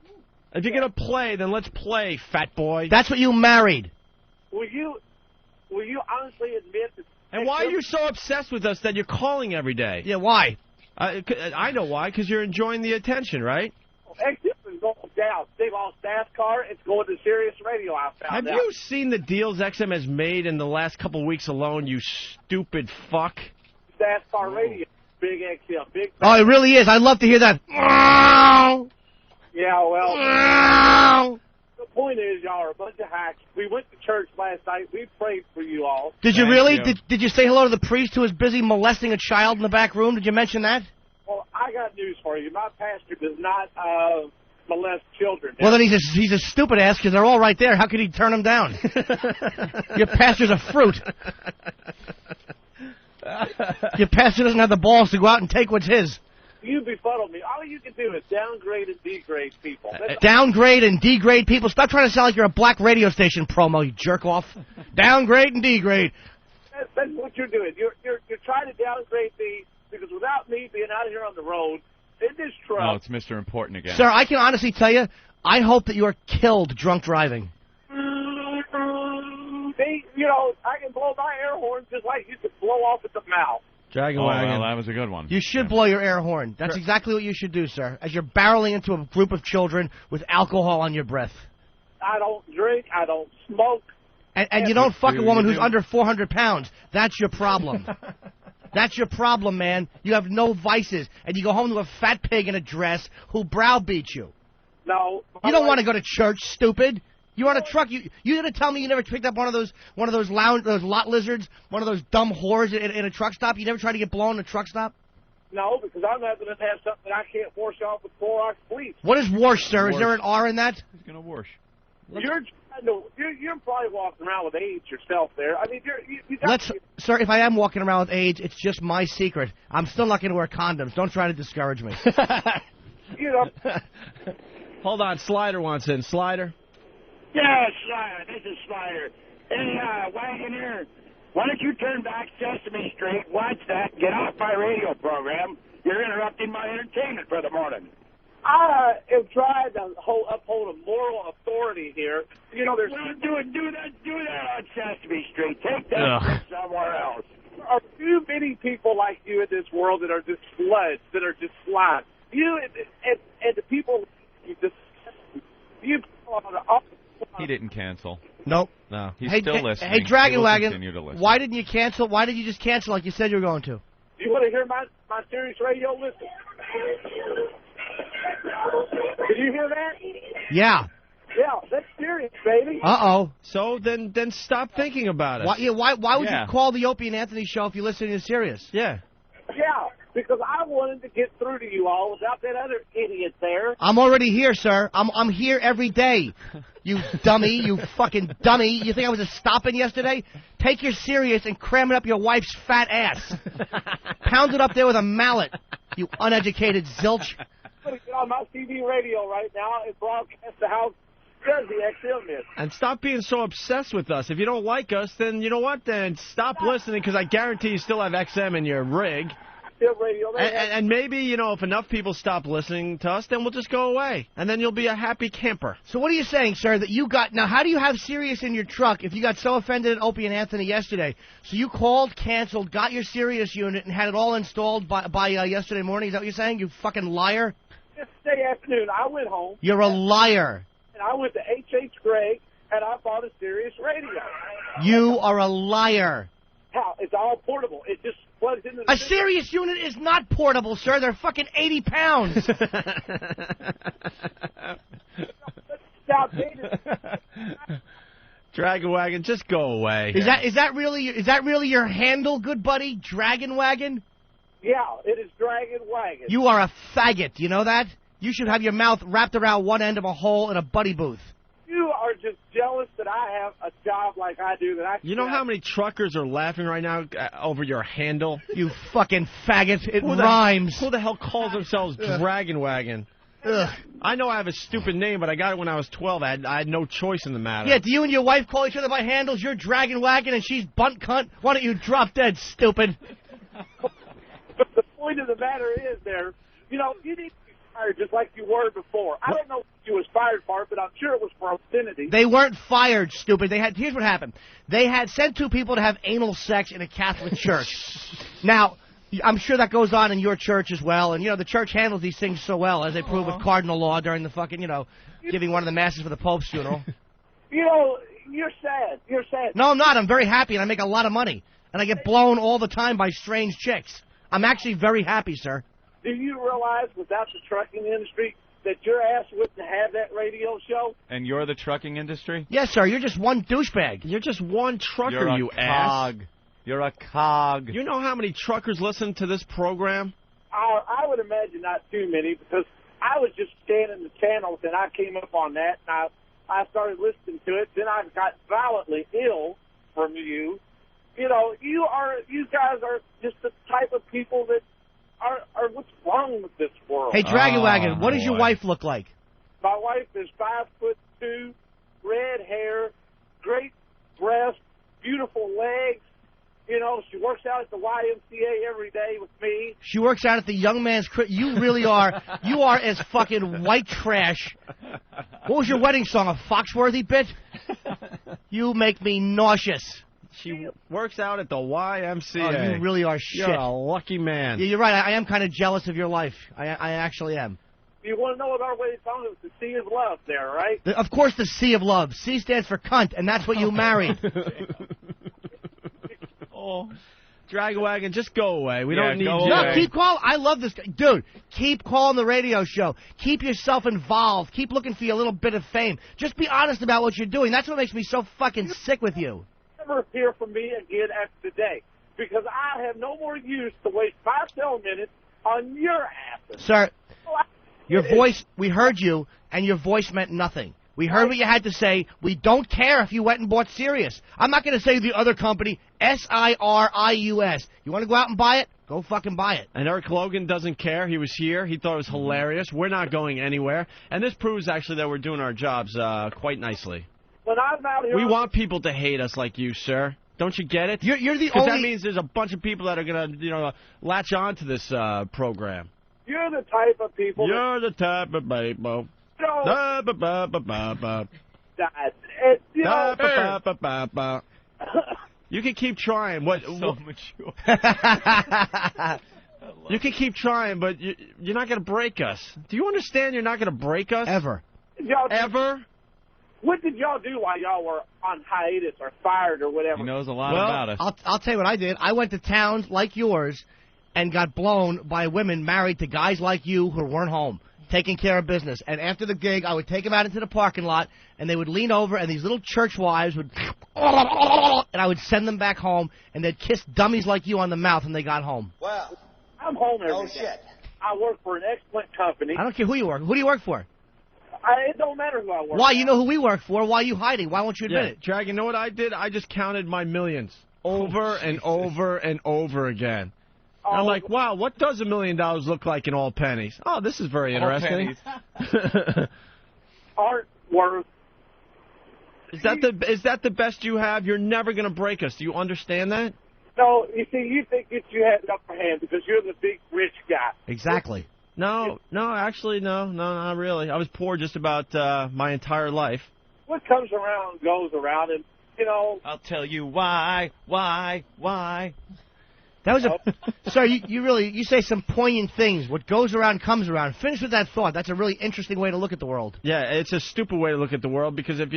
If you're going to play, then let's play, fat boy. That's what you married. Will you honestly admit that? And why are you so obsessed with us that you're calling every day? Yeah, why? I know why, because you're enjoying the attention, right? XM is going down. They lost NASCAR. It's going to Sirius Radio, I found out. Have you seen the deals XM has made in the last couple of weeks alone, you stupid fuck? NASCAR Radio, big XM, big. Oh, it really is. I'd love to hear that. Yeah, well. The point is, y'all are a bunch of hacks. We went to church last night. We prayed for you all. Did you really? Did you say hello to the priest who was busy molesting a child in the back room? Did you mention that? Well, I got news for you. My pastor does not molest children. Well, then he's a stupid ass because they're all right there. How could he turn them down? Your pastor's a fruit. Your pastor doesn't have the balls to go out and take what's his. You befuddle me. All you can do is downgrade and degrade people. Downgrade and degrade people. Stop trying to sound like you're a black radio station promo, you jerk off. Downgrade and degrade. That's what you're doing. You're trying to downgrade me because without me being out here on the road in this truck. Oh, it's Mr. Important again. Sir, I can honestly tell you, I hope that you are killed drunk driving. See, you know, I can blow my air horn just like you could blow off at the mouth. Dragon Wagon. Well, that was a good one. You should blow your air horn. That's exactly what you should do, sir, as you're barreling into a group of children with alcohol on your breath. I don't drink. I don't smoke. And you don't fuck a woman who's under 400 pounds. That's your problem. That's your problem, man. You have no vices. And you go home to a fat pig in a dress who browbeats you. No. You don't want to go to church, stupid. You're on a truck. You gonna tell me you never picked up one of those lot lizards, one of those dumb whores in a truck stop? You never tried to get blown in a truck stop? No, because I'm not going to have something that I can't wash off with Clorox bleach. What is wash, sir? Is there an R in that? He's gonna wash. You're probably walking around with AIDS yourself there. I mean, Sir, if I am walking around with AIDS, it's just my secret. I'm still not going to wear condoms. Don't try to discourage me. You know. Hold on, Slider wants in. Slider. Yeah, Slider. This is Slider. Hey, Wagoner, why don't you turn back Sesame Street, watch that, get off my radio program. You're interrupting my entertainment for the morning. I am trying to uphold a moral authority here. You know, there's... Well, do that on Sesame Street. Take that somewhere else. There are too many people like you in this world that are just sluts, that are just sluts. You and the people... He didn't cancel. Nope. No. He's still listening. Hey, Dragon Wagon, continue to listen. why didn't you cancel? Why did you just cancel like you said you were going to? You want to hear my Sirius Radio? Listen. Did you hear that? Yeah. Yeah, that's serious, baby. Uh-oh. So then stop thinking about it. Why would you call the Opie and Anthony show if you're listening to Sirius? Yeah. Yeah, because I wanted to get through to you all without that other idiot there. I'm already here, sir. I'm here every day. You dummy, you fucking dummy. You think I was just stopping yesterday? Take your Sirius and cram it up your wife's fat ass. Pound it up there with a mallet, you uneducated zilch. I'm going to get on my TV radio right now and broadcast the house does the XM is. And stop being so obsessed with us. If you don't like us, then you know what? Then stop listening, because I guarantee you still have XM in your rig. Radio, and maybe, you know, if enough people stop listening to us, then we'll just go away. And then you'll be a happy camper. So what are you saying, sir, that you got... Now, how do you have Sirius in your truck if you got so offended at Opie and Anthony yesterday? So you called, canceled, got your Sirius unit, and had it all installed by yesterday morning? Is that what you're saying, you fucking liar? Yesterday afternoon, I went home. You're a liar. And I went to H.H. Gregg, and I bought a Sirius radio. You are a liar. How? It's all portable. It just plugs into the... A Sirius unit is not portable, sir. They're fucking 80 pounds. Dragon Wagon, just go away. Is that really your handle, good buddy? Dragon Wagon? Yeah, it is Dragon Wagon. You are a faggot. You know that? You should have your mouth wrapped around one end of a hole in a buddy booth. You are just jealous that I have a job like I do. You know how many truckers are laughing right now over your handle? You fucking faggot. It rhymes. Who the hell calls themselves Dragon Wagon? Ugh. I know I have a stupid name, but I got it when I was 12. I had no choice in the matter. Yeah, do you and your wife call each other by handles? You're Dragon Wagon and she's Bunt Cunt? Why don't you drop dead, stupid? But the point of the matter is you need to be fired just like you were before. I don't know what you was fired for, but I'm sure it was for obscenity. They weren't fired, stupid. Here's what happened. They had sent 2 people to have anal sex in a Catholic church. Now, I'm sure that goes on in your church as well, and, the church handles these things so well, as they prove with cardinal law during the fucking, giving one of the masses for the Pope's funeral. You're sad. You're sad. No, I'm not. I'm very happy, and I make a lot of money. And I get blown all the time by strange chicks. I'm actually very happy, sir. Do you realize without the trucking industry that your ass wouldn't have that radio show? And you're the trucking industry? Yes, sir. You're just one douchebag. You're just one trucker, You're a you cog. ass. You're a cog. You know how many truckers listen to this program? I would imagine not too many, because I was just scanning the channels and I came up on that, and I started listening to it. Then I got violently ill from you. You guys are just the type of people that are what's wrong with this world. Hey, Dragon Wagon, what does your wife look like? My wife is 5'2", red hair, great breasts, beautiful legs. She works out at the YMCA every day with me. She works out at the Young Man's... You really are... You are as fucking white trash. What was your wedding song, a Foxworthy bit? You make me nauseous. She works out at the YMCA. Oh, you really are shit. You're a lucky man. Yeah, you're right. I am kind of jealous of your life. I actually am. You want to know what our wedding song is? The Sea of Love there, right? Of course, the Sea of Love. C stands for cunt, and that's what you married. Oh, Dragon Wagon, just go away. We don't need you. No, keep calling. I love this guy. Dude, keep calling the radio show. Keep yourself involved. Keep looking for your little bit of fame. Just be honest about what you're doing. That's what makes me so fucking sick with you. Never hear from me again after today, because I have no more use to waste 5 minutes on your asses. Sir, your voice, we heard you, and your voice meant nothing. We heard what you had to say. We don't care if you went and bought Sirius. I'm not going to say the other company, Sirius. You want to go out and buy it? Go fucking buy it. And Eric Logan doesn't care. He was here. He thought it was hilarious. We're not going anywhere. And this proves, actually, that we're doing our jobs quite nicely. When I'm out here... We want people to hate us like you, sir. Don't you get it? You're the only... Because that means there's a bunch of people that are going to, latch on to this program. You're the type of people... You're the type of people... You can keep trying. So mature. You can keep trying, but you're not going to break us. Do you understand you're not going to break us? Ever. Ever? What did y'all do while y'all were on hiatus or fired or whatever? He knows a lot about us. I'll tell you what I did. I went to towns like yours and got blown by women married to guys like you who weren't home, taking care of business. And after the gig, I would take them out into the parking lot, and they would lean over, and these little church wives would... And I would send them back home, and they'd kiss dummies like you on the mouth when they got home. Well, I'm home every day. I work for an excellent company. I don't care who you work. Who do you work for? It don't matter who I work for. Why? You know who we work for. Why are you hiding? Why won't you admit it? Dragon, you know what I did? I just counted my millions over and over and over again. I'm like, wow, what does $1 million look like in all pennies? Oh, this is very interesting. Aren't worth. Is that the best you have? You're never going to break us. Do you understand that? No, you see, you think that you had the upper hand because you're the big rich guy. Exactly. No, actually, no, not really. I was poor just about my entire life. What comes around goes around, and, I'll tell you why. That was sir, you say some poignant things. What goes around comes around. Finish with that thought. That's a really interesting way to look at the world. Yeah, it's a stupid way to look at the world, because if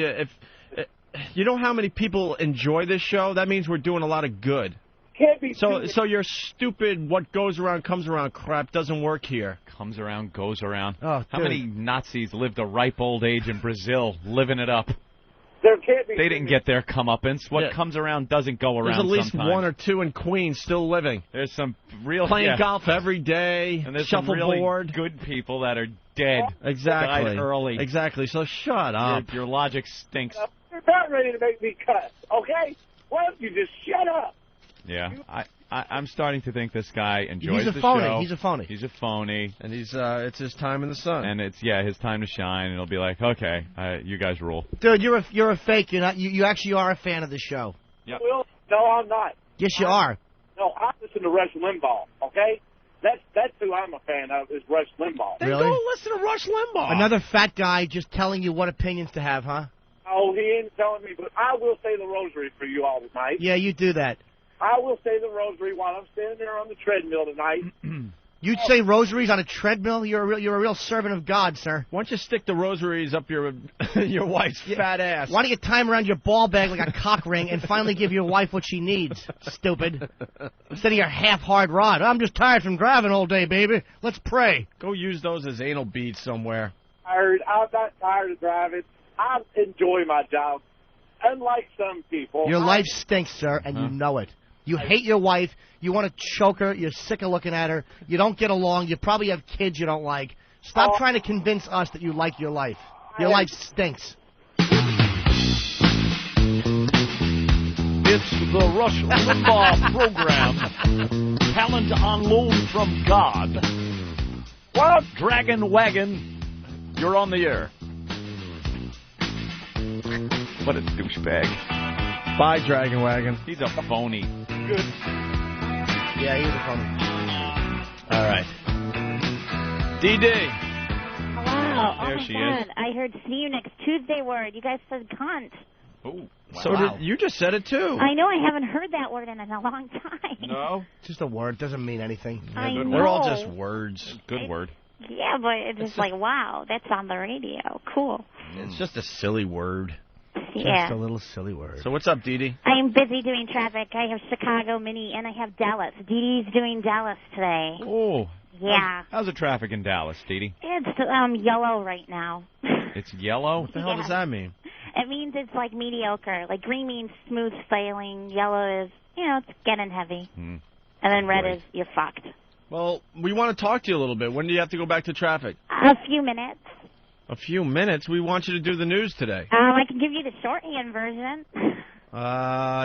you know how many people enjoy this show, that means we're doing a lot of good. Can't be so your stupid what goes around comes around crap doesn't work here. Comes around, goes around. Oh, how many Nazis lived a ripe old age in Brazil, living it up? There can't be. They didn't get their comeuppance. What comes around doesn't go around. There's at least sometimes. 1 or 2 in Queens still living. There's some real playing golf every day. And there's shuffleboard. some really good people that are dead. Exactly. Died early. Exactly. So shut up. Your logic stinks. You're not ready to make me cuss, okay? Why don't you just shut up? Yeah, I'm starting to think this guy enjoys the phony. show. He's a phony. He's a phony. And it's his time in the sun. And it's his time to shine. And he'll be like, okay, you guys rule. Dude, you're a fake. You're not. You actually are a fan of the show. Yep. Well, no, I'm not. Yes, you are. No, I listen to Rush Limbaugh. Okay. That's who I'm a fan of, is Rush Limbaugh. Really? Go listen to Rush Limbaugh. Another fat guy just telling you what opinions to have, huh? Oh, he ain't telling me, but I will say the rosary for you all tonight. Yeah, you do that. I will say the rosary while I'm standing there on the treadmill tonight. You'd say rosaries on a treadmill? You're a real servant of God, sir. Why don't you stick the rosaries up your wife's fat ass? Why don't you tie them around your ball bag like a cock ring and finally give your wife what she needs, stupid? Instead of your half-hard rod. I'm just tired from driving all day, baby. Let's pray. Go use those as anal beads somewhere. I'm not tired of driving. I enjoy my job. Unlike some people. Your life stinks, sir, and you know it. You hate your wife. You want to choke her. You're sick of looking at her. You don't get along. You probably have kids you don't like. Stop trying to convince us that you like your life. Your life stinks. It's the Rush Limbaugh program. Talent on loan from God. What? Dragon Wagon, you're on the air. What a douchebag. Bye, Dragon Wagon. He's a phony. Good. Yeah, he's a phony. All right. D.D. Wow. There Oh, my she God. is. I heard see you next Tuesday word. You guys said cunt. Oh, wow. So you just said it, too. I know I haven't heard that word in a long time. No? Just a word. Doesn't mean anything. I know. We're all just words. Good word. Yeah, but it's just like, wow, that's on the radio. Cool. It's just a silly word. Yeah. Just a little silly word. So what's up, Dee? I'm busy doing traffic. I have Chicago, Mini, and I have Dallas. Dee Dee's doing Dallas today. Oh. Yeah. How's the traffic in Dallas, Dee? It's yellow right now. It's yellow? What the hell does that mean? It means it's like mediocre. Like green means smooth sailing. Yellow is, it's getting heavy. And then red is you're fucked. Well, we want to talk to you a little bit. When do you have to go back to traffic? A few minutes. A few minutes? We want you to do the news today. I can give you the shorthand version.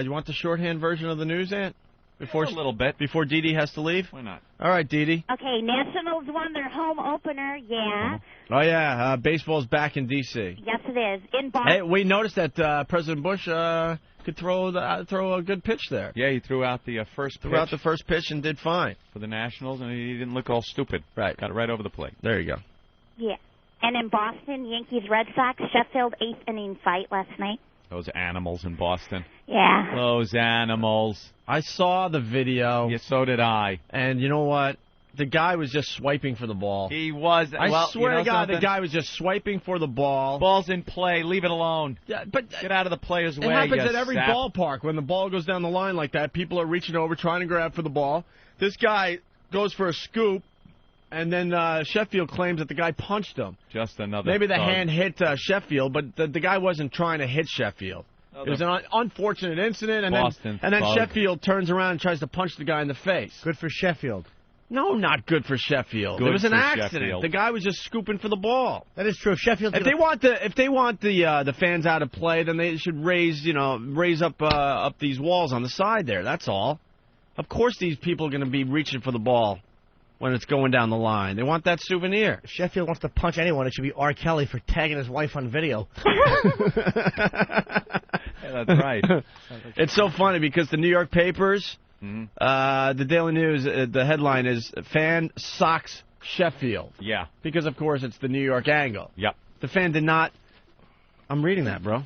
You want the shorthand version of the news, Aunt? Before a little bit. Before Dee Dee has to leave? Why not? All right, Dee Dee. Okay, Nationals won their home opener, yeah. Oh, yeah, baseball's back in D.C. Yes, it is. In Boston. Hey, we noticed that President Bush could throw a good pitch there. Yeah, he threw out the first pitch. Threw out the first pitch and did fine. For the Nationals, and he didn't look all stupid. Right. Got it right over the plate. There you go. Yeah. And in Boston, Yankees-Red Sox, Sheffield 8th inning fight last night. Those animals in Boston. Yeah. Those animals. I saw the video. Yeah, so did I. And you know what? The guy was just swiping for the ball. He was. I swear to God, something? the guy was just swiping for the ball. Ball's in play. Leave it alone. Yeah, but get out of the player's way. It happens you at every sap. ballpark. When the ball goes down the line like that, people are reaching over, trying to grab for the ball. This guy goes for a scoop, and then Sheffield claims that the guy punched him. Just another Maybe the thug. hand hit Sheffield, but the guy wasn't trying to hit Sheffield. It was an unfortunate incident, and then Sheffield turns around and tries to punch the guy in the face. Good for Sheffield. No, not good for Sheffield. Good it was an for accident. Sheffield. The guy was just scooping for the ball. That is true. Sheffield. If they want the fans out of play, then they should raise up these walls on the side there. That's all. Of course, these people are going to be reaching for the ball when it's going down the line. They want that souvenir. If Sheffield wants to punch anyone, it should be R. Kelly for tagging his wife on video. Yeah, that's right. It's so funny because the New York papers, the Daily News, the headline is "Fan Socks Sheffield." Yeah. Because, of course, it's the New York angle. Yep. The fan did not... I'm reading that, bro.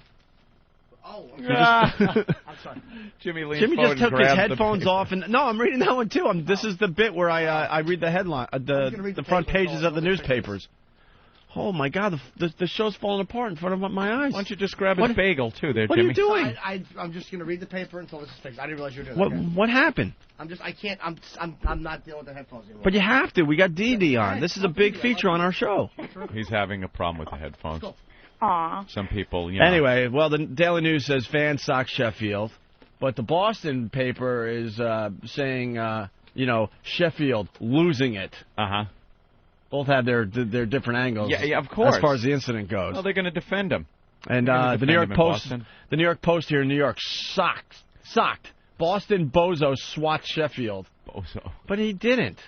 Oh, I'm sorry. Jimmy just took his headphones off, and no, I'm reading that one too. This is the bit where I read the headline, the front pages of the newspapers. Oh my God, the show's falling apart in front of my eyes. Why don't you just grab a bagel too, there, what Jimmy? What are you doing? I'm just going to read the paper until this is fixed. I didn't realize you were doing that. What happened? I can't. I'm not dealing with the headphones anymore. But you have to. We got Dee on. This is a big feature on our show. He's having a problem with the headphones. Aw. Some people, Anyway, well, the Daily News says fan socks Sheffield, but the Boston paper is saying, Sheffield losing it. Uh-huh. Both have their different angles. Yeah, of course. As far as the incident goes. Well, they're going to defend him. And the New York Post here in New York socked. Boston bozo swats Sheffield. Bozo. But he didn't.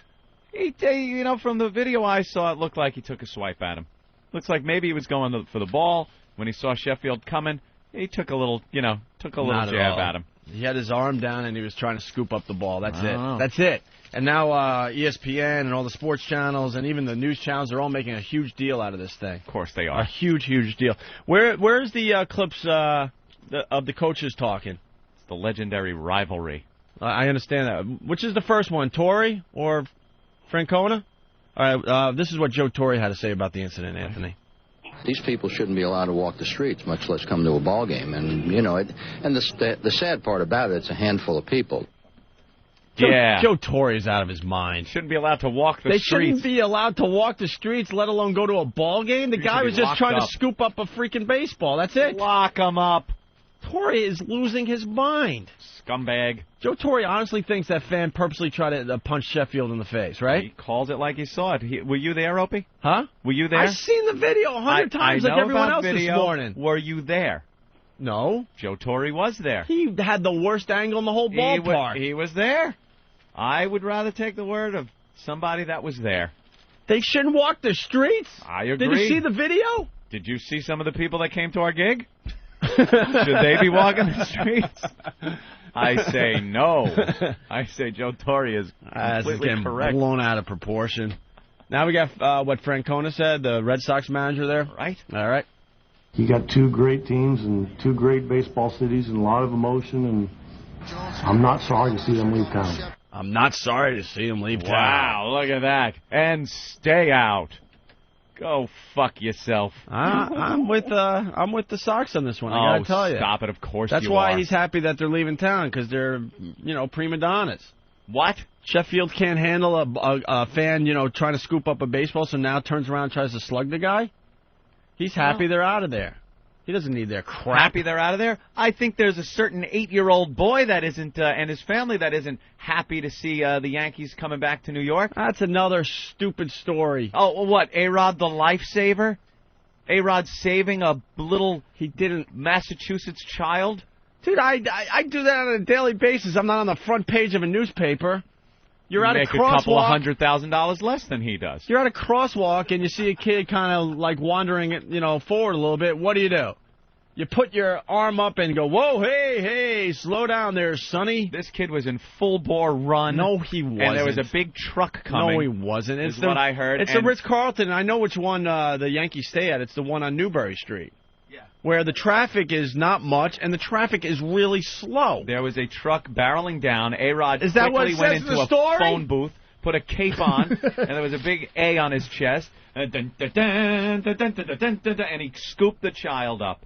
From the video I saw, it looked like he took a swipe at him. Looks like maybe he was going for the ball. When he saw Sheffield coming, he took a little, jab at him. He had his arm down and he was trying to scoop up the ball. That's Oh. it. That's it. And now ESPN and all the sports channels and even the news channels are all making a huge deal out of this thing. Of course they are. A huge, huge deal. Where's the clips of the coaches talking? It's the legendary rivalry. I understand that. Which is the first one, Torre or Francona? All right, this is what Joe Torre had to say about the incident, Anthony. These people shouldn't be allowed to walk the streets, much less come to a ball game. And, you know, and the sad part about it, it's a handful of people. Joe Torre is out of his mind. Shouldn't be allowed to walk the They streets. shouldn't be allowed to walk the streets, let alone go to a ball game. The guy was just trying to scoop up a freaking baseball. That's it. Lock him up. Torre is losing his mind. Scumbag. Joe Torre honestly thinks that fan purposely tried to punch Sheffield in the face, right? He calls it like he saw it. Were you there, Opie? Huh? Were you there? I've seen the video 100 times like everyone else this morning. Were you there? No. Joe Torre was there. He had the worst angle in the whole ballpark. He was there. I would rather take the word of somebody that was there. They shouldn't walk the streets? I agree. Did you see the video? Did you see some of the people that came to our gig? Should they be walking the streets? I say no. I say Joe Torre is completely correct. Blown out of proportion. Now we got what Francona said, the Red Sox manager there. Right. All right. You got two great teams and two great baseball cities and a lot of emotion, and I'm not sorry to see them leave town. I'm not sorry to see them leave town. Wow, look at that. And stay out. Go fuck yourself. I'm with the Sox on this one. I gotta tell you. Stop it! Of course That's you why are. he's happy that they're leaving town, because they're prima donnas. What? Sheffield can't handle a fan trying to scoop up a baseball, so now turns around and tries to slug the guy. He's happy they're out of there. He doesn't need their crap. Happy they're out of there? I think there's a certain 8-year-old boy that isn't, and his family that isn't happy to see the Yankees coming back to New York. That's another stupid story. Oh, well, what? A-Rod the lifesaver? A-Rod saving a little Massachusetts child? Dude, I do that on a daily basis. I'm not on the front page of a newspaper. You're at a crosswalk. Make a couple of $100,000 less than he does. You're at a crosswalk and you see a kid kind of like wandering, forward a little bit. What do? You put your arm up and go, whoa, hey, slow down there, sonny. This kid was in full-bore run. No, he wasn't. And there was a big truck coming. No, he wasn't. It's what I heard. It's the Ritz-Carlton, and I know which one the Yankees stay at. It's the one on Newbury Street. Yeah. Where the traffic is not much, and the traffic is really slow. There was a truck barreling down. A-Rod Is that what quickly it went says in into the a story? phone booth, put a cape on, and there was a big A on his chest, and he scooped the child up.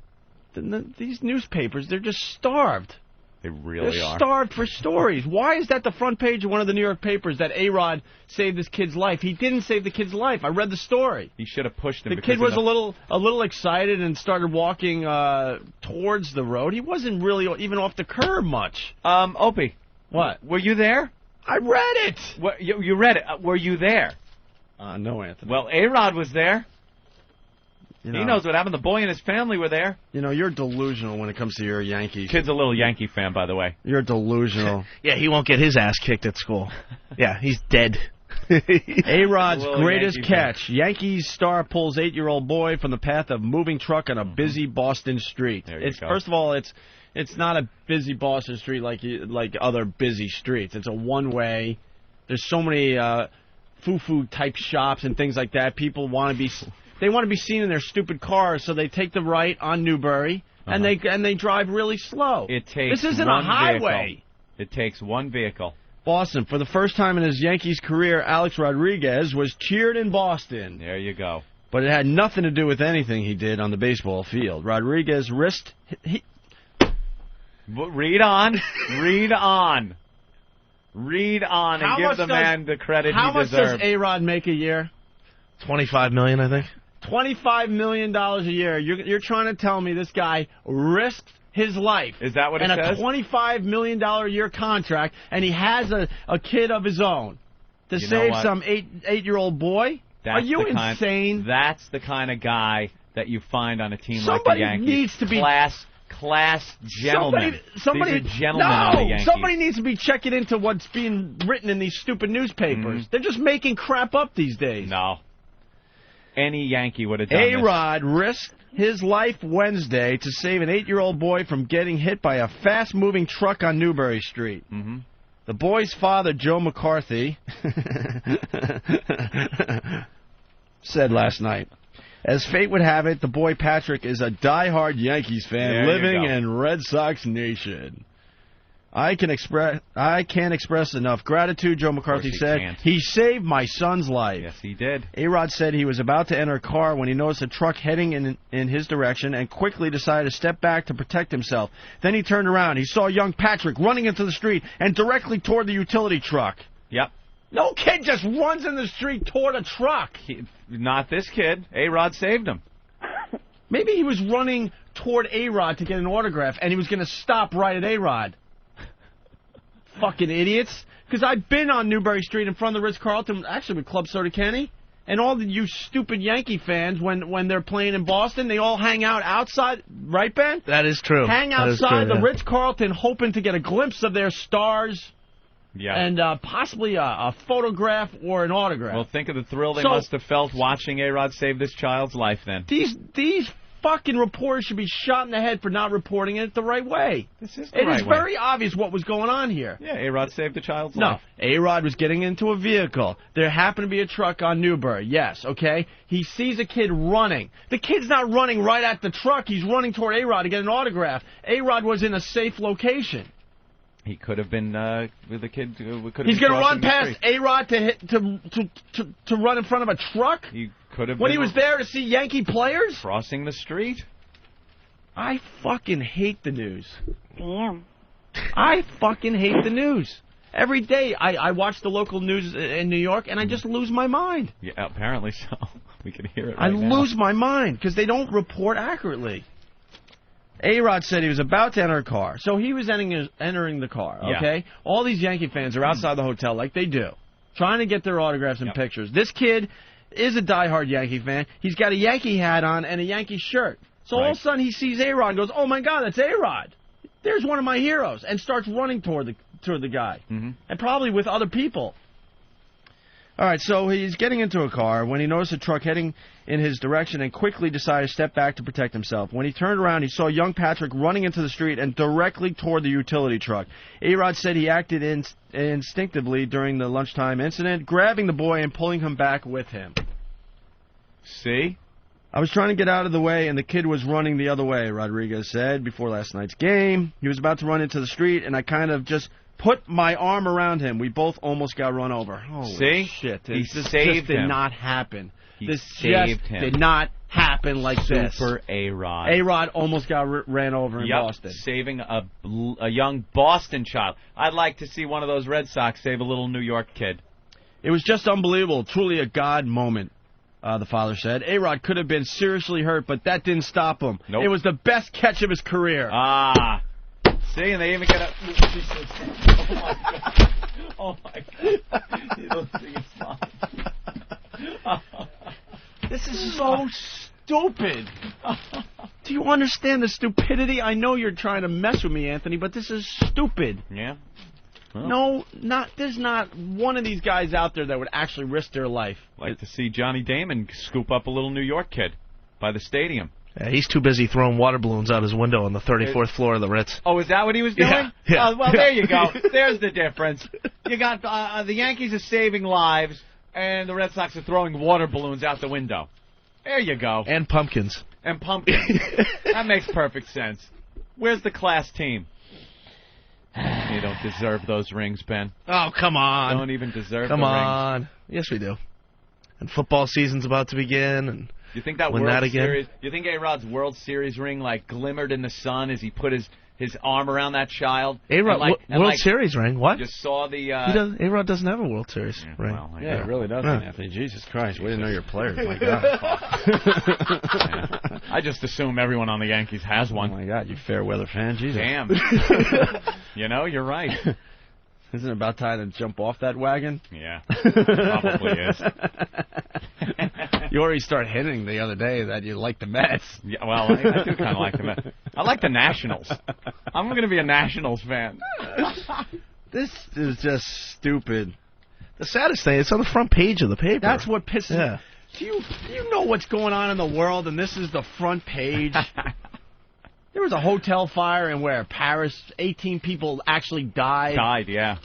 These newspapers, they're just starved. They really They're are. starved for stories. Why is that the front page of one of the New York papers that A-Rod saved this kid's life? He didn't save the kid's life. I read the story. He should have pushed him. The kid was a little excited and started walking towards the road. He wasn't really even off the curb much. Opie. What? Were you there? I read it. What, you read it. Were you there? No, Anthony. Well, A-Rod was there. He knows what happened. The boy and his family were there. You're delusional when it comes to your Yankees. Kid's a little Yankee fan, by the way. You're delusional. Yeah, he won't get his ass kicked at school. Yeah, he's dead. A-Rod's greatest Yankee catch. Yankees star pulls 8-year-old boy from the path of moving truck on a busy Boston street. There you go. First of all, it's not a busy Boston street like other busy streets. It's a one-way. There's so many foo-foo type shops and things like that. People want to be... They want to be seen in their stupid cars, so they take the right on Newbury, and they drive really slow. This isn't a highway. Vehicle. It takes one vehicle. Boston. For the first time in his Yankees career, Alex Rodriguez was cheered in Boston. There you go. But it had nothing to do with anything he did on the baseball field. Rodriguez risked... Read on. Read on. Read on and give the man the credit he deserves. How much does A-Rod make a year? $25 million, I think. $25 million a year. You're trying to tell me this guy risked his life. Is that what it says? And a $25 million a year contract, and he has a kid of his own to save some 8-year-old boy? Are you insane? That's the kind of guy that you find on a team like the Yankees. Needs to be class gentlemen. Somebody, these are gentlemen on the Yankees. Somebody needs to be checking into what's being written in these stupid newspapers. They're just making crap up these days. No. any Yankee would have done this. A-Rod risked his life Wednesday to save an 8-year-old boy from getting hit by a fast-moving truck on Newbury Street. Mm-hmm. The boy's father, Joe McCarthy, said last night, as fate would have it, the boy Patrick is a die-hard Yankees fan living in Red Sox Nation. I can't express enough gratitude, Joe McCarthy said. He saved my son's life. Yes, he did. A-Rod said he was about to enter a car when he noticed a truck heading in his direction and quickly decided to step back to protect himself. Then he turned around. He saw young Patrick running into the street and directly toward the utility truck. Yep. No kid just runs in the street toward a truck. Not this kid. A-Rod saved him. Maybe he was running toward A-Rod to get an autograph, and he was going to stop right at A-Rod. Fucking idiots. Because I've been on Newbury Street in front of the Ritz-Carlton, actually with Club Soda Kenny, and all of you stupid Yankee fans, when they're playing in Boston, they all hang out outside, right, Ben? That is true. Hang outside the Ritz-Carlton hoping to get a glimpse of their stars. Yeah. And possibly a photograph or an autograph. Well, think of the thrill they must have felt watching A-Rod save this child's life then. These fucking reporters should be shot in the head for not reporting it the right way. This is the right way. It is very obvious what was going on here. Yeah, A-Rod saved the child's life. No, A-Rod was getting into a vehicle. There happened to be a truck on Newbury. Yes, okay? He sees a kid running. The kid's not running right at the truck. He's running toward A-Rod to get an autograph. A-Rod was in a safe location. He could have been with a kid. He's going to run past A-Rod to run in front of a truck? He could have when been he was there to see Yankee players? Crossing the street? I fucking hate the news. Damn. I fucking hate the news. Every day I watch the local news in New York, and I just lose my mind. Yeah, apparently so. We can hear it I right now. lose my mind because they don't report accurately. A-Rod said he was about to enter a car. So he was entering the car, okay? Yeah. All these Yankee fans are outside the hotel like they do, trying to get their autographs and pictures. This kid is a diehard Yankee fan. He's got a Yankee hat on and a Yankee shirt. So all of a sudden he sees A-Rod and goes, oh, my God, that's A-Rod. There's one of my heroes, and starts running toward the guy, and probably with other people. All right, so he's getting into a car when he noticed a truck heading in his direction and quickly decided to step back to protect himself. When he turned around, he saw young Patrick running into the street and directly toward the utility truck. A-Rod said he acted instinctively during the lunchtime incident, grabbing the boy and pulling him back with him. See? I was trying to get out of the way, and the kid was running the other way, Rodriguez said before last night's game. He was about to run into the street, and I kind of just put my arm around him. We both almost got run over. Holy See? shit. He this saved just did him. not happen. This saved him. Did not happen like this. Super A-Rod. A-Rod almost got ran over in Boston. Saving a young Boston child. I'd like to see one of those Red Sox save a little New York kid. It was just unbelievable. Truly a God moment, the father said. A-Rod could have been seriously hurt, but that didn't stop him. Nope. It was the best catch of his career. Ah. See, and they even get a... Oh, my God. Oh, my God. You don't think it's fine. This is so stupid. Do you understand the stupidity? I know you're trying to mess with me, Anthony, but this is stupid. Yeah? Well. No, there's not one of these guys out there that would actually risk their life. Like to see Johnny Damon scoop up a little New York kid by the stadium. Yeah, he's too busy throwing water balloons out his window on the 34th floor of the Ritz. Oh, is that what he was doing? Yeah. Well, there you go. There's the difference. You got the Yankees are saving lives, and the Red Sox are throwing water balloons out the window. There you go. And pumpkins. And pumpkins. That makes perfect sense. Where's the class team? You don't deserve those rings, Ben. Oh, come on. Don't even deserve the rings. Come on. Yes, we do. And football season's about to begin, and you think that win World that again? Series? You think A-Rod's World Series ring like glimmered in the sun as he put his arm around that child? A-Rod World Series ring? What? You saw the. A-Rod doesn't have a World Series ring. Well, it really doesn't, Anthony. Jesus Christ, we didn't know your players. My God. I just assume everyone on the Yankees has one. Oh my God, you fair weather fan, Jesus. Damn. You know, you're right. Isn't it about time to jump off that wagon? Yeah, probably is. You already started hinting the other day that you like the Mets. Yeah, well, I do kind of like the Mets. I like the Nationals. I'm going to be a Nationals fan. This is just stupid. The saddest thing, it's on the front page of the paper. That's what pisses me. Do you know what's going on in the world, and this is the front page? There was a hotel fire in Paris? 18 people actually died. Died, yeah.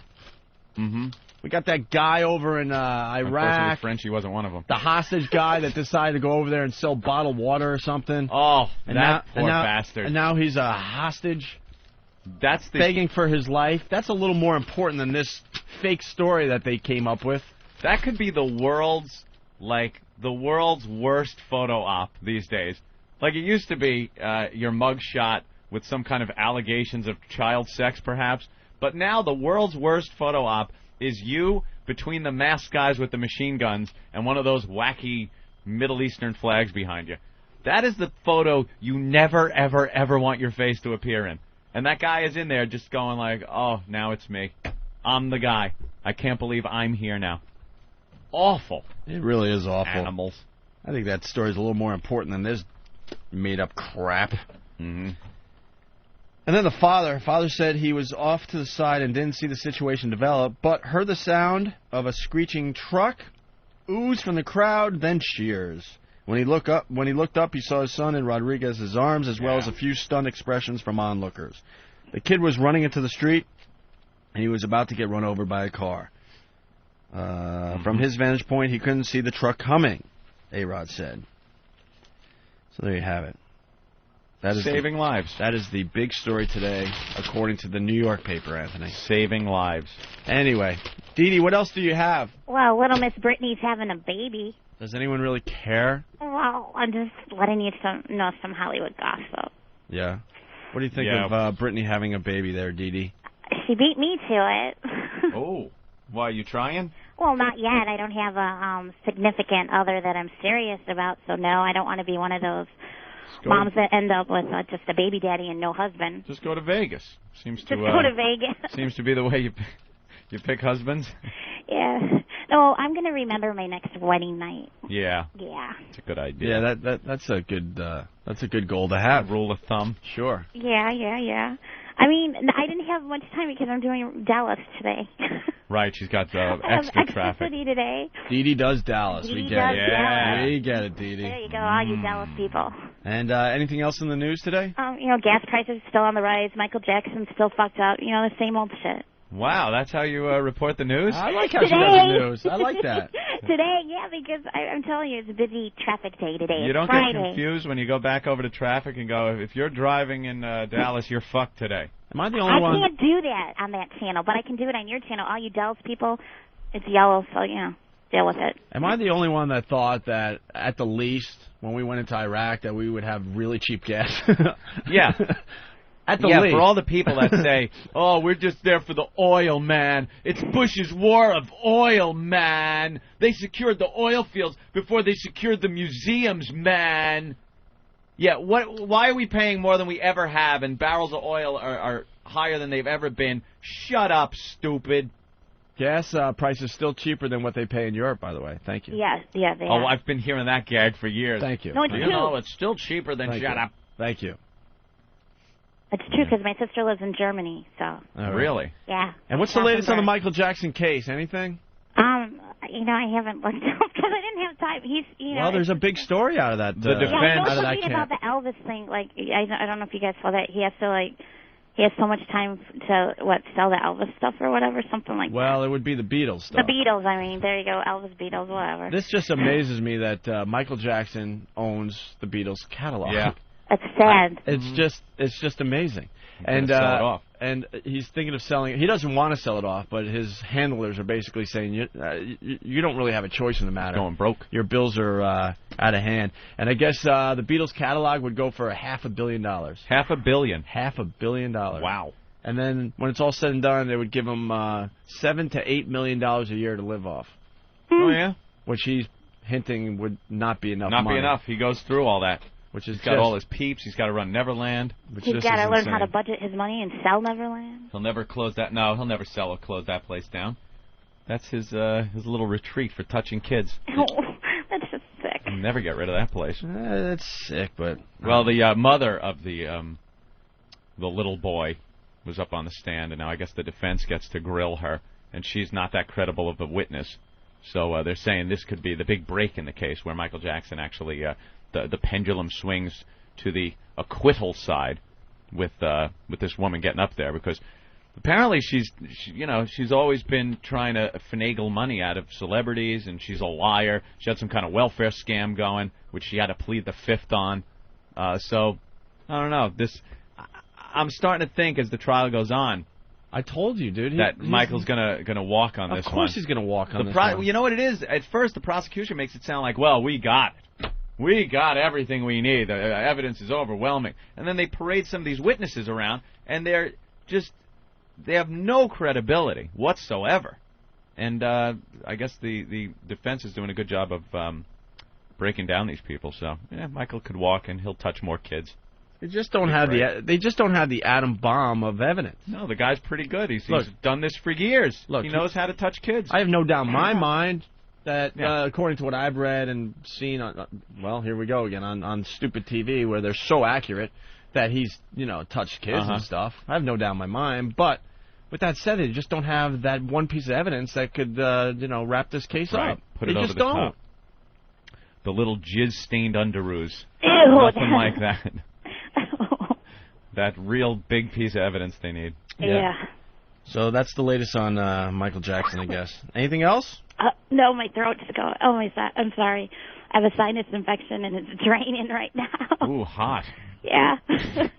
Mm-hmm. We got that guy over in Iraq. Unfortunately, Frenchie wasn't one of them. The hostage guy that decided to go over there and sell bottled water or something. Oh, and poor bastard. And now he's a hostage. That's begging for his life. That's a little more important than this fake story that they came up with. That could be the world's worst photo op these days. Like it used to be your mug shot with some kind of allegations of child sex, perhaps. But now the world's worst photo op is you between the masked guys with the machine guns and one of those wacky Middle Eastern flags behind you. That is the photo you never, ever, ever want your face to appear in. And that guy is in there just going like, oh, now it's me. I'm the guy. I can't believe I'm here now. Awful. It really is awful. Animals. I think that story's a little more important than this made-up crap. Mm-hmm. And then the father said he was off to the side and didn't see the situation develop, but heard the sound of a screeching truck, ooze from the crowd, then cheers. When he looked up, he saw his son in Rodriguez's arms, as well as a few stunned expressions from onlookers. The kid was running into the street, and he was about to get run over by a car. From his vantage point, he couldn't see the truck coming, A-Rod said. So there you have it. That is saving lives. That is the big story today, according to the New York paper, Anthony. Saving lives. Anyway, Dee Dee, what else do you have? Well, little Miss Brittany's having a baby. Does anyone really care? Well, I'm just letting you know some Hollywood gossip. Yeah. What do you think of Brittany having a baby there, Dee Dee? She beat me to it. Oh. Why, are you trying? Well, not yet. I don't have a significant other that I'm serious about, so no, I don't want to be one of those moms that end up with just a baby daddy and no husband. Just go to Vegas. Go to Vegas. Seems to be the way you pick husbands. Yeah. No, I'm going to remember my next wedding night. Yeah. Yeah. It's a good idea. Yeah, that's a good goal to have. Rule of thumb. Sure. Yeah. I mean, I didn't have much time because I'm doing Dallas today. Right, she's got extra traffic. City today. Dee Dee does Dallas. We get it. Yeah. We get it, Dee Dee. There you go, all you Dallas people. And anything else in the news today? Gas prices still on the rise. Michael Jackson's still fucked up. The same old shit. Wow, that's how you report the news? I like how she does the news. I like that. Today, yeah, because I'm telling you, it's a busy traffic day today. You don't Friday. get confused when you go back over to traffic and go, if you're driving in Dallas, you're fucked today. Am I the only one? I can't do that on that channel, but I can do it on your channel. All you Dallas people, it's yellow, so, deal with it. Am I the only one that thought that, at the least, when we went into Iraq, that we would have really cheap gas? Yeah. At the least. For all the people that say, oh, we're just there for the oil, man. It's Bush's war of oil, man. They secured the oil fields before they secured the museums, man. Yeah, why are we paying more than we ever have and barrels of oil are higher than they've ever been? Shut up, stupid. Gas price is still cheaper than what they pay in Europe, by the way. Thank you. Yeah, they are. Oh, I've been hearing that gag for years. Thank you. No, it's true. It's still cheaper than shut up. Thank you. It's true, because my sister lives in Germany, so. Right. Really? Yeah. And what's the latest on the Michael Jackson case? Anything? I haven't looked up because I didn't have time. Well, there's a big story out of that. The defense. out of that camp. About the Elvis thing, I don't know if you guys saw that. He has so much time to sell the Elvis stuff or whatever, something like that. Well, it would be the Beatles stuff. The Beatles, there you go, Elvis, Beatles, whatever. This just amazes me that Michael Jackson owns the Beatles catalog. Yeah. It's sad. It's just amazing. And sell it off. And he's thinking of selling it. He doesn't want to sell it off, but his handlers are basically saying you don't really have a choice in the matter. Going broke. Your bills are out of hand. And I guess the Beatles catalog would go for $500 million. $500 million. $500 million. Wow. And then when it's all said and done, they would give him $7 to $8 million a year to live off. Oh yeah. Which he's hinting would not be enough. Not be enough. He goes through all that. Which is he's got all his peeps. He's got to run Neverland. He's got to learn how to budget his money and sell Neverland. He'll never close that. No, he'll never sell or close that place down. That's his little retreat for touching kids. Oh, that's just sick. He'll never get rid of that place. That's sick, but well, the mother of the little boy was up on the stand, and now I guess the defense gets to grill her, and she's not that credible of a witness. So they're saying this could be the big break in the case where Michael Jackson actually, the pendulum swings to the acquittal side with this woman getting up there, because apparently she's always been trying to finagle money out of celebrities, and she's a liar. She had some kind of welfare scam going, which she had to plead the fifth on. So I don't know. I'm starting to think as the trial goes on. I told you, dude. That Michael's gonna walk on this one. Of course he's gonna walk on this one. You know what it is? At first, the prosecution makes it sound like, well, we got it. We got everything we need. The evidence is overwhelming. And then they parade some of these witnesses around, and they have no credibility whatsoever. And I guess the defense is doing a good job of breaking down these people. So, yeah, Michael could walk, and he'll touch more kids. They just don't have the atom bomb of evidence. No, the guy's pretty good. He's done this for years. Look, he knows how to touch kids. I have no doubt in my mind that, according to what I've read and seen, well, here we go again, on stupid TV where they're so accurate that he's, touched kids and stuff. I have no doubt in my mind. But with that said, they just don't have that one piece of evidence that could, wrap this case up. Put it over the top. The little jizz-stained underoos. Ew. Nothing like that. That real big piece of evidence they need. Yeah. So that's the latest on Michael Jackson, I guess. Anything else? No, my throat's going. Oh, I'm sorry. I have a sinus infection, and it's draining right now. Ooh, hot. Yeah.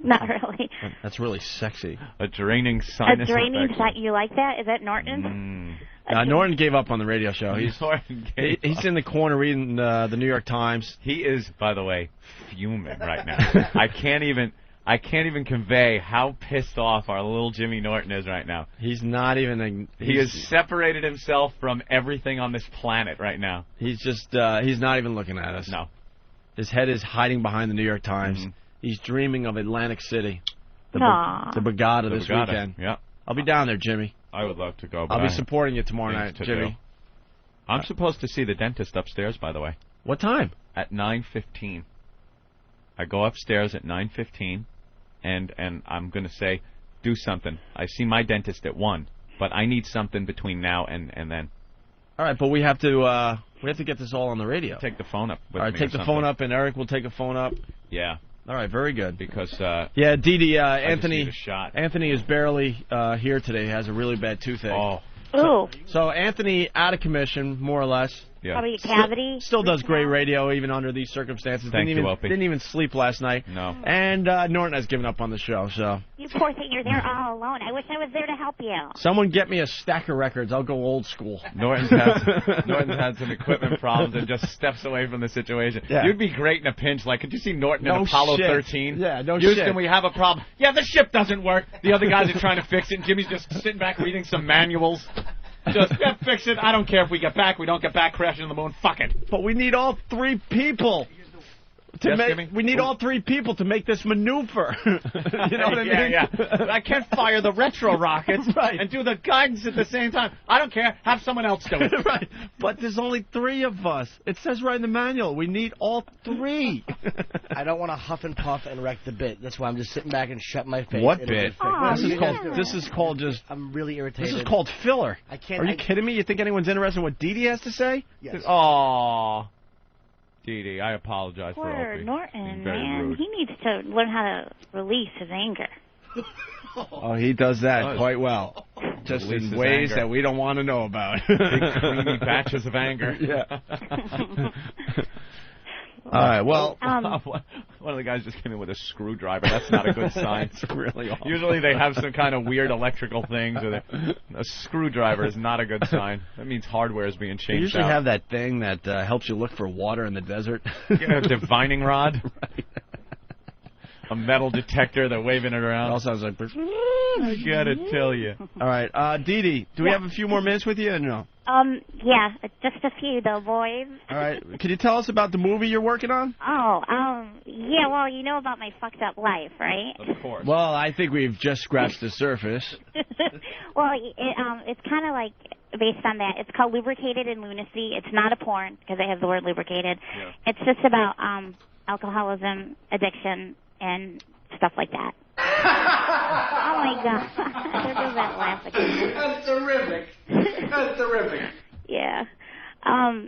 Not really. That's really sexy. A draining sinus infection. A draining sinus. You like that? Is that Norton? Norton gave up on the radio show. He's in the corner reading the New York Times. He is, by the way, fuming right now. I can't even convey how pissed off our little Jimmy Norton is right now. He's not even... He has separated himself from everything on this planet right now. He's just... he's not even looking at us. No. His head is hiding behind the New York Times. Mm-hmm. He's dreaming of Atlantic City. The Borgata this weekend. Yeah. I'll be down there, Jimmy. I would love to go. I'll be supporting you tomorrow night, Jimmy. I'm supposed to see the dentist upstairs, by the way. What time? At 9:15. I go upstairs at 9:15. And I'm going to say, do something. I see my dentist at 1, but I need something between now and then. All right, but we have to get this all on the radio. Take the phone up. All right, take the phone up, and Eric will take a phone up. Yeah. All right, very good. Because Didi, Anthony is barely here today. He has a really bad toothache. Oh. So Anthony out of commission, more or less. Yeah. Probably a cavity. Still does great radio even under these circumstances. Thank you, Opie. Didn't even sleep last night. No. And Norton has given up on the show. So. You poor thing, you're there all alone. I wish I was there to help you. Someone get me a stack of records. I'll go old school. Norton's had some equipment problems and just steps away from the situation. Yeah. You'd be great in a pinch. Like, could you see Norton in Apollo 13? Yeah, no Houston, shit. we have a problem. Yeah, the ship doesn't work. The other guys are trying to fix it, and Jimmy's just sitting back reading some manuals. Just fix it. I don't care if we get back. We don't get back. Crashing on the moon. Fuck it. But we need all three people. We need all three people to make this maneuver. You know what I mean? Yeah. I can't fire the retro rockets and do the guidance at the same time. I don't care. Have someone else do it. Right. But there's only 3 of us. It says right in the manual. We need all 3. I don't want to huff and puff and wreck the bit. That's why I'm just sitting back and shut my face. What bit? This is called just... I'm really irritated. This is called filler. I can't... Are you kidding me? You think anyone's interested in what Didi has to say? Yes. Aww. Didi, I apologize for Poor Opie. Norton, man. Rude. He needs to learn how to release his anger. Oh, he does that quite well. Just in ways that we don't want to know about. Big creamy batches of anger. Yeah. All right, well... one of the guys just came in with a screwdriver. That's not a good sign. It's really awful. Usually they have some kind of weird electrical things. Or a screwdriver is not a good sign. That means hardware is being changed. They usually out. have that thing that helps you look for water in the desert. A divining rod. Right. A metal detector. They're waving it around. It all sounds like... I gotta tell you. All right, Didi, do we have a few more minutes with you or no? Yeah, just a few, though, boys. All right, can you tell us about the movie you're working on? Yeah, well, you know about my fucked up life, right? Of course. Well, I think we've just scratched the surface. Well, it's kind of like based on that. It's called Lubricated in Lunacy. It's not a porn, because it has the word lubricated. Yeah. It's just about alcoholism, addiction, and stuff like that. Oh, my God. There goes that laugh again. That's terrific. That's terrific. Yeah.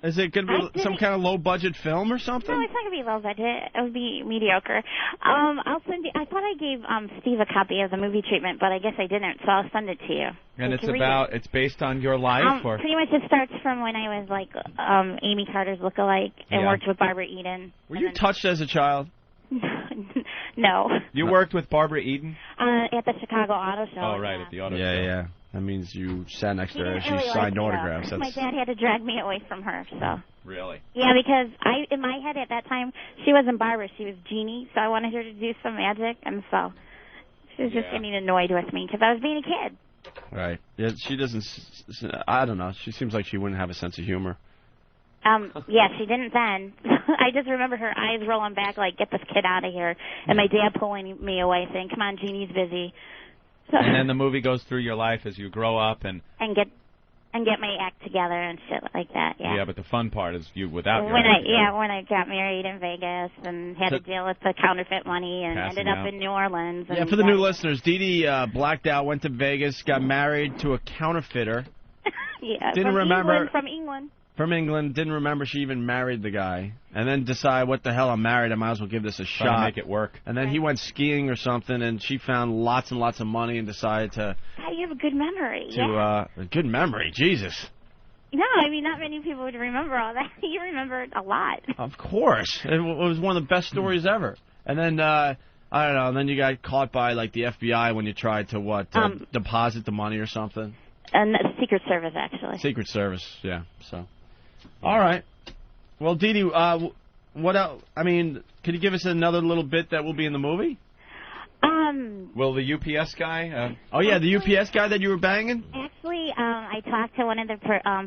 Is it going to be some kind of low-budget film or something? No, it's not going to be low budget. It would be mediocre. I'll send you. I thought I gave Steve a copy of the movie treatment, but I guess I didn't, so I'll send it to you. And it's based on your life? Or? Pretty much it starts from when I was like Amy Carter's lookalike and worked with Barbara Eden. Were you touched as a child? No. You worked with Barbara Eden? At the Chicago Auto Show. Oh, right, at the auto show. Yeah. That means you sat next to her and she really signed like autographs. My dad had to drag me away from her, so. Really? Yeah, because in my head at that time, she wasn't Barbara, she was Jeannie, so I wanted her to do some magic, and so she was just getting annoyed with me because I was being a kid. Right. Yeah, she doesn't. I don't know. She seems like she wouldn't have a sense of humor. Yeah, she didn't then. I just remember her eyes rolling back like, get this kid out of here, and my dad pulling me away saying, come on, Jeannie's busy. So, and then the movie goes through your life as you grow up and get my act together and shit like that. Yeah. But the fun part is you without your when act together. when I got married in Vegas and had to deal with the counterfeit money and ended up in New Orleans. Yeah, for the new listeners, Dee Dee blacked out, went to Vegas, got married to a counterfeiter. Yeah, didn't remember from England. From England, didn't remember she even married the guy, and then decide, what the hell, I'm married, I might as well give this a shot. Try to make it work. And then he went skiing or something, and she found lots and lots of money and decided to... God, you have a good memory. A good memory, Jesus. No, I mean, not many people would remember all that. You remember a lot. Of course. It was one of the best stories ever. And then, I don't know, and then you got caught by, like, the FBI when you tried to, deposit the money or something? And Secret Service, actually. Secret Service, yeah, so... All right. Well, Dee Dee, what else? I mean, can you give us another little bit that will be in the movie? Will the UPS guy? Oh, yeah, the UPS guy that you were banging? Actually, I talked to one of the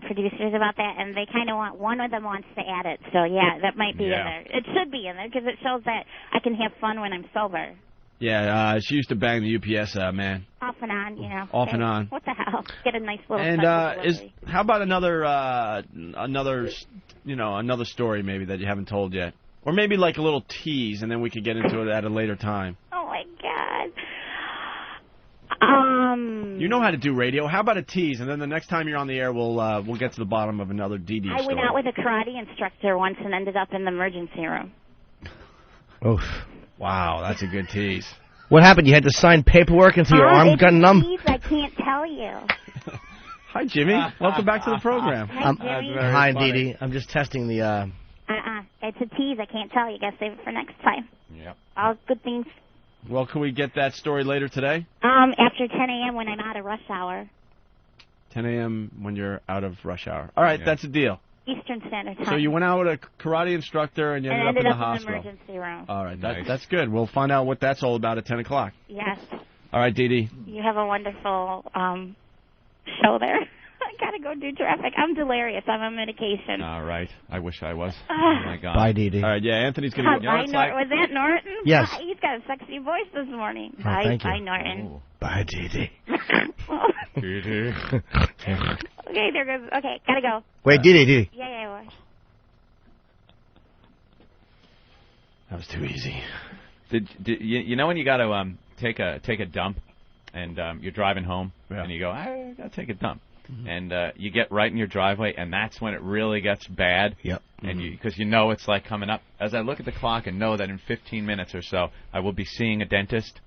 producers about that, and they kind of one of them wants to add it. So, yeah, that might be in there. It should be in there because it shows that I can have fun when I'm sober. Yeah, she used to bang the UPS man. Off and on, you know. Off and on. What the hell? Get a nice little. And how about another story maybe that you haven't told yet, or maybe like a little tease, and then we could get into it at a later time. Oh my God. You know how to do radio. How about a tease, and then the next time you're on the air, we'll get to the bottom of another Dee Dee story. I went out with a karate instructor once and ended up in the emergency room. Oof. Wow, that's a good tease. What happened? You had to sign paperwork until your arm got numb? Tease, I can't tell you. Hi, Jimmy. Welcome back to the program. Hi, Jimmy. Hi, Dee Dee. I'm just testing the... It's a tease. I can't tell you. Gotta save it for next time. Yep. All good things. Well, can we get that story later today? After 10 a.m. when I'm out of rush hour. 10 a.m. when you're out of rush hour. All right, that's a deal. Eastern Standard Time. So you went out with a karate instructor and you ended up in the hospital. In the emergency room. All right, that's good. We'll find out what that's all about at 10 o'clock. Yes. All right, Dee Dee. You have a wonderful show there. I gotta go do traffic. I'm delirious. I'm on medication. All right. I wish I was. Oh my God. Bye, Dee Dee. All right, yeah, Anthony's gonna go. Was that Norton? Yes. He's got a sexy voice this morning. Oh, thank you. Bye, Norton. Oh. Bye, Dee Dee. Dee Dee. Okay, there goes. Okay, gotta go. Wait, Dee Dee. Yeah. That was too easy. Did you know when you got to take a dump, and you're driving home, and you go, I gotta take a dump, and you get right in your driveway, and that's when it really gets bad. Yep. And because you know it's like coming up. As I look at the clock and know that in 15 minutes or so I will be seeing a dentist,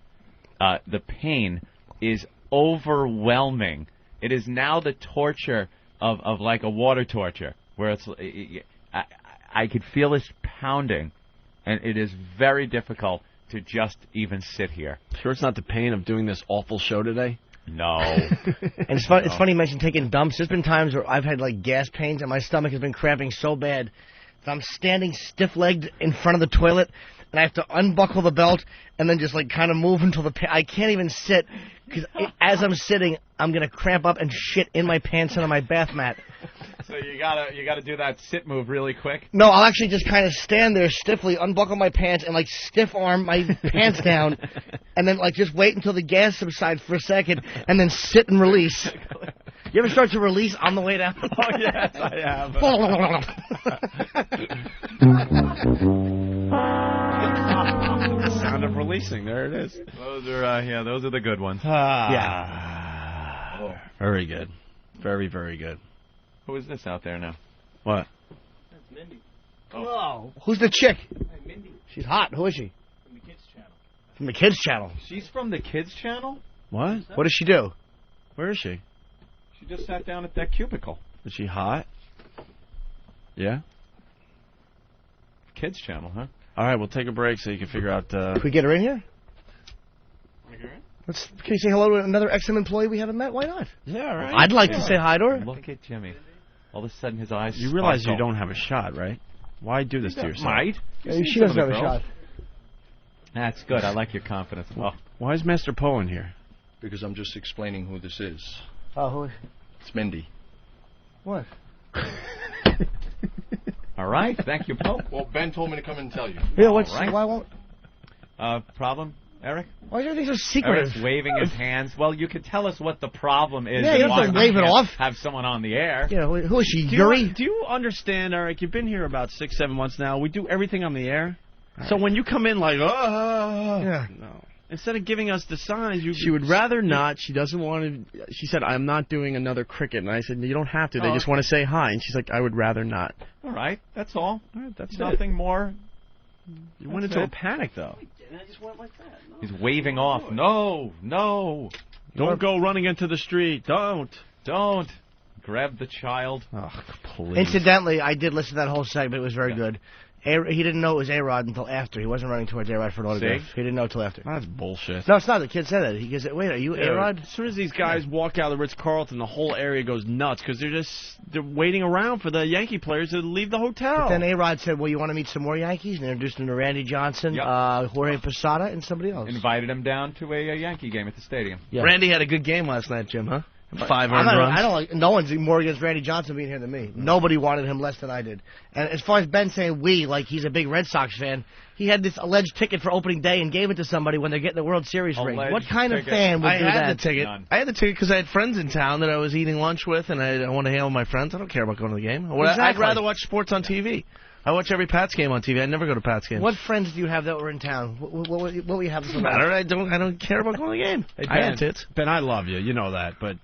the pain is overwhelming. It is now the torture of like a water torture, where it's I could feel this pounding, and it is very difficult to just even sit here. Sure it's not the pain of doing this awful show today? No. And it's funny you mentioned taking dumps. There's been times where I've had like gas pains and my stomach has been cramping so bad that I'm standing stiff-legged in front of the toilet and I have to unbuckle the belt and then just like kind of move until I can't even sit because as I'm sitting, I'm going to cramp up and shit in my pants and on my bath mat. So you gotta do that sit move really quick. No, I'll actually just kind of stand there stiffly, unbuckle my pants, and like stiff arm my pants down, and then like just wait until the gas subsides for a second, and then sit and release. You ever start to release on the way down? Oh yes, I have. The sound of releasing. There it is. Those are the good ones. Yeah. Very good. Very, very good. Who is this out there now? What? That's Mindy. Oh, who's the chick? Hey, Mindy. She's hot. Who is she? From the kids channel. From the kids channel. She's from the kids channel? What? What does she do? Where is she? She just sat down at that cubicle. Is she hot? Yeah? Kids channel, huh? All right, we'll take a break so you can figure out... Can we get her in here? Can you say hello to another excellent employee we haven't met? Why not? Yeah, all right. I'd like to say hi to her. Look at Jimmy. All of a sudden his eyes You realize you sparkle. don't have a shot, right? Why do this to yourself? Might. She doesn't have a shot. That's good. I like your confidence. Oh. Why is Master Poe in here? Because I'm just explaining who this is. Oh, who? It's Mindy. What? All right. Thank you, Poe. Well, Ben told me to come and tell you. Yeah, what's All right. why won't? Problem, Eric? Why is everything so secretive? Eric's waving his hands. Well, you could tell us what the problem is. Yeah, you don't have to wave it off. Have someone on the air. Yeah, who is she, Yuri? Do you understand, Eric? You've been here about 6-7 months now. We do everything on the air. So when you come in like, Yeah. no. Instead of giving us the signs, She would rather not. She doesn't want to. She said, "I'm not doing another cricket." And I said, "You don't have to. They just want to say hi." And she's like, "I would rather not." All right. That's all. All right, that's Nothing more. You went into a panic, though. I just went like that. No. He's waving off. No. Don't go running into the street. Don't. Grab the child. Oh, please. Incidentally, I did listen to that whole segment. It was very good. He didn't know it was A-Rod until after. He wasn't running towards A-Rod for an autograph. He didn't know until after. That's bullshit. No, it's not. The kid said that. He goes, wait, are you A-Rod? As soon as these guys walk out of the Ritz-Carlton, the whole area goes nuts because they're waiting around for the Yankee players to leave the hotel. But then A-Rod said, well, you want to meet some more Yankees? And introduced him to Randy Johnson, Jorge Posada, and somebody else. Invited him down to a Yankee game at the stadium. Yeah. Randy had a good game last night, Jim, huh? 5 earned I runs. don't like. No one's more against Randy Johnson being here than me. Nobody wanted him less than I did. And as far as Ben saying we, like he's a big Red Sox fan, he had this alleged ticket for opening day and gave it to somebody when they're getting the World Series ring. What kind of fan would do that? I had the ticket. I had the ticket because I had friends in town that I was eating lunch with, and I want to hang out with my friends. I don't care about going to the game. I'd rather watch sports on TV. I watch every Pats game on TV. I never go to Pats games. What friends do you have that were in town? What will you have? Doesn't matter. I don't care about going to the game. Hey, I had tits. Ben, I love you. You know that. But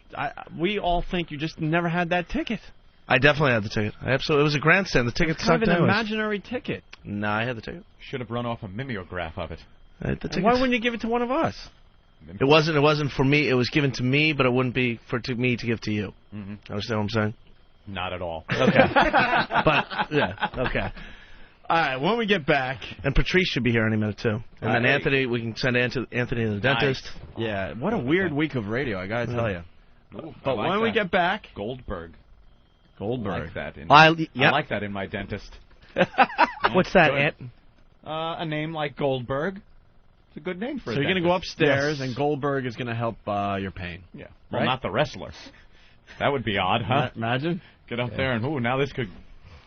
we all think you just never had that ticket. I definitely had the ticket. It was a grandstand. The ticket It's kind sucked of an anyways. imaginary ticket. No, I had the ticket. Should have run off a mimeograph of it. Why wouldn't you give it to one of us? It wasn't for me. It was given to me, but it wouldn't be me to give to you. Mm-hmm. Understand what I'm saying? Not at all. Okay. But yeah, okay. All right, when we get back, and Patrice should be here any minute too. And then Anthony, we can send Anthony to the dentist. Yeah, what a weird week of radio, I gotta tell you. Ooh, But I like when we that. get back, Goldberg. I like that. I like that in my dentist. What's that, Good. Ant? A name like Goldberg. It's a good name for so a you're going to go dentist. upstairs, and Goldberg is going to help your pain. Yeah. Well, Right? not the wrestler. That would be odd, huh? Imagine. Get up there and, now this could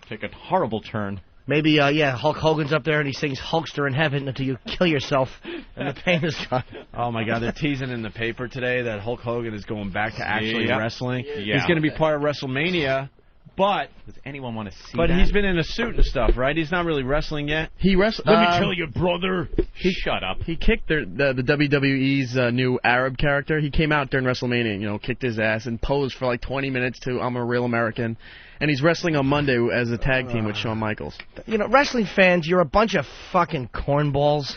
take a horrible turn. Maybe, Hulk Hogan's up there and he sings Hulkster in Heaven until you kill yourself and the pain is gone. Oh, my God. They're teasing in the paper today that Hulk Hogan is going back to actually Yeah. wrestling. Yeah. He's going to be part of WrestleMania, but... Does anyone want to see But that? he's been in a suit and stuff, right? He's not really wrestling yet. He wrestled. Let me tell you, brother. Shut up. He kicked the WWE's new Arab character. He came out during WrestleMania, kicked his ass and posed for like 20 minutes to "I'm a Real American," and he's wrestling on Monday as a tag team with Shawn Michaels. Wrestling fans, you're a bunch of fucking cornballs.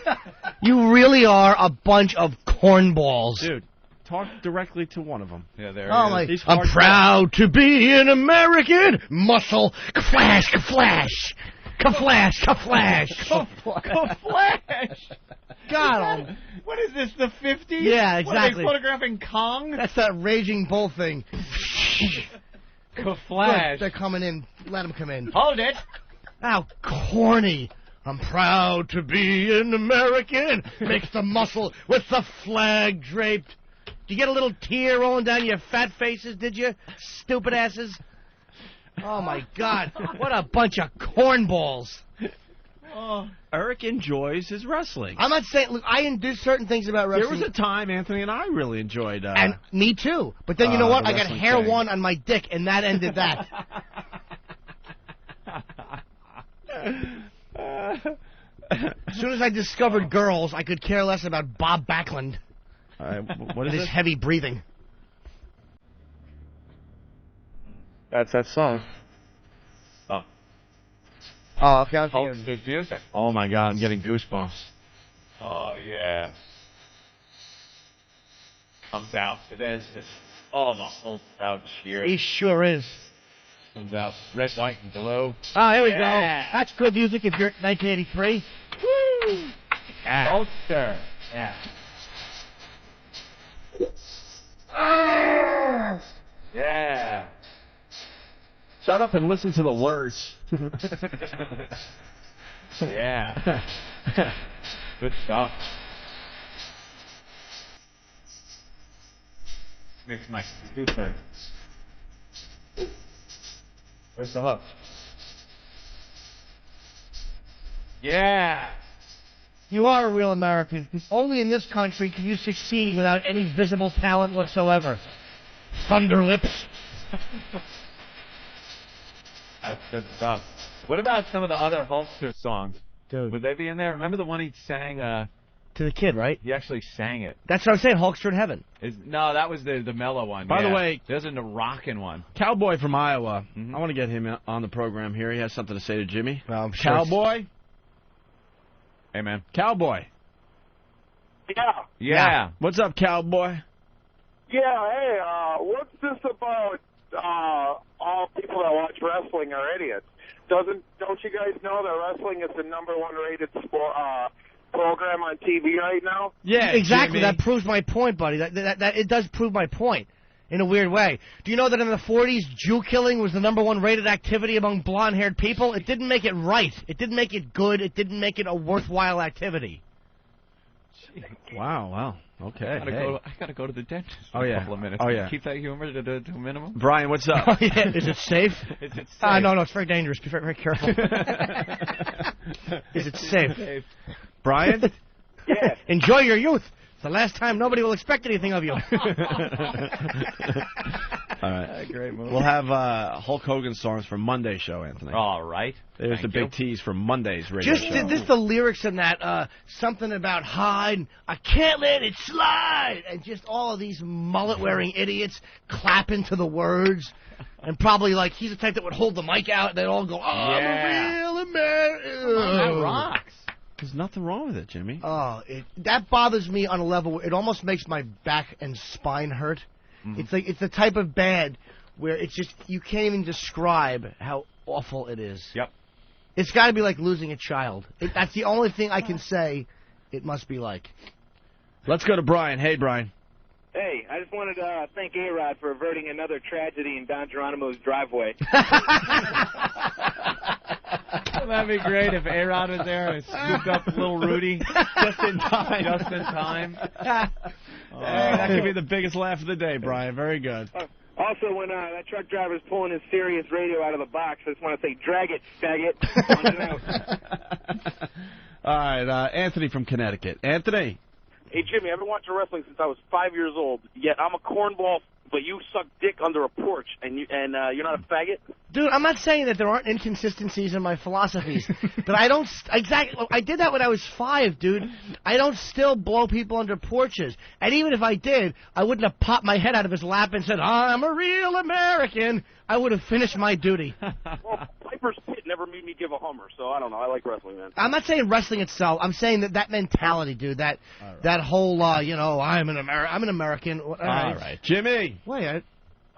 You really are a bunch of cornballs. Dude, talk directly to one of them. Yeah, there Oh, he is. like, I'm proud to be an American. Muscle. Ka-flash, ka-flash. Ka-flash, ka-flash. Ka-flash. God. What is this, the 50s? Yeah, What, are they exactly. photographing Kong? That's that Raging Bull thing. Ka-flash. They're coming in. Let them come in. Hold it. How corny. I'm proud to be an American. Makes the muscle with the flag draped. Did you get a little tear rolling down your fat faces, did you? Stupid asses. Oh, my God. What a bunch of cornballs. Oh, Eric enjoys his wrestling. I'm not saying... Look, I do certain things about wrestling. There was a time Anthony and I really enjoyed... and me too. But then you know what? the I got wrestling hair thing. one on my dick, and that ended that. As soon as I discovered girls, I could care less about Bob Backlund. What is His this? heavy breathing. That's that song. Oh, Oh, okay. Hulkster's music. Oh, my God. I'm getting goosebumps. Oh, yeah. Comes out to this. Oh, the whole crowd cheers. He sure is. Comes out red, white, and blue. Oh, here we go. Yeah. That's good music if you're 1983. Woo! Yeah. Hulkster. Yeah. Yeah. Shut up and listen to the words. Yeah. Good stuff. Makes my computer. Where's the hook? Yeah. You are a real American. Only in this country can you succeed without any visible talent whatsoever. Thunder lips. That's good stuff. What about some of the other Hulkster songs? Dude. Would they be in there? Remember the one he sang? To the kid, right? He actually sang it. That's what I'm saying, Hulkster in Heaven. No, that was the mellow one. By the way, there's a rockin' one. Cowboy from Iowa. I want to get him on the program here. He has something to say to Jimmy. Well, I'm sure Cowboy? Hey, man. Cowboy. Yeah. What's up, Cowboy? Yeah, hey, what's this about all people that watch wrestling are idiots? Don't you guys know that wrestling is the #1 rated sport, program on TV right now? Yeah, exactly. Jimmy. That proves my point, buddy. That it does prove my point in a weird way. Do you know that in the 40s, Jew killing was the #1 rated activity among blonde-haired people? It didn't make it right. It didn't make it good. It didn't make it a worthwhile activity. Wow. Okay. I gotta go to the dentist Oh, in a yeah. couple of minutes. Oh, yeah. Keep that humor to a minimum. Brian, what's up? Oh, yeah. Is it safe? Is it safe? No, it's very dangerous. Be very, very careful. Is it safe? Brian? Yeah. Enjoy your youth. It's the last time nobody will expect anything of you. All right. Great movie. We'll have Hulk Hogan songs for Monday's show, Anthony. All right. There's Thank the you. big tease for Monday's radio Just show. the lyrics in that, something about hide, I can't let it slide, and just all of these mullet-wearing idiots clapping to the words, and probably, like, he's the type that would hold the mic out, and they'd all go, I'm a real American. That rocks. There's nothing wrong with it, Jimmy. Oh, that bothers me on a level where it almost makes my back and spine hurt. It's like it's the type of bad where it's just you can't even describe how awful it is. Yep. It's got to be like losing a child. That's the only thing I can say it must be like. Let's go to Brian. Hey, Brian. Hey, I just wanted to thank A-Rod for averting another tragedy in Don Geronimo's driveway. That'd be great if A-Rod was there and scooped up little Rudy just in time. Just in time. Hey, that could be the biggest laugh of the day, Brian. Very good. Also, when that truck driver's pulling his Sirius radio out of the box, I just want to say, drag it, faggot. On it out. All right, Anthony from Connecticut. Anthony. Hey, Jimmy, I've been watching wrestling since I was 5 years old, yet I'm a cornball, but you suck dick under a porch, and you're not a faggot? Dude, I'm not saying that there aren't inconsistencies in my philosophies, but I don't exactly. I did that when I was 5, dude. I don't still blow people under porches, and even if I did, I wouldn't have popped my head out of his lap and said, "I'm a real American." I would have finished my duty. Well, Piper's Pit never made me give a Hummer, so I don't know. I like wrestling, man. I'm not saying wrestling itself. I'm saying that mentality, dude. That whole, I'm an American. All right, Jimmy. Wait.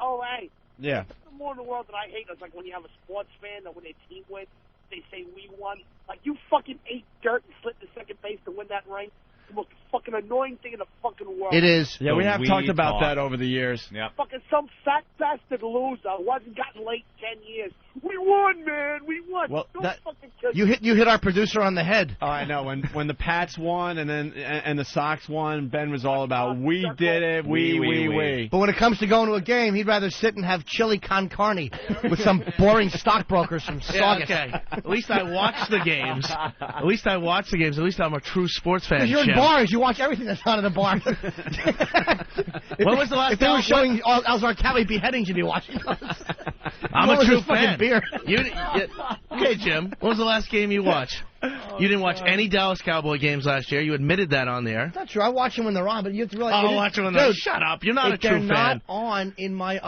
All right. Yeah. The more in the world that I hate is like when you have a sports fan that when their team wins, they say we won. Like you fucking ate dirt and slid to second base to win that ring. The most fucking annoying thing in the fucking world. It is. Yeah, we have talked about that over the years. Yeah. Fucking some fat bastard loser wasn't gotten late 10 years. We won, man. We won. Well, Don't fucking kill you hit our producer on the head. Oh, I know. When the Pats won and the Sox won, Ben was all about we did it, we. But when it comes to going to a game, he'd rather sit and have chili con carne with some boring stockbrokers from Saugus. Yeah, okay. At least I watch the games. At least I'm a true sports fan. Because you're in bars, you watch everything that's on in the bar. When was the last if they time were showing Alzar County beheadings, you'd be watching those. I'm a true fan. Beer. Okay, Jim. When was the last game you watched? You didn't watch any Dallas Cowboy games last year. You admitted that on there. That's not true. I watch them when they're on, but you have to realize. Watch them when they're on. Shut up. You're not a true fan. They're not on in my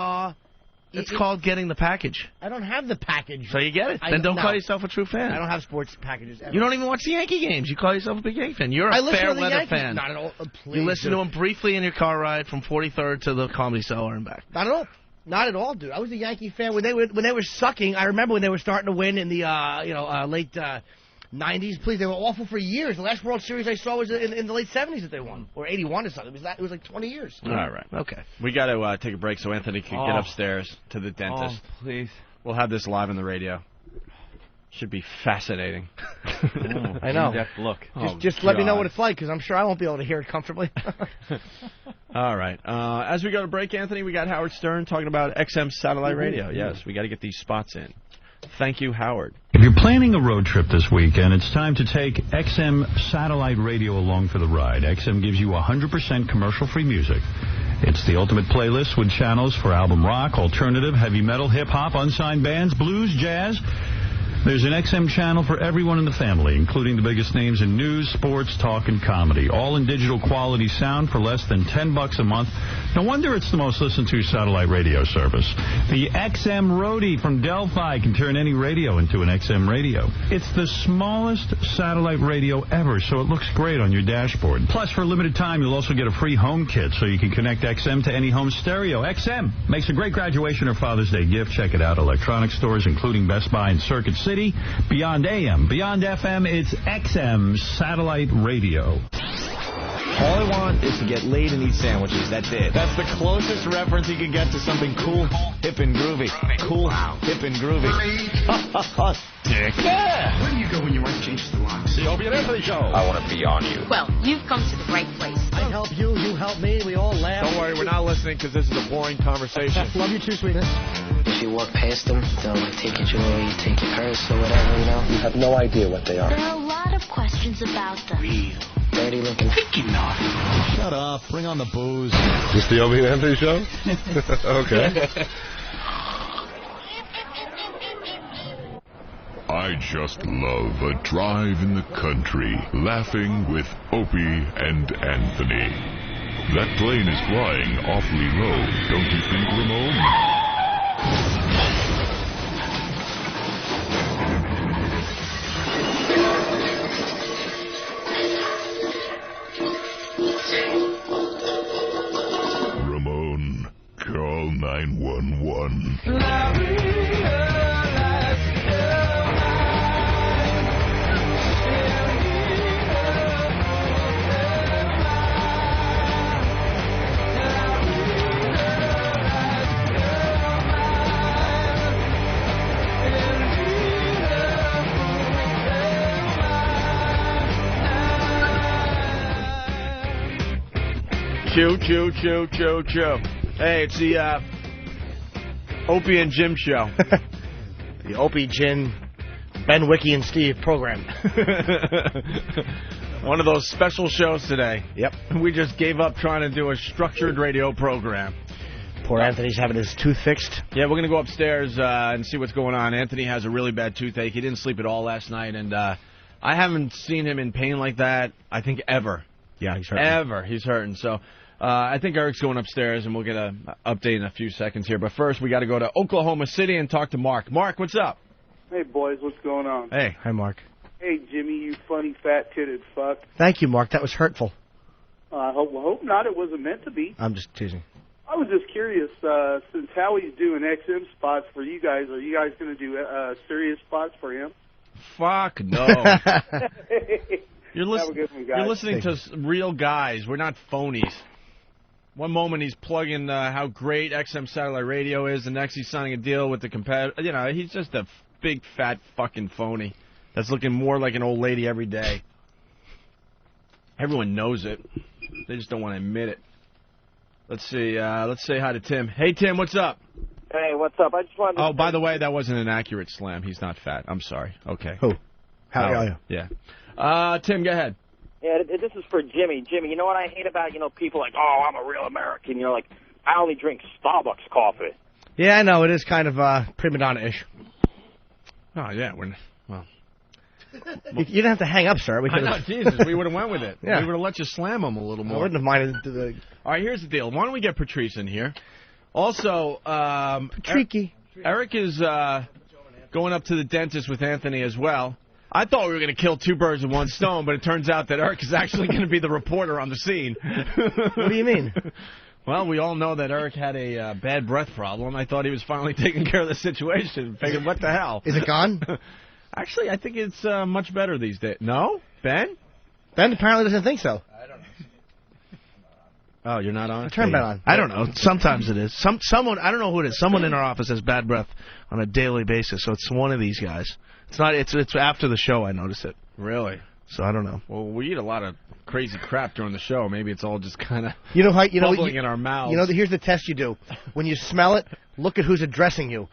It's called getting the package. I don't have the package. So you get it. Then don't call yourself a true fan. I don't have sports packages ever. You don't even watch the Yankee games. You call yourself a big Yankee fan. You're a fair weather fan. Not at all. Please. You listen to them briefly in your car ride from 43rd to the Comedy Cellar and back. Not at all. Not at all, dude. I was a Yankee fan when they were sucking. I remember when they were starting to win in the late 90s. Please, they were awful for years. The last World Series I saw was in the late 70s that they won, or 81 or something. It was like 20 years. All right. Okay. We got to take a break so Anthony can get upstairs to the dentist. Oh, please. We'll have this live on the radio. Should be fascinating. I know. In-depth look. Just let me know what it's like, because I'm sure I won't be able to hear it comfortably. All right. As we go to break, Anthony, we got Howard Stern talking about XM satellite radio. Yes, we got to get these spots in. Thank you, Howard. If you're planning a road trip this weekend, it's time to take XM satellite radio along for the ride. XM gives you 100% commercial-free music. It's the ultimate playlist with channels for album rock, alternative, heavy metal, hip-hop, unsigned bands, blues, jazz. There's an XM channel for everyone in the family, including the biggest names in news, sports, talk, and comedy. All in digital quality sound for less than $10 a month. No wonder it's the most listened to satellite radio service. The XM Roadie from Delphi can turn any radio into an XM radio. It's the smallest satellite radio ever, so it looks great on your dashboard. Plus, for a limited time, you'll also get a free home kit, so you can connect XM to any home stereo. XM makes a great graduation or Father's Day gift. Check it out. Electronic stores, including Best Buy and Circuit City. Beyond AM, beyond FM, it's XM satellite radio. All I want is to get laid and eat sandwiches. That's it. That's the closest reference you can get to something cool, hip, and groovy. Cool, hip, and groovy. Dick. Yeah. Where do you go when your wife changes the locks? The Opie and Anthony Show. I want to be on you. Well, you've come to the right place. I help you, you help me, we all laugh. Don't worry, we're not listening because this is a boring conversation. Love you too, sweetness. If you walk past them, they'll take your jewelry, take your purse, or whatever, you know. You have no idea what they are. There are a lot of questions about them. Real. Dirty looking. Thinking not. Shut up. Bring on the booze. Is this the Opie and Anthony Show? Okay. I just love a drive in the country, laughing with Opie and Anthony. That plane is flying awfully low, don't you think, Ramon? Ramon, call 911. Chew, chew, chew, chew, chew. Hey, it's the Opie and Jim show. The Opie, Jim, Ben, Wiki, and Steve program. One of those special shows today. Yep. We just gave up trying to do a structured radio program. Poor Anthony's having his tooth fixed. Yeah, we're going to go upstairs and see what's going on. Anthony has a really bad toothache. He didn't sleep at all last night, and I haven't seen him in pain like that, I think, ever. Yeah, he's hurting. Ever. He's hurting. So I think Eric's going upstairs, and we'll get an update in a few seconds here. But first, we got to go to Oklahoma City and talk to Mark. Mark, what's up? Hey, boys, what's going on? Hey. Hi, Mark. Hey, Jimmy, you funny, fat-titted fuck. Thank you, Mark. That was hurtful. I hope not. It wasn't meant to be. I'm just teasing. I was just curious, since Howie's doing XM spots for you guys, are you guys going to do serious spots for him? Fuck no. You're listening to real guys. We're not phonies. One moment he's plugging how great XM satellite radio is, the next he's signing a deal with the competitor. You know, he's just a big, fat fucking phony that's looking more like an old lady every day. Everyone knows it. They just don't want to admit it. Let's see. Let's say hi to Tim. Hey, Tim, what's up? Hey, what's up? I just wanted to... Oh, by the way, that wasn't an accurate slam. He's not fat. I'm sorry. Okay. Who? How are you? Yeah. Tim, go ahead. Yeah, this is for Jimmy. Jimmy, you know what I hate about, people like, oh, I'm a real American. Like, I only drink Starbucks coffee. Yeah, I know. It is kind of prima donna-ish. Oh, yeah. Well. You didn't have to hang up, sir. I know, Jesus. We would have went with it. Yeah. We would have let you slam him a little more. I wouldn't have minded. All right, here's the deal. Why don't we get Patrice in here? Also, Tricky. Eric is going up to the dentist with Anthony as well. I thought we were going to kill two birds with one stone, but it turns out that Eric is actually going to be the reporter on the scene. What do you mean? Well, we all know that Eric had a bad breath problem. I thought he was finally taking care of the situation. Figured, what the hell? Is it gone? Actually, I think it's much better these days. No? Ben? Ben apparently doesn't think so. Oh, you're not on? Turn Ben on. I don't know. Sometimes it is. Someone, I don't know who it is. Someone in our office has bad breath on a daily basis, so it's one of these guys. It's not. It's after the show I notice it. Really? So I don't know. Well, we eat a lot of crazy crap during the show. Maybe it's all just kind of bubbling in our mouths. Here's the test you do. When you smell it, look at who's addressing you.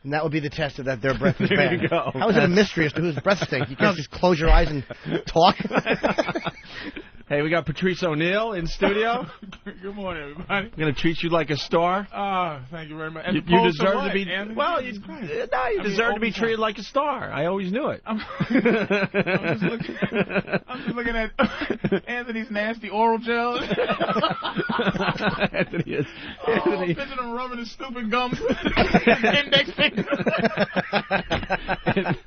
And that would be the test of that their breath is bad. There you go. How is it a mystery as to whose breath stinks? You can't just close your eyes and talk. Hey, we got Patrice O'Neill in studio. Good morning, everybody. I'm going to treat you like a star. Thank you very much. You deserve to be. Anthony? Well, you deserve to be treated like a star. I always knew it. I'm just looking at Anthony's nasty oral gel. Anthony is. Anthony. Picture him rubbing his stupid gums. His index finger.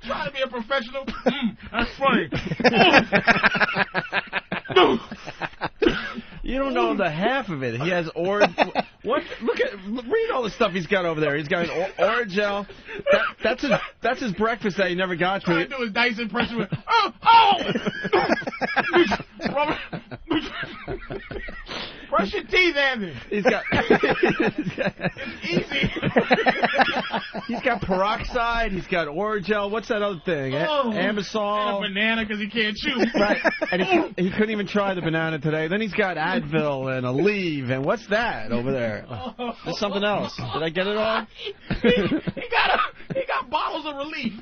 Trying to be a professional. That's funny. You don't know the half of it. He has what? Read all the stuff he's got over there. He's got an Oragel. That's his breakfast that he never got to. Trying to do his Dyson impression with, brush your teeth, Anthony. He's got. It's easy. He's got peroxide. He's got Oragel. What's that other thing? Ambisol. And a banana because he can't chew. Right. And he couldn't even try the banana today. Then he's got Advil and Relive. And what's that over there? There's something else. Did I get it all? He got bottles of Relief.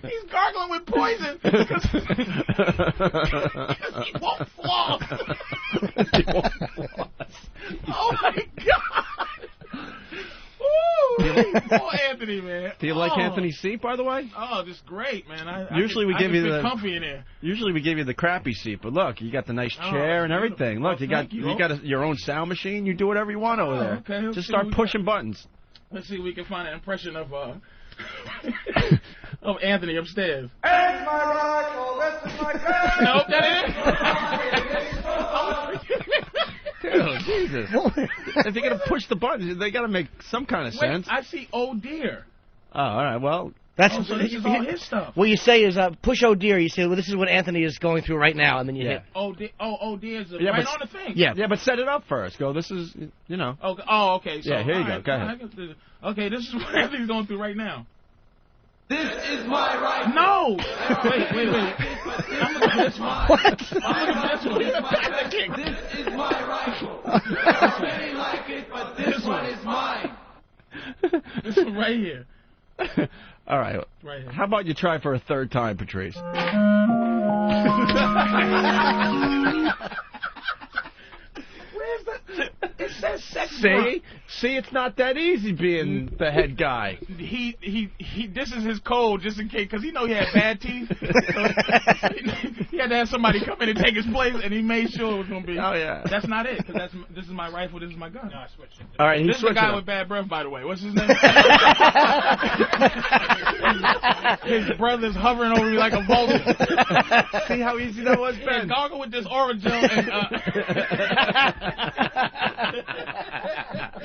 He's gargling with poison because he won't floss. Oh my God! Ooh, poor Anthony, man. Do you like Anthony's seat, by the way? Oh, just great, man. Usually we give you the comfy in there. Usually we give you the crappy seat, but look, you got the nice chair and everything. Look, you got your own sound machine. You do whatever you want over there. Okay, just start pushing buttons. Let's see if we can find an impression of of Anthony upstairs. And my rifle, this is my gun. Nope, that is. Dude, Jesus. If they're going to push the buttons, they got to make some kind of sense. I see oh dear. Oh, all right, well. So this is all his stuff. What you say is, push oh dear. You say, well, this is what Anthony is going through right now, and then you hit. Oh dear is right on the thing. Yeah, but set it up first. Go, this is, you know. Okay. Oh, okay. So, yeah, here you go. Go ahead. Okay, this is what Anthony's going through right now. This is my rifle. No! Wait. I'm looking at this one. What? I'm looking at this one. This is my rifle. I really like it, but this one is mine. This one right here. All right. Right here. How about you try for a third time, Patrice? Where's the... It says sex. See, it's not that easy being the head guy. This is his code just in case, because he know he had bad teeth. So he had to have somebody come in and take his place, and he made sure it was going to be. Oh, yeah. That's not it, because this is my rifle, this is my gun. No, I switched it. All right, this is the guy with bad breath, by the way. What's his name? His brother's hovering over me like a vulture. See how easy that was, Ben? Gargle with this Oragel and...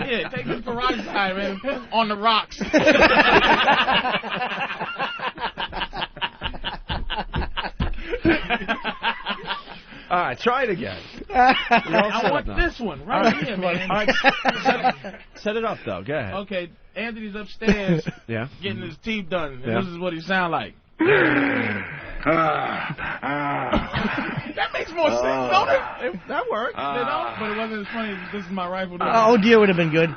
Yeah, take this peroxide, man, on the rocks. All right, try it again. I want this one right here, man. All right, set it up, though. Go ahead. Okay, Anthony's upstairs getting his teeth done. And this is what he sound like. That makes more sense, don't it? That worked. But it wasn't as funny as this is my rifle. Oh dear would have been good.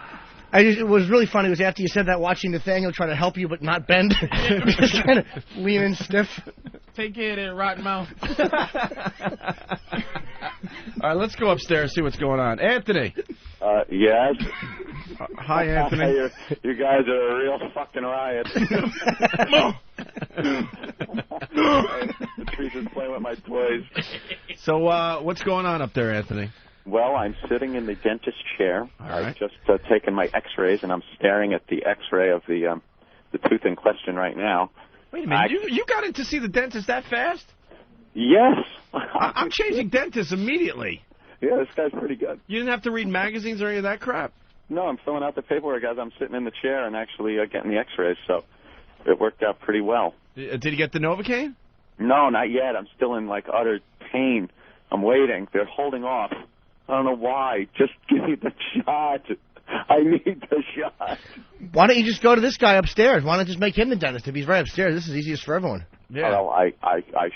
It was really funny. It was after you said that, watching Nathaniel trying to help you but not bend. Just trying to lean in stiff. Take care of that rotten mouth. All right, let's go upstairs, see what's going on. Anthony. Yes. Hi, Anthony. You guys are a real fucking riot. He's just playing with my toys. So, what's going on up there, Anthony? Well, I'm sitting in the dentist chair. right. I've just taken my X-rays, and I'm staring at the X-ray of the tooth in question right now. Wait a minute, you got in to see the dentist that fast? Yes. I'm changing dentists immediately. Yeah, this guy's pretty good. You didn't have to read magazines or any of that crap? No, I'm filling out the paperwork as I'm sitting in the chair and actually getting the X-rays, so it worked out pretty well. Did you get the Novocaine? No, not yet. I'm still in, like, utter pain. I'm waiting. They're holding off. I don't know why. Just give me the shot. I need the shot. Why don't you just go to this guy upstairs? Why not just make him the dentist? If he's right upstairs, this is easiest for everyone. Yeah. Well, I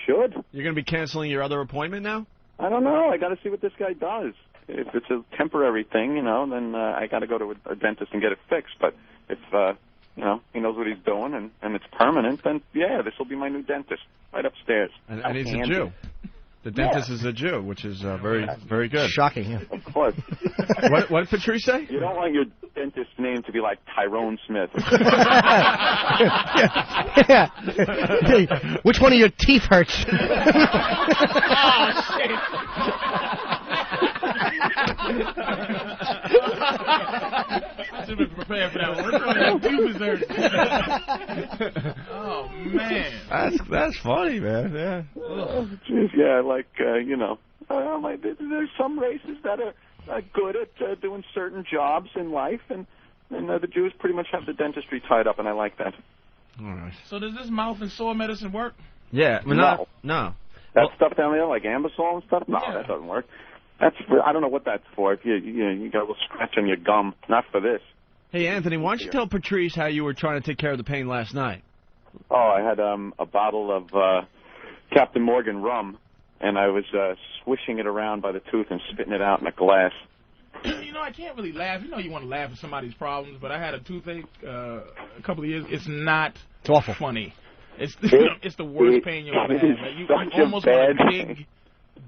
should. You're going to be canceling your other appointment now? I don't know. I got to see what this guy does. If it's a temporary thing, then I got to go to a dentist and get it fixed. But if, he knows what he's doing and it's permanent, then, yeah, this will be my new dentist right upstairs. And he's a Jew. The dentist is a Jew, which is very, very good. Shocking, yeah. Of course. What did Patrice say? You don't want your dentist's name to be like Tyrone Smith. Yeah. Hey, which one of your teeth hurts? Oh, shit. I should have been prepared for that one. Which one of your teeth is hurting? Oh, man. That's funny, man. Yeah. Oh, geez, yeah, there's some races that are good at doing certain jobs in life, and the Jews pretty much have the dentistry tied up, and I like that. All right. So does this mouth and sore medicine work? Yeah. No. That stuff down there, like Ambisol and stuff? No, that doesn't work. That's I don't know what that's for. If you got a little scratch on your gum, not for this. Hey, Anthony, why don't you tell Patrice how you were trying to take care of the pain last night? Oh, I had a bottle of Captain Morgan rum, and I was swishing it around by the tooth and spitting it out in a glass. I can't really laugh. You want to laugh at somebody's problems, but I had a toothache a couple of years. It's not awful. Funny. It's the worst pain you'll ever have. You almost want to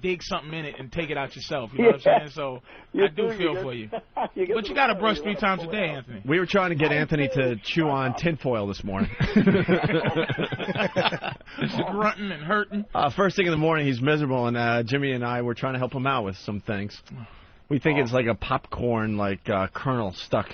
dig something in it and take it out yourself. You know what I'm saying? So I do feel for you. But you got to brush 3 times a day, Anthony. We were trying to get Anthony to chew on tinfoil this morning. Grunting and hurting. First thing in the morning, he's miserable, and Jimmy and I were trying to help him out with some things. We think it's like a popcorn, kernel stuck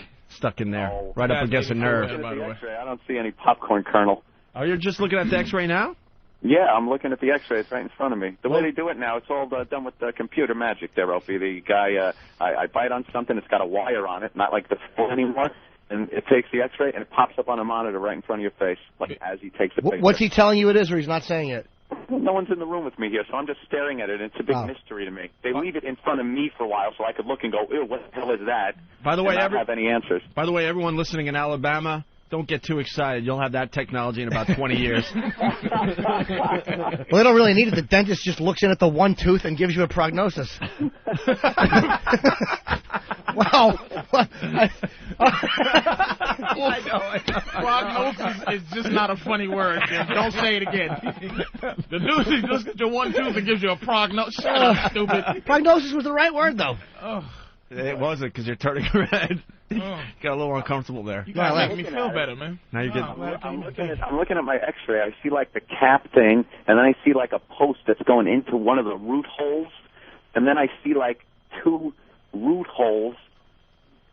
in there, right up against a nerve. I don't see any popcorn kernel. Oh, you're just looking at the X-ray now? Yeah, I'm looking at the X-rays right in front of me. The way they do it now, it's all done with computer magic there, Opie. The guy, I bite on something, it's got a wire on it, not like the phone anymore, and it takes the X-ray and it pops up on a monitor right in front of your face, as he takes the picture. What's he telling you it is, or he's not saying it? No one's in the room with me here, so I'm just staring at it, and it's a big mystery to me. They leave it in front of me for a while so I could look and go, ew, what the hell is that? By the way, and not have any answers. By the way, everyone listening in Alabama, don't get too excited. You'll have that technology in about 20 years. Well, they don't really need it. The dentist just looks in at the one tooth and gives you a prognosis. Wow. I know. Prognosis is just not a funny word, Jim. Don't say it again. The dude looks at your one tooth and gives you a prognosis. Shut up, stupid. Prognosis was the right word, though. Oh. It wasn't, because you're turning red. Got a little uncomfortable there. You gotta make me feel better, man. Now you get. I'm looking at my X-ray. I see the cap thing, and then I see a post that's going into one of the root holes, and then I see 2 root holes.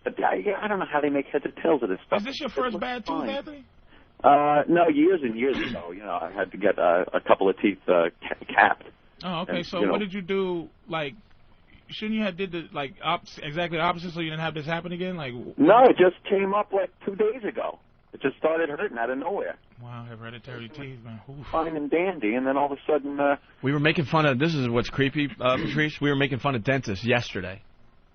I don't know how they make heads or tails of this stuff. Is this your first bad tooth, Anthony? No, years and years ago. I had to get a couple of teeth capped. Oh, okay. And, so what did you do? Shouldn't you have did the exactly the opposite so you didn't have this happen again? No, it just came up 2 days ago. It just started hurting out of nowhere. Wow, hereditary teeth, man. Oof. Fine and dandy, and then all of a sudden... we were making fun of... This is what's creepy, Patrice. We were making fun of dentists yesterday.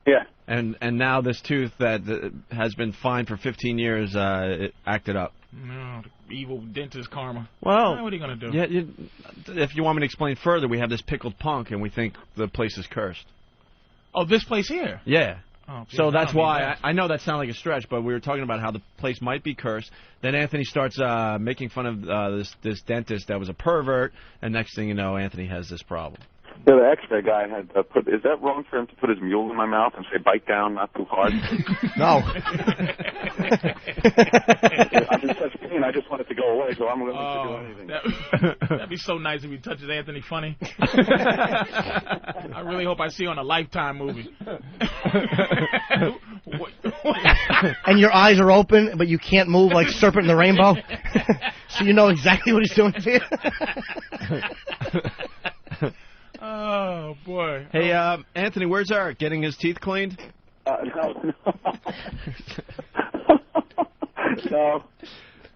Yeah. And now this tooth that has been fine for 15 years it acted up. No, the evil dentist karma. Well, what are you going to do? Yeah, if you want me to explain further, we have this pickled punk, and we think the place is cursed. Oh, this place here? Yeah. Oh, so that's why I know that sounds like a stretch, but we were talking about how the place might be cursed. Then Anthony starts making fun of this dentist that was a pervert, and next thing you know, Anthony has this problem. Yeah, the X-ray guy had put. Is that wrong for him to put his mule in my mouth and say "bite down, not too hard"? No. I'm in such pain. I just want it to go away, so I'm willing to do anything. That'd be so nice if he touches Anthony funny. I really hope I see you on a Lifetime movie. And your eyes are open, but you can't move like Serpent in the Rainbow. So you know exactly what he's doing to you. Oh, boy. Hey, Anthony, where's Eric? Getting his teeth cleaned? No. No.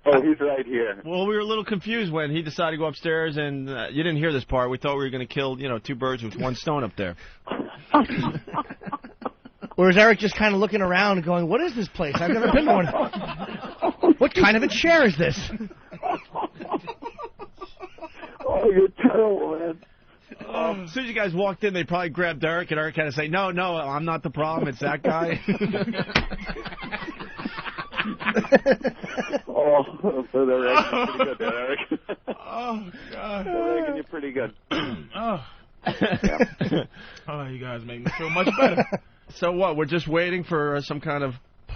Oh, he's right here. Well, we were a little confused when he decided to go upstairs, and you didn't hear this part. We thought we were going to kill, two birds with one stone up there. Or is Eric just kind of looking around and going, what is this place? I've never been to one. What kind of a chair is this? Oh, you're terrible, man. As soon as you guys walked in, they probably grabbed Eric, and Eric had to say, no, I'm not the problem. It's that guy. Oh, so they're ranking pretty good there, Eric. Oh, God. They're ranking you pretty good. Oh. Oh, you guys make me feel much better. So what? We're just waiting for some kind of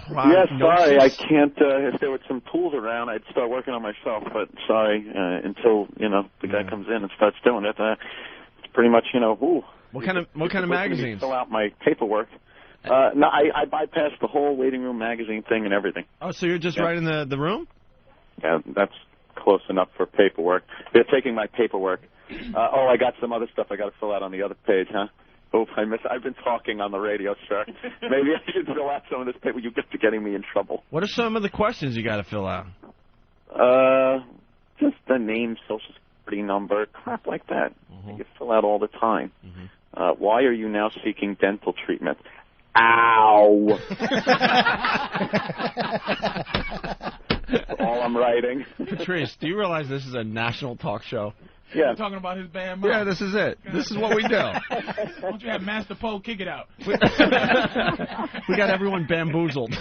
Yeah, prognosis? sorry, I can't. If there were some tools around, I'd start working on myself. But sorry, until the guy comes in and starts doing it, it's pretty much ooh. What kind of magazines? Fill out my paperwork. No, I bypassed the whole waiting room magazine thing and everything. Oh, so you're just right in the room? Yeah, that's close enough for paperwork. They're taking my paperwork. I got some other stuff I got to fill out on the other page, huh? Oh, I've been talking on the radio, sir. Maybe I should fill out some of this paper. You get to getting me in trouble. What are some of the questions you got to fill out? Just the name, social security number, crap like that. You fill out all the time. Why are you now seeking dental treatment? Ow! That's all I'm writing. Patrice, do you realize this is a national talk show? Yeah. You're talking about his band mouth. Yeah, this is it. This is what we do. Why don't you have Master Poe kick it out? We got everyone bamboozled.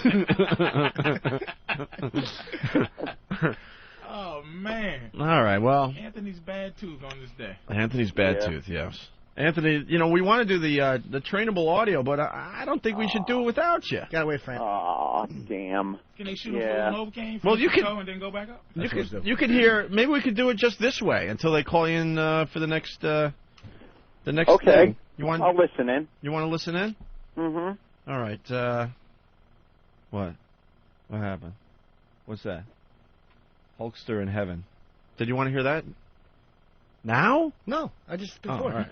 Oh, man. All right, well. Anthony's bad tooth on this day. Anthony's bad tooth, yes. Anthony, we want to do the trainable audio, but I don't think we should do it without you. Gotta wait for him. Aw, damn. Can they shoot him for an Novocaine? Well, you could. And then go back up? You could hear. Maybe we could do it just this way until they call you in for the next. Okay. Thing. I'll listen in. You want to listen in? Mm-hmm. All right. What? What happened? What's that? Hulkster in heaven. Did you want to hear that? Now? No, I just before. All right,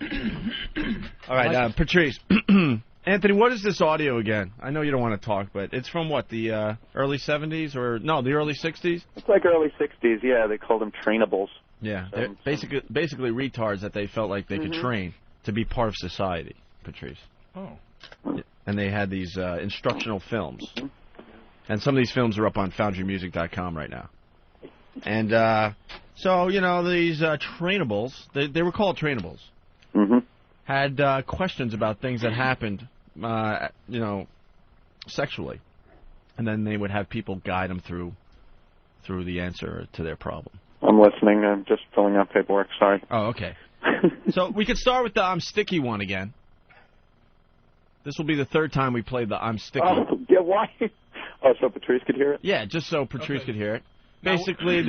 all right, Patrice. Anthony, what is this audio again? I know you don't want to talk, but it's from what, the early 70s or no, the early 60s? It's like early 60s, yeah. They called them trainables. Yeah, they're basically retards that they felt like they could train to be part of society, Patrice. Oh. And they had these instructional films. And some of these films are up on FoundryMusic.com right now. And so, these trainables, they were called trainables, had questions about things that happened, sexually. And then they would have people guide them through the answer to their problem. I'm listening. I'm just filling out paperwork. Sorry. Oh, okay. So we could start with the I'm Sticky one again. This will be the third time we played the I'm Sticky. Oh, yeah, why? Oh, so Patrice could hear it? Yeah, just so Patrice could hear it. Basically,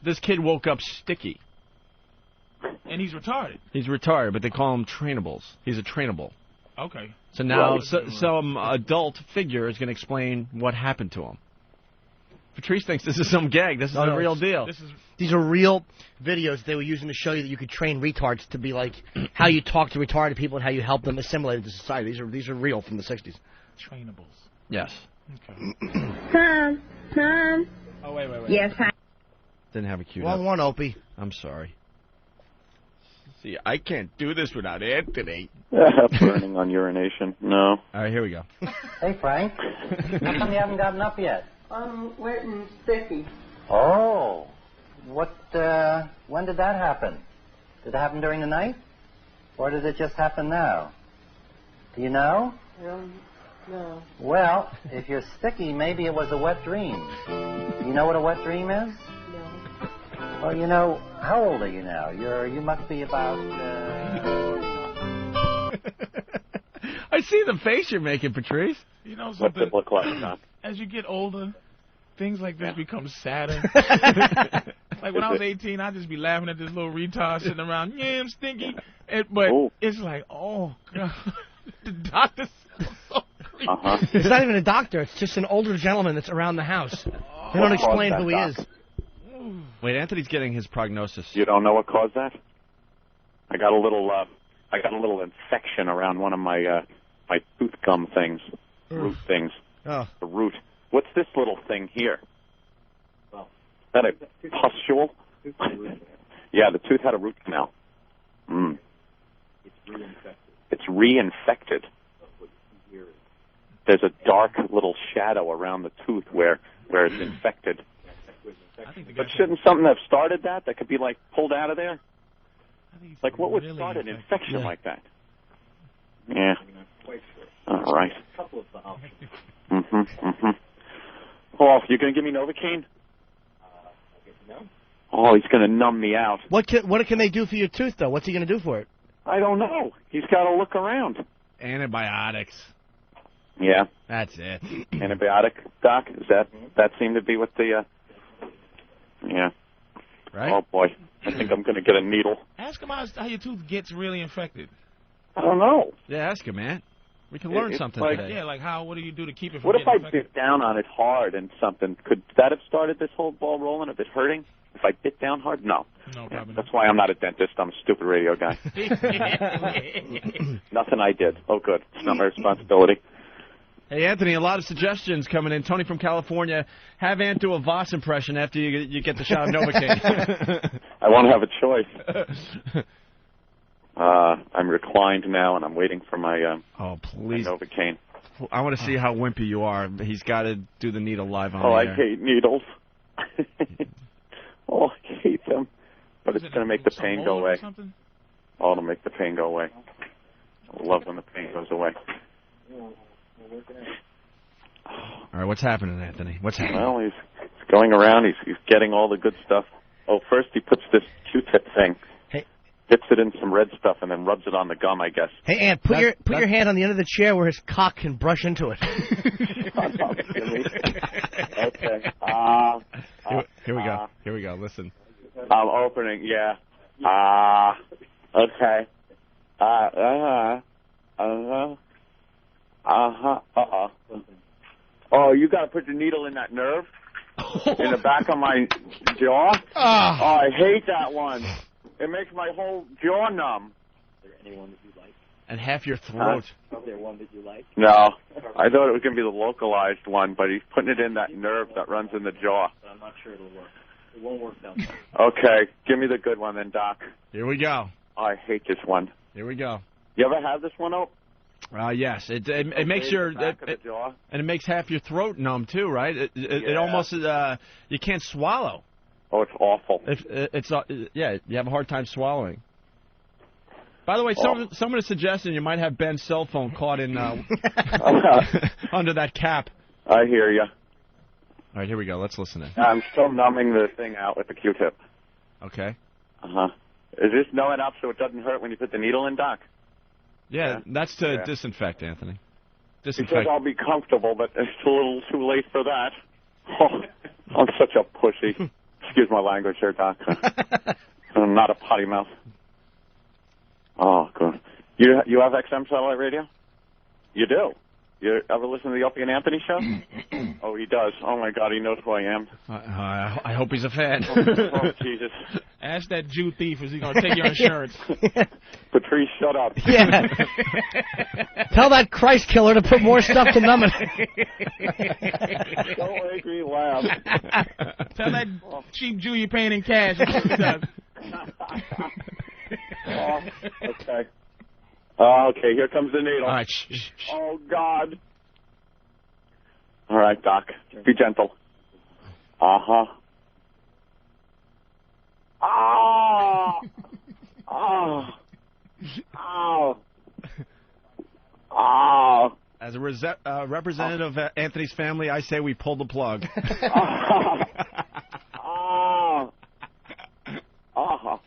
this kid woke up sticky. And he's retarded. He's retarded, but they call him trainables. He's a trainable. Okay. So now some adult figure is going to explain what happened to him. Patrice thinks this is some gag. This is a real deal. These are real videos they were using to show you that you could train retards to be like how you talk to retarded people and how you help them assimilate into society. These are real from the 60s. Trainables. Yes. Okay. Mom. Oh, wait. Yes, hi. Didn't have a cue. Wrong one, Opie. I'm sorry. See, I can't do this without Anthony. Burning on urination. No. All right, here we go. Hey, Frank. How come you haven't gotten up yet? I'm waiting sticky. Oh. When did that happen? Did it happen during the night? Or did it just happen now? Do you know? No. Well, if you're sticky, maybe it was a wet dream. You know what a wet dream is? No. Well, how old are you now? You must be about... I see the face you're making, Patrice. You know What's something? it look like, Doc? As you get older, things like this become sadder. Like when I was 18, I'd just be laughing at this little retard sitting around. Yeah, I'm stinky. But it's like, oh, God. The doctor sounds so creepy. It's not even a doctor. It's just an older gentleman that's around the house. They don't explain who he is. Wait, Anthony's getting his prognosis. You don't know what caused that? I got a little infection around one of my my tooth gum things, root things. Oh. The root. What's this little thing here? Is that a pustule? Yeah, the tooth had a root canal. It's reinfected. There's a dark little shadow around the tooth where it's infected. But shouldn't something have started that could be, like, pulled out of there? Like, what would start an infection like that? Yeah. All right. Oh, you're going to give me Novocaine? Oh, he's going to numb me out. What can they do for your tooth, though? What's he going to do for it? I don't know. He's got to look around. Antibiotics. Yeah. That's it. Antibiotic, Doc? Is that seemed to be what the... Yeah. Right? Oh, boy. I think I'm going to get a needle. Ask him how your tooth gets really infected. I don't know. Yeah, ask him, man. We can learn something like, today. Yeah, like what do you do to keep it from What if getting I infected? bit down on it hard and something? Could that have started this whole ball rolling? If it's hurting? If I bit down hard? No. No, probably That's why I'm not a dentist. I'm a stupid radio guy. Nothing I did. Oh, good. It's not my responsibility. Hey, Anthony, a lot of suggestions coming in. Tony from California, have Ant do a Voss impression after you get the shot of Novocaine. I won't have a choice. I'm reclined now, and I'm waiting for my my Novocaine. I want to see how wimpy you are. He's got to do the needle live on the I air. hate needles. I hate them. But it's going to make the pain go away. Oh, it'll make the pain go away. I love when the pain goes away. All right, what's happening, Anthony? What's happening? Well, he's going around. He's getting all the good stuff. Oh, first he puts this Q-tip thing, dips it in some red stuff, and then rubs it on the gum, I guess. Hey, Ant, put your hand on the end of the chair where his cock can brush into it. Shut up, Jimmy. Okay. Here we go. Here we go. Listen. I'm opening. Yeah. Okay. Oh, you got to put the needle in that nerve in the back of my jaw. Oh, I hate that one. It makes my whole jaw numb. Is there anyone that you like? And half your throat. Is there one that you like? No, I thought it was going to be the localized one, but he's putting it in that nerve that runs in the jaw. But I'm not sure it'll work. It won't work down there. Okay, give me the good one then, Doc. Here we go. Oh, I hate this one. Here we go. You ever have this one, Ope? Yes, it makes your jaw. And it makes half your throat numb too, right? It almost you can't swallow. Oh, it's awful. You have a hard time swallowing. By the way, someone is suggesting you might have Ben's cell phone caught in under that cap. I hear you. All right, here we go. Let's listen in. I'm still numbing the thing out with the Q-tip. Okay. Is this numbing up so it doesn't hurt when you put the needle in, Doc? Yeah, that's to disinfect, Anthony. He says I'll be comfortable, but it's a little too late for that. Oh, I'm such a pussy. Excuse my language here, Doc. I'm not a potty mouth. Oh, good. You have XM satellite radio? You do? You ever listen to the Opie and Anthony show? Oh, he does. Oh, my God, he knows who I am. I hope he's a fan. Oh, Jesus. Ask that Jew thief, is he going to take your insurance? Patrice, shut up. Yeah. Tell that Christ killer to put more stuff to numb it. Don't make me laugh. Tell that cheap Jew you're paying in cash. That's what he does. Oh, okay. Okay, here comes the needle. All right, shh. Oh, God. All right, Doc. Be gentle. Uh-huh. Oh! Oh! Oh! Oh! As a representative of Anthony's family, I say we pull the plug. Oh! Oh!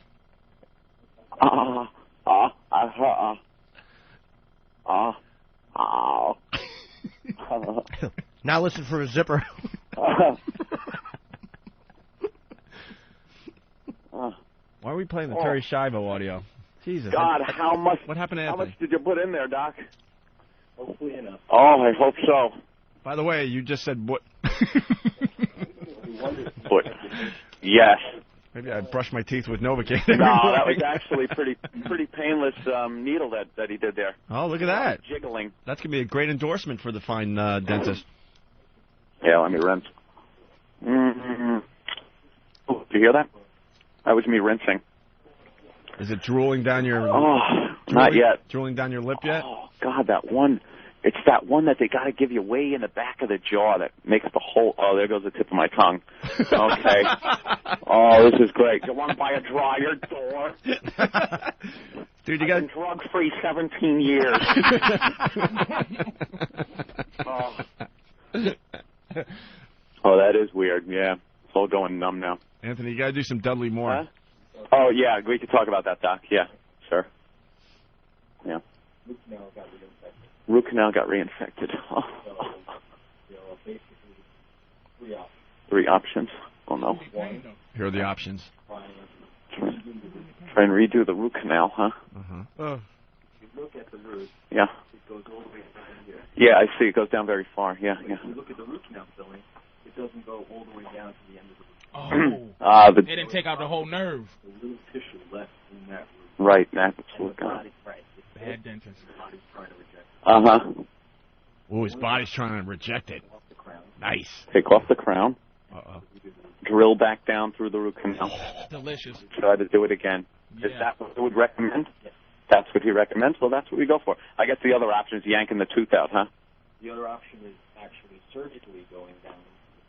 Now listen for a zipper. Why are we playing the Terry Schiavo audio? Jesus. God, how much? What happened to How Anthony? much did you put in there, Doc? Hopefully enough. Oh, I hope so. By the way, you just said what? But yes. Maybe I brushed my teeth with Novocaine. No, that was actually pretty painless needle that he did there. Oh, look at that. Jiggling. That's going to be a great endorsement for the fine dentist. Yeah, let me rinse. Mm-hmm. Oh, do you hear that? That was me rinsing. Is it drooling down your... not yet. Drooling down your lip yet? Oh, God, that one. It's that one that they got to give you way in the back of the jaw that makes the whole... Oh, there goes the tip of my tongue. Okay. Oh, this is great. You want to buy a dryer door? Dude, I've been drug-free 17 years. Oh, that is weird, yeah. It's all going numb now. Anthony, you got to do some Dudley Moore. Huh? Oh, yeah, we could talk about that, Doc. Yeah, sure. Yeah. Root canal got reinfected. Oh. Three options. Oh, no. Here are the options. Try and redo the root canal, huh? Uh-huh. If you look at the root, Yeah. it goes all the way down here. Yeah, I see. It goes down very far. Yeah, yeah. If you look at the root canal filling, it doesn't go all the way down to the end of the root. They didn't take out the whole nerve. The little tissue left in that root. Right, that's what's going on. Bad dentist. Uh-huh. Oh, his body's trying to reject it. Nice. Take off the crown. Uh-oh. Drill back down through the root canal. Delicious. Try to do it again. Is that what he would recommend? That's what he recommends? Well, that's what we go for. I guess the other option is yanking the tooth out, huh? The other option is actually surgically going down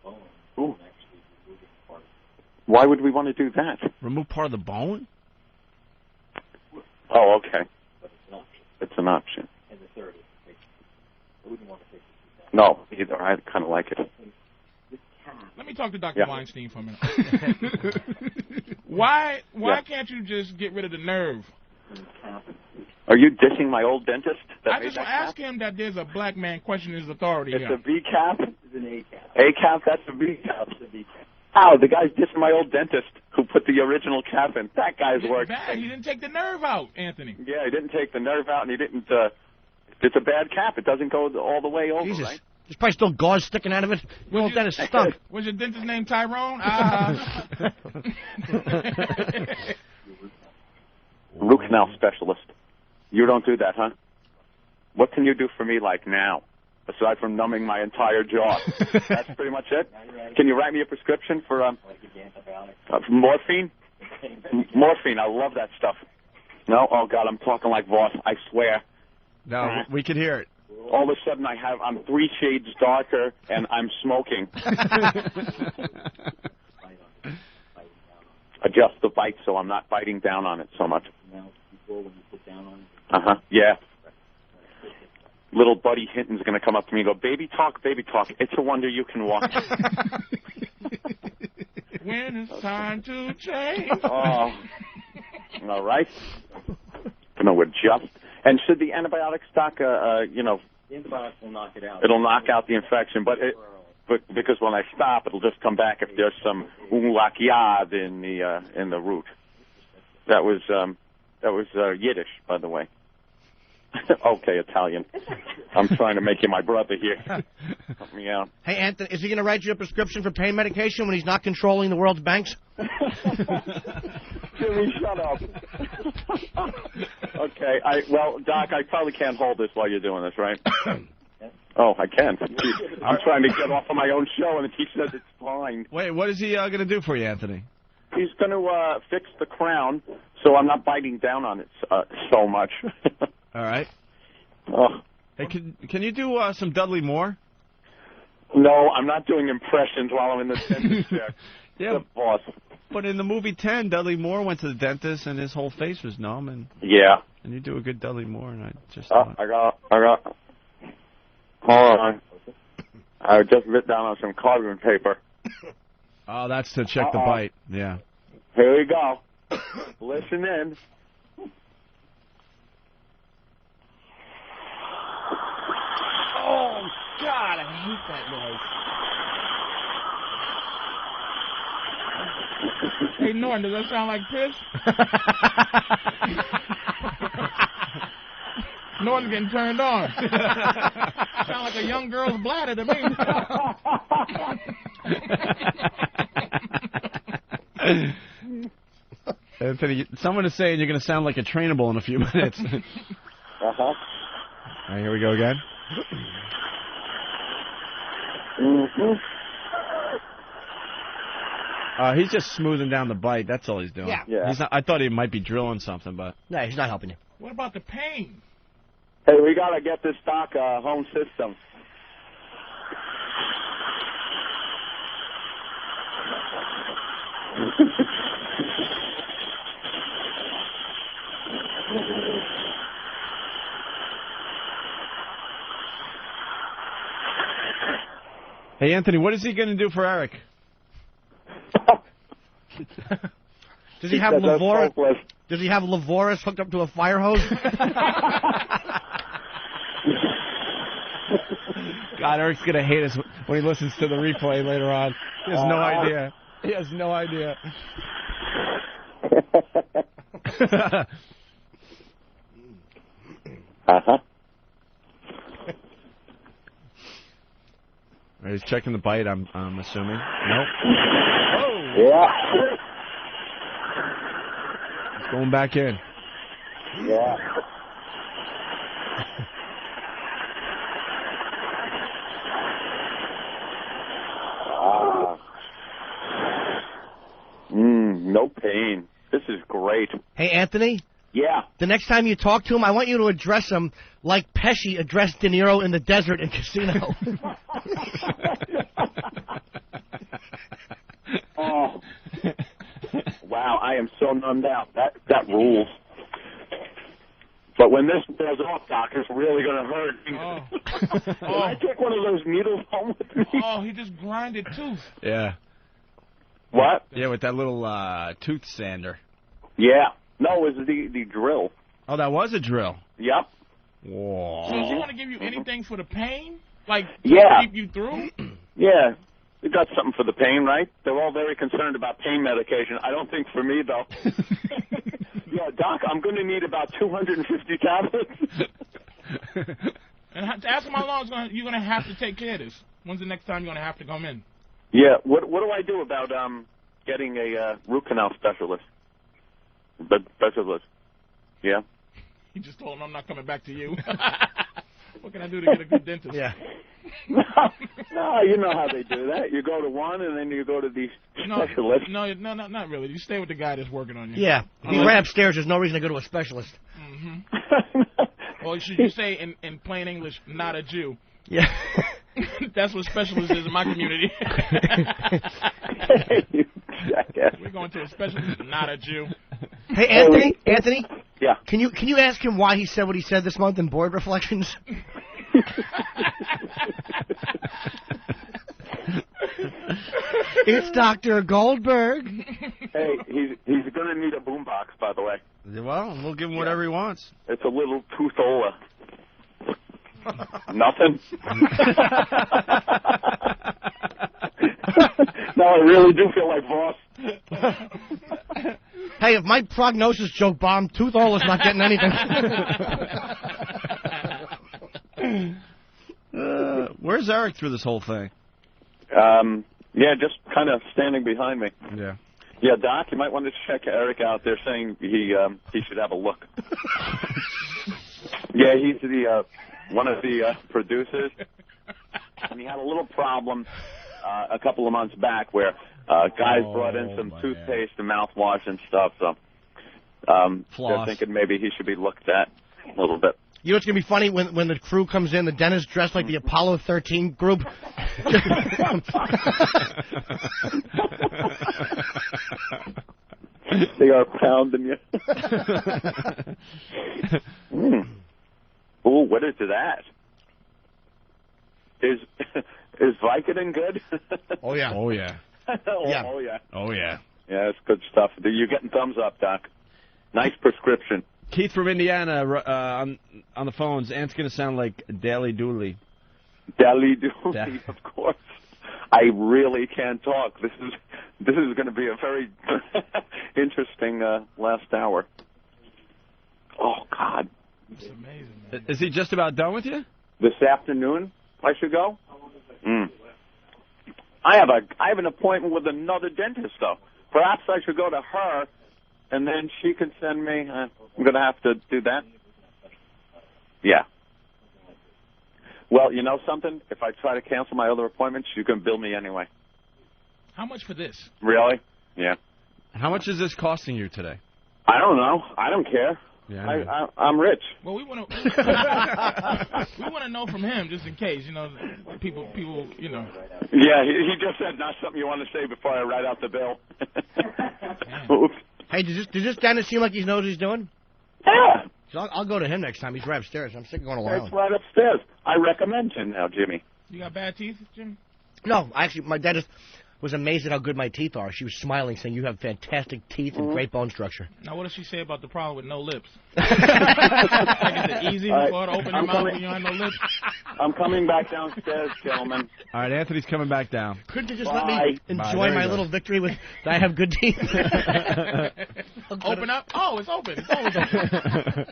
the bone Ooh. and actually removing part. Why would we want to do that? Remove part of the bone? Oh, okay. But it's an option. It's an option. And the third is I wouldn't want to take the tooth out. No, either. I kind of like it. Let me talk to Dr. Yeah. Weinstein for a minute. Why can't you just get rid of the nerve? Are you dissing my old dentist? I just ask him that there's a black man questioning his authority. It's here. a V-cap? It's an A-cap. A-cap? That's a V-cap. Ow, the guy's dissing my old dentist who put the original cap in. That guy's work. Bad. He didn't take the nerve out, Anthony. Yeah, he didn't take the nerve out, and he didn't... it's a bad cap. It doesn't go all the way over, Jesus. right? There's probably still gauze sticking out of it. Your old dentist stunk. Was your dentist named Tyrone? Root canal specialist. You don't do that, huh? What can you do for me, like, now? Aside from numbing my entire jaw. That's pretty much it? Can you write me a prescription for morphine? Morphine, I love that stuff. No? Oh, God, I'm talking like Voss, I swear. No, we could hear it. All of a sudden I'm 3 shades darker and I'm smoking. Adjust the bite so I'm not biting down on it so much. Uh-huh, yeah. Little Buddy Hinton's going to come up to me and go, baby talk, it's a wonder you can walk. When it's time to change. Oh, all right. Going to adjust. And should the antibiotic stock, The antibiotics will knock it out. it'll knock out the infection, but because when I stop, it'll just come back if there's some unlakiad in the root. That was Yiddish, by the way. Okay, Italian. I'm trying to make you my brother here. Help me out. Hey, Anthony, is he going to write you a prescription for pain medication when he's not controlling the world's banks? Jimmy, shut up. Okay, well, Doc, I probably can't hold this while you're doing this, right? Oh, I can. I'm trying to get off of my own show, and he says it's fine. Wait, what is he going to do for you, Anthony? He's going to fix the crown so I'm not biting down on it so much. All right. Oh. Hey, can you do some Dudley Moore? No, I'm not doing impressions while I'm in the dentist chair. Yeah, the boss. But in the movie 10, Dudley Moore went to the dentist and his whole face was numb, and and you do a good Dudley Moore, and I just thought... I got. Hold on. I just writ down on some carbon paper. Oh, that's to check the bite. Yeah. Here we go. Listen in. God, I hate that noise. Hey, Norton, does that sound like piss? Norton's getting turned on. Sound like a young girl's bladder to me. Anthony, someone is saying you're going to sound like a trainable in a few minutes. Uh-huh. All right, here we go again. He's just smoothing down the bite. That's all he's doing. Yeah. He's not, I thought he might be drilling something, but... No, he's not helping you. What about the pain? Hey, we got to get this stock home system. Hey, Anthony, what is he going to do for Eric? Does he have Lavoris? Does he have Lavoris hooked up to a fire hose? God, Eric's going to hate us when he listens to the replay later on. He has no idea. He has no idea. Uh-huh. He's checking the bite, I'm assuming. Nope. Oh. Yeah. It's going back in. Yeah. No pain. This is great. Hey, Anthony? Yeah. The next time you talk to him, I want you to address him like Pesci addressed De Niro in the desert in Casino. Oh. Wow, I am so numbed out. That rules. But when this wears off, Doc, it's really going to hurt. Can I take one of those needles home with me? Oh, he just grinded tooth. Yeah. What? Yeah, with that little tooth sander. Yeah. No, it was the drill. Oh, that was a drill? Yep. Whoa. So does he want to give you anything for the pain? Like, to keep you through? Yeah. You got something for the pain, right? They're all very concerned about pain medication. I don't think for me, though. Yeah, Doc, I'm going to need about 250 tablets. And ask him how long you're going to have to take care of this. When's the next time you're going to have to come in? Yeah. What do I do about getting a root canal specialist? Specialist. Yeah. You just told him I'm not coming back to you. What can I do to get a good dentist? Yeah. No, you know how they do that. You go to one, and then you go to the specialist. No, not really. You stay with the guy that's working on you. Yeah. He's right upstairs. There's no reason to go to a specialist. Mm-hmm. Or should you say, in plain English, not a Jew? Yeah. That's what specialist is in my community. You jackass. We're going to a specialist, not a Jew. Hey, Anthony? Anthony? Yeah. Can you ask him why he said what he said this month in Board Reflections? It's Dr. Goldberg. Hey, he's going to need a boombox, by the way. Well, we'll give him whatever he wants. It's a little toothola. Nothing? No, I really do feel like Voss. Hey, if my prognosis joke bombed, Toothol's not getting anything. Where's Eric through this whole thing? Yeah, just kind of standing behind me. Yeah. Yeah, Doc, you might want to check Eric out. They're saying he should have a look. Yeah, he's the one of the producers, and he had a little problem a couple of months back where guys brought in some toothpaste and mouthwash and stuff. So they're thinking maybe he should be looked at a little bit. You know what's going to be funny? When the crew comes in, the dentist dressed like the Apollo 13 group. They are pounding you. Ooh, what is that? Is Vicodin good? Oh, yeah. Oh, yeah. Oh, yeah. Oh, yeah. Oh, yeah. Yeah, it's good stuff. You're getting thumbs up, Doc. Nice prescription. Keith from Indiana on the phones. Ant's going to sound like Daly Dooley. Deli Dooley, of course. I really can't talk. This is going to be a very interesting last hour. Oh, God. It's amazing, man. Is he just about done with you? This afternoon, I should go? I have an appointment with another dentist, though. Perhaps I should go to her, and then she can send me. I'm going to have to do that. Yeah. Well, you know something? If I try to cancel my other appointments, you can bill me anyway. How much for this? Really? Yeah. How much is this costing you today? I don't know. I don't care. Yeah, I'm rich. Well, we want to know from him just in case, you know, people, you know. Yeah, he just said not something you want to say before I write out the bill. Oops. Hey, does this dentist seem like he knows what he's doing? Yeah. So I'll go to him next time. He's right upstairs. I'm sick of going alone. It's right upstairs. I recommend him now, Jimmy. You got bad teeth, Jim? No, actually, my dentist was amazed at how good my teeth are. She was smiling, saying, you have fantastic teeth and great bone structure. Now, what does she say about the problem with no lips? Like, is it easy for her to open her mouth when you have no lips? I'm coming back downstairs, gentlemen. All right, Anthony's coming back down. Couldn't you just let me enjoy my little victory with I have good teeth? Open up? Oh, it's open. It's always open.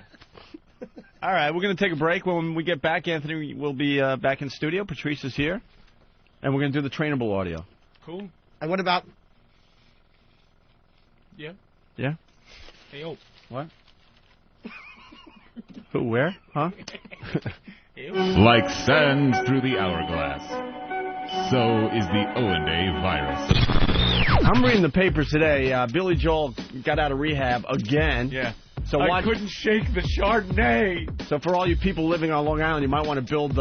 All right, we're going to take a break. When we get back, Anthony will be back in studio. Patrice is here. And we're going to do the trainable audio. Cool. And what about... Yeah? Yeah? Hey, Ope. What? Who, where? Huh? Like sands through the hourglass, so is the O&A virus. I'm reading the papers today. Billy Joel got out of rehab again. Yeah. So I couldn't shake the Chardonnay. So for all you people living on Long Island, you might want to build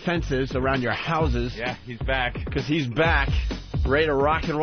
fences around your houses. Yeah, he's back. Because he's back, ready to rock and roll.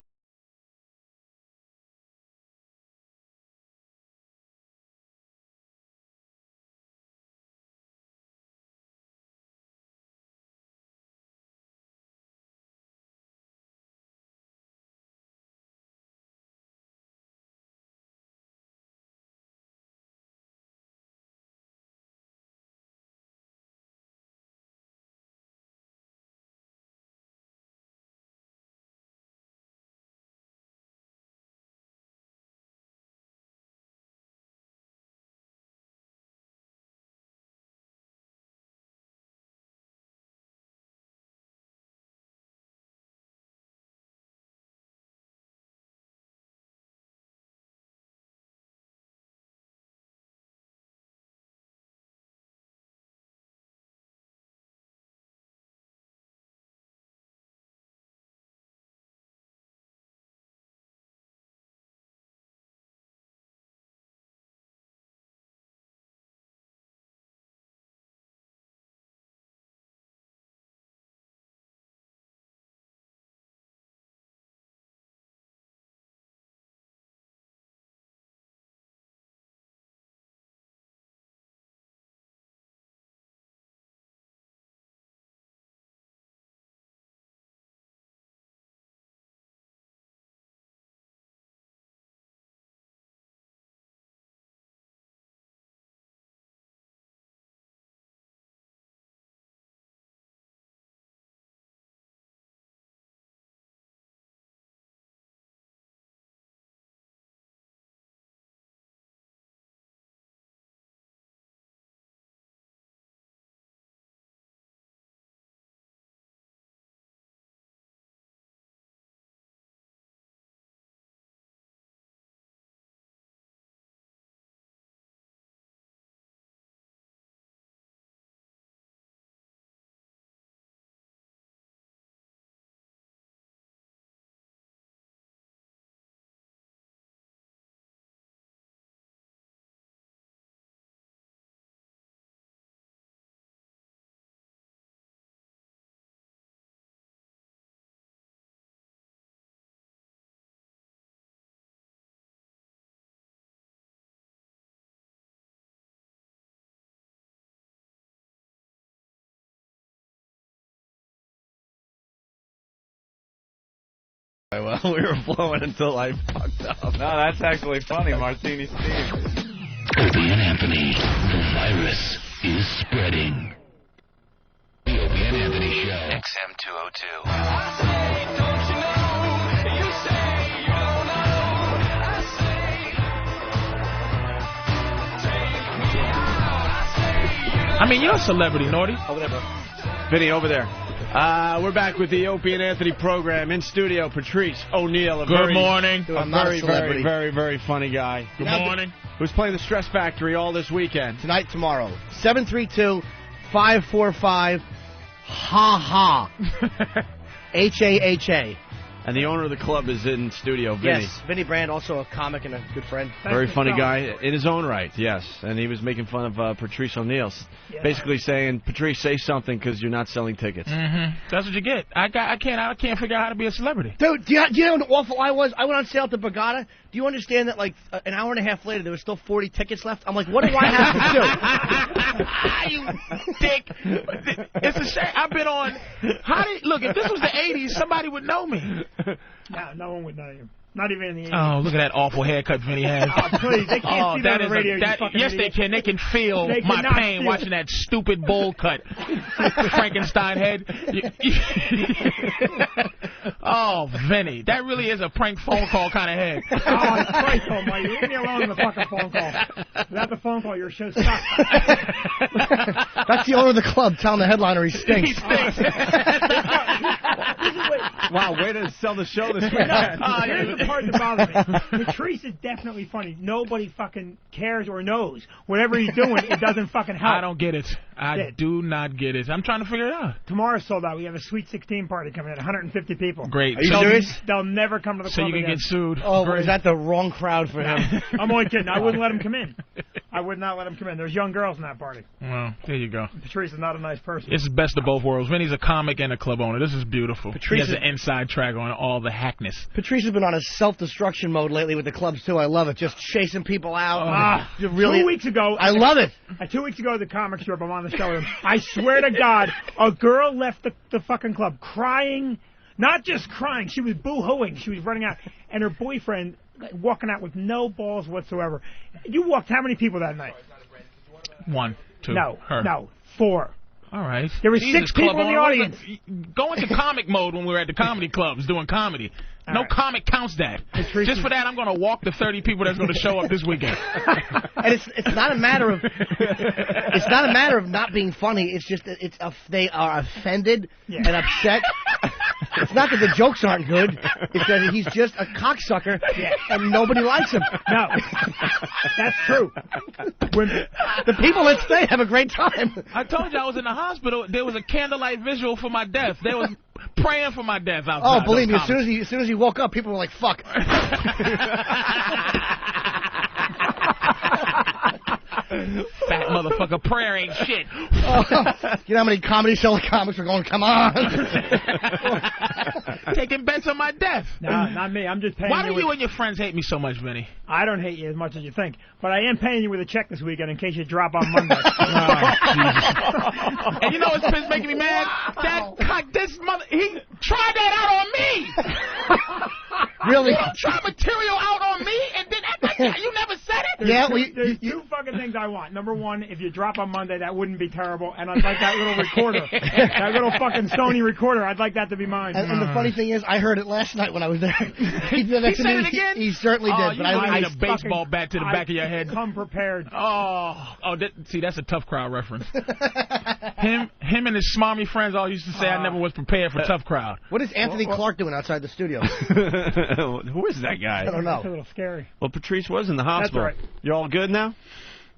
Well, we were flowing until I fucked up. No, that's actually funny, Martini Steve. Opie and Anthony, the virus is spreading. The Opie and Anthony Show. XM 202. I mean, you're a celebrity, Naughty. Over there, bro. Vinny, over there. We're back with the Opie and Anthony program. In studio, Patrice O'Neill. Good morning. A very, very funny guy. Good morning. Who's playing the Stress Factory all this weekend. Tonight, tomorrow. 732-545-HA-HA. H-A-H-A. And the owner of the club is in studio, Vinny. Yes, Vinny Brand, also a comic and a good friend. Very funny guy in his own right, yes. And he was making fun of Patrice O'Neill, basically saying, Patrice, say something because you're not selling tickets. Mm-hmm. That's what you get. I can't figure out how to be a celebrity. Dude, do you know how awful I was? I went on sale at the Borgata. Do you understand that, like, an hour and a half later, there were still 40 tickets left? I'm like, what do I have to do? You dick. It's a shame. I've been on... Look, if this was the 80s, somebody would know me. No one would know you. Not even in the 80s. Oh, look at that awful haircut Vinny has. Oh, please. They can't see that on the radio. Yes, they can. They can feel my pain watching that stupid bowl cut. Frankenstein head. Oh, Vinny. That really is a prank phone call kind of head. Oh, it's a prank call, Mike. Leave me alone with the fucking phone call. Without the phone call, your show sucks. That's the owner of the club telling the headliner he stinks. He stinks. Wow, way to sell the show this weekend. Here's the part that bothers me. Patrice is definitely funny. Nobody fucking cares or knows. Whatever he's doing, it doesn't fucking help. I don't get it. I do not get it. I'm trying to figure it out. Tomorrow's sold out. We have a Sweet 16 party coming in, 150 people. Great. Are you serious? They'll never come to the club So you can again. get sued. Oh, is that the wrong crowd for him? I'm only kidding. I wouldn't let him come in. I would not let him come in. There's young girls in that party. Well, there you go. Patrice is not a nice person. It's the best of both worlds. Vinny's a comic and a club owner. This is beautiful. Patrice has an inside track on all the hackness. Patrice has been on a self-destruction mode lately with the clubs, too. I love it. Just chasing people out. 2 weeks ago. I love it. 2 weeks ago at the comic strip, I'm on the show with him. I swear to God, a girl left the fucking club crying. Not just crying. She was boo-hooing. She was running out. And her boyfriend walking out with no balls whatsoever. You walked how many people that night? 1, 2. No. Her. No. 4. All right. There were 6 people in the audience. Go into comic mode when we were at the comedy clubs doing comedy. No comic counts that. Just for that, I'm going to walk the 30 people that's going to show up this weekend. And it's not a matter of not being funny. It's just they are offended and upset. It's not that the jokes aren't good. It's that he's just a cocksucker and nobody likes him. No, that's true. The people that stay have a great time. I told you I was in the hospital. There was a candlelight visual for my death. They was praying for my death outside. Oh, believe me, as soon as he woke up, people were like, "Fuck." Fat motherfucker, prayer ain't shit. You know how many comedy show comics are going, come on. Taking bets on my death. No, not me. I'm just paying Why do you and your friends hate me so much, Vinny? I don't hate you as much as you think. But I am paying you with a check this weekend in case you drop on Monday. And you know what's making me mad? He tried that out on me. Really? You try material out on me and then you never said it? There's two fucking things I want. Number one, if you drop on Monday, that wouldn't be terrible. And I'd like that little recorder. That little fucking Sony recorder. I'd like that to be mine. And the funny thing is, I heard it last night when I was there. He said it again? He certainly did. But I need a baseball bat to the back of your head. Come prepared. See, that's a tough crowd reference. Him and his smarmy friends all used to say I never was prepared for tough crowd. What is Anthony Clark doing outside the studio? Who is that guy? I don't know. That's a little scary. Well, Patrice was in the hospital. That's right. You all good now?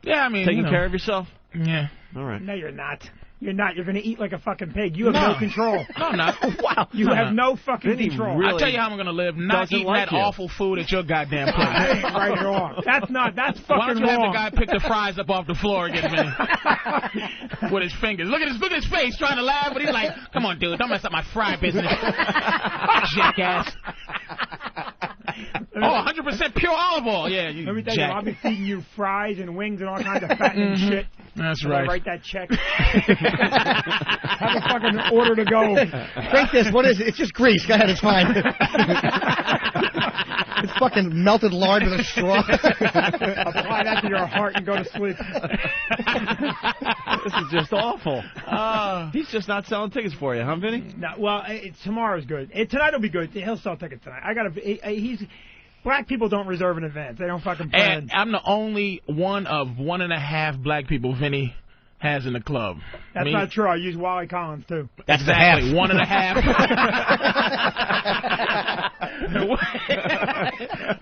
Yeah, I mean, taking care of yourself? Yeah. All right. No, you're not. You're not. You're going to eat like a fucking pig. You have no control. No, I'm not. Wow. You have no fucking control. I'll tell you how I'm going to live. Not eating that awful food at your goddamn place. Right or wrong. That's fucking wrong. Why don't you have the guy pick the fries up off the floor again, man? With his fingers. Look at his face trying to laugh, but he's like, come on, dude, don't mess up my fry business. Jackass. 100% pure olive oil. Yeah, you Let me tell you, I'll be feeding you fries and wings and all kinds of fattening shit. That's right. I write that check. Have a fucking order to go. Drink this. What is it? It's just grease. Go ahead. It's fine. It's fucking melted lard with a straw. Apply that to your heart and go to sleep. This is just awful. He's just not selling tickets for you, huh, Vinny? No, well, tomorrow's good. Tonight will be good. He'll sell tickets tonight. Black people don't reserve in advance. They don't fucking plan. And I'm the only one of 1.5 black people Vinny has in the club. That's not true. I use Wally Collins, too. That's exactly 1.5.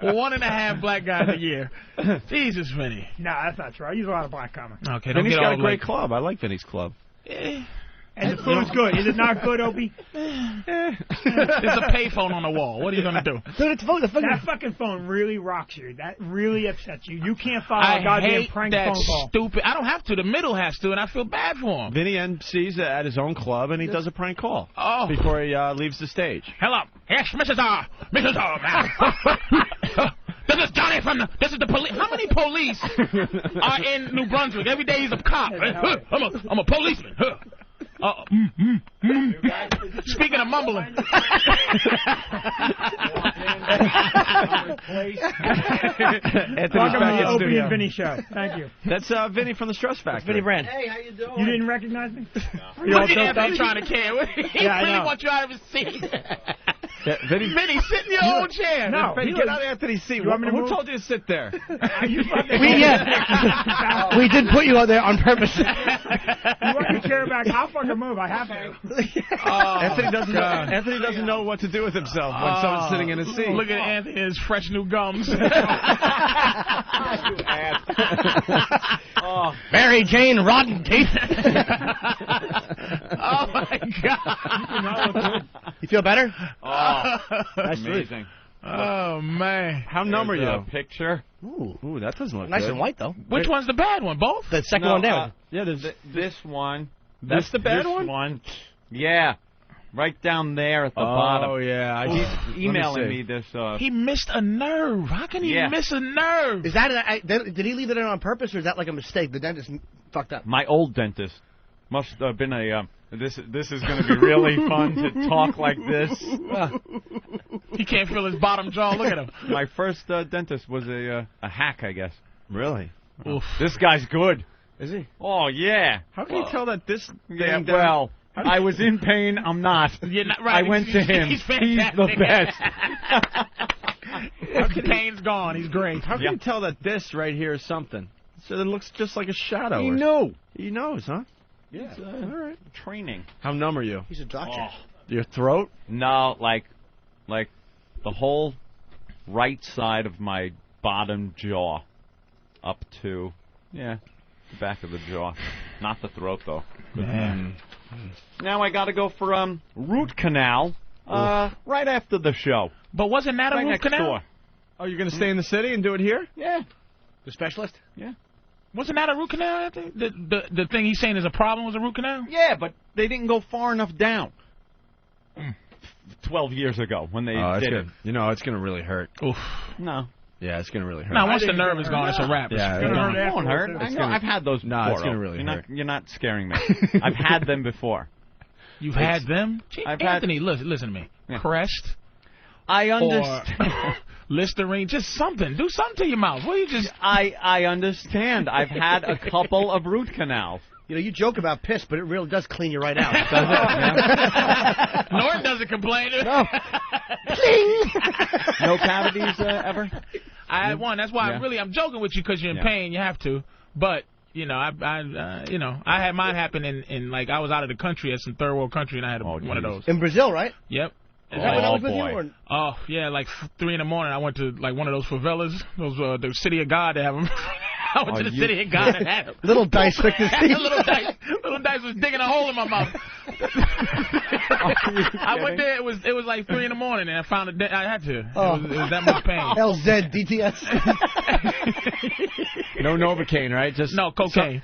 1.5 black guys a year. Jesus, Vinny. No, that's not true. I use a lot of black comics. Okay, don't Vinny's get got all a great club. I like Vinny's club. And the food's good. Is it not good, Opie? There's a payphone on the wall. What are you going to do? Dude, that fucking phone really rocks you. That really upsets you. You can't follow a goddamn prank phone call. Stupid. I don't have to. The middle has to, and I feel bad for him. Vinny MC's at his own club, and he does a prank call before he leaves the stage. Hello. Yes, Mrs. R. Mrs. R. This is Johnny this is the police. How many police are in New Brunswick? Every day he's a cop. I'm a policeman. Speaking of mumbling. Welcome to the Opie and Vinny show. Thank you. That's Vinny from the Stress Factory. Vinny Brand. Hey, how you doing? You didn't recognize me? Look at Anthony trying to care. He really wants you out of his seat. Vinny, sit in your own chair. No, Vinny, get out of Anthony's seat. Who told you to sit there? We did put you out there on purpose. You want your chair back? I'll fucking move. I have to. Anthony doesn't know what to do with himself when someone's sitting in his seat. Look at Anthony's fresh new gums. Mary Jane rotten teeth. Oh my God! You feel better? That's amazing. Oh man! How number you? A picture. Ooh, that doesn't look nice good. and white though. Which one's the bad one? Both? The second one down. Yeah, there's this one. That's the bad one. Yeah, right down there at the bottom. Oh yeah, he's emailing me this. He missed a nerve. How can he miss a nerve? Is that did he leave it in on purpose, or is that like a mistake? The dentist fucked up. My old dentist must have been a. This is going to be really fun to talk like this. He can't feel his bottom jaw. Look at him. My first dentist was a hack, I guess. Really? Oof. This guy's good. Is he? Oh yeah. How can you tell that this thing? Yeah. Well, I was in pain. I'm not. You're not right. I went to him. He's the best. His pain's gone. He's great. How can you tell that this right here is something? So it looks just like a shadow. He knew. He knows, huh? Yeah. All right. Training. How numb are you? He's a doctor. Your throat? No, like the whole right side of my bottom jaw up to the back of the jaw. Not the throat though. Now I got to go for root canal right after the show. But wasn't that a root canal? Door. Oh, you're going to stay in the city and do it here? Yeah. The specialist? Yeah. Wasn't that a root canal, Anthony? The thing he's saying is a problem was a root canal? Yeah, but they didn't go far enough down. 12 years ago when they did it. You know, it's going to really hurt. Oof. No. Yeah, it's going to really hurt. Now, once the nerve is gone, it's a wrap. Yeah, it won't hurt. I've had those before. No, it's going to really hurt. You're not scaring me. I've had them before. You've had them? Anthony, listen to me. Yeah. Crest. I understand. Listerine, just something. Do something to your mouth. Will you just? I understand. I've had a couple of root canals. You know, you joke about piss, but it really does clean you right out. Does it? Yeah. Norton doesn't complain. No. Pling! No cavities ever? I had one. That's why I'm joking with you because you're in pain. You have to. But you know, I had mine happen in like I was out of the country at some third world country and I had one of those. In Brazil, right? Yep. Is that when I was with you? Or? Oh, yeah, like 3 in the morning. I went to like one of those favelas, the City of God. They have them. I went to the City of God and had them. Little Dice picked his teeth. Little Dice was digging a hole in my mouth. I went there. It was like 3 in the morning, and I found it. I had to. It was that much pain. LZ DTS. No Novocaine, right? Just no cocaine.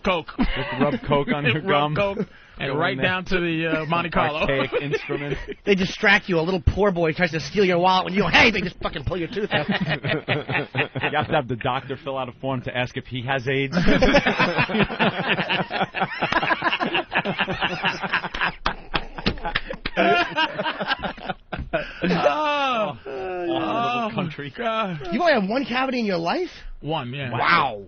Coke. Just rub coke on your gum. Coke. And right down to the Monte Carlo. Archaic instrument. They distract you. A little poor boy tries to steal your wallet. When you go, hey, they just fucking pull your tooth out. You have to have the doctor fill out a form to ask if he has AIDS. Oh, country. God. You only have one cavity in your life? One, yeah. Wow.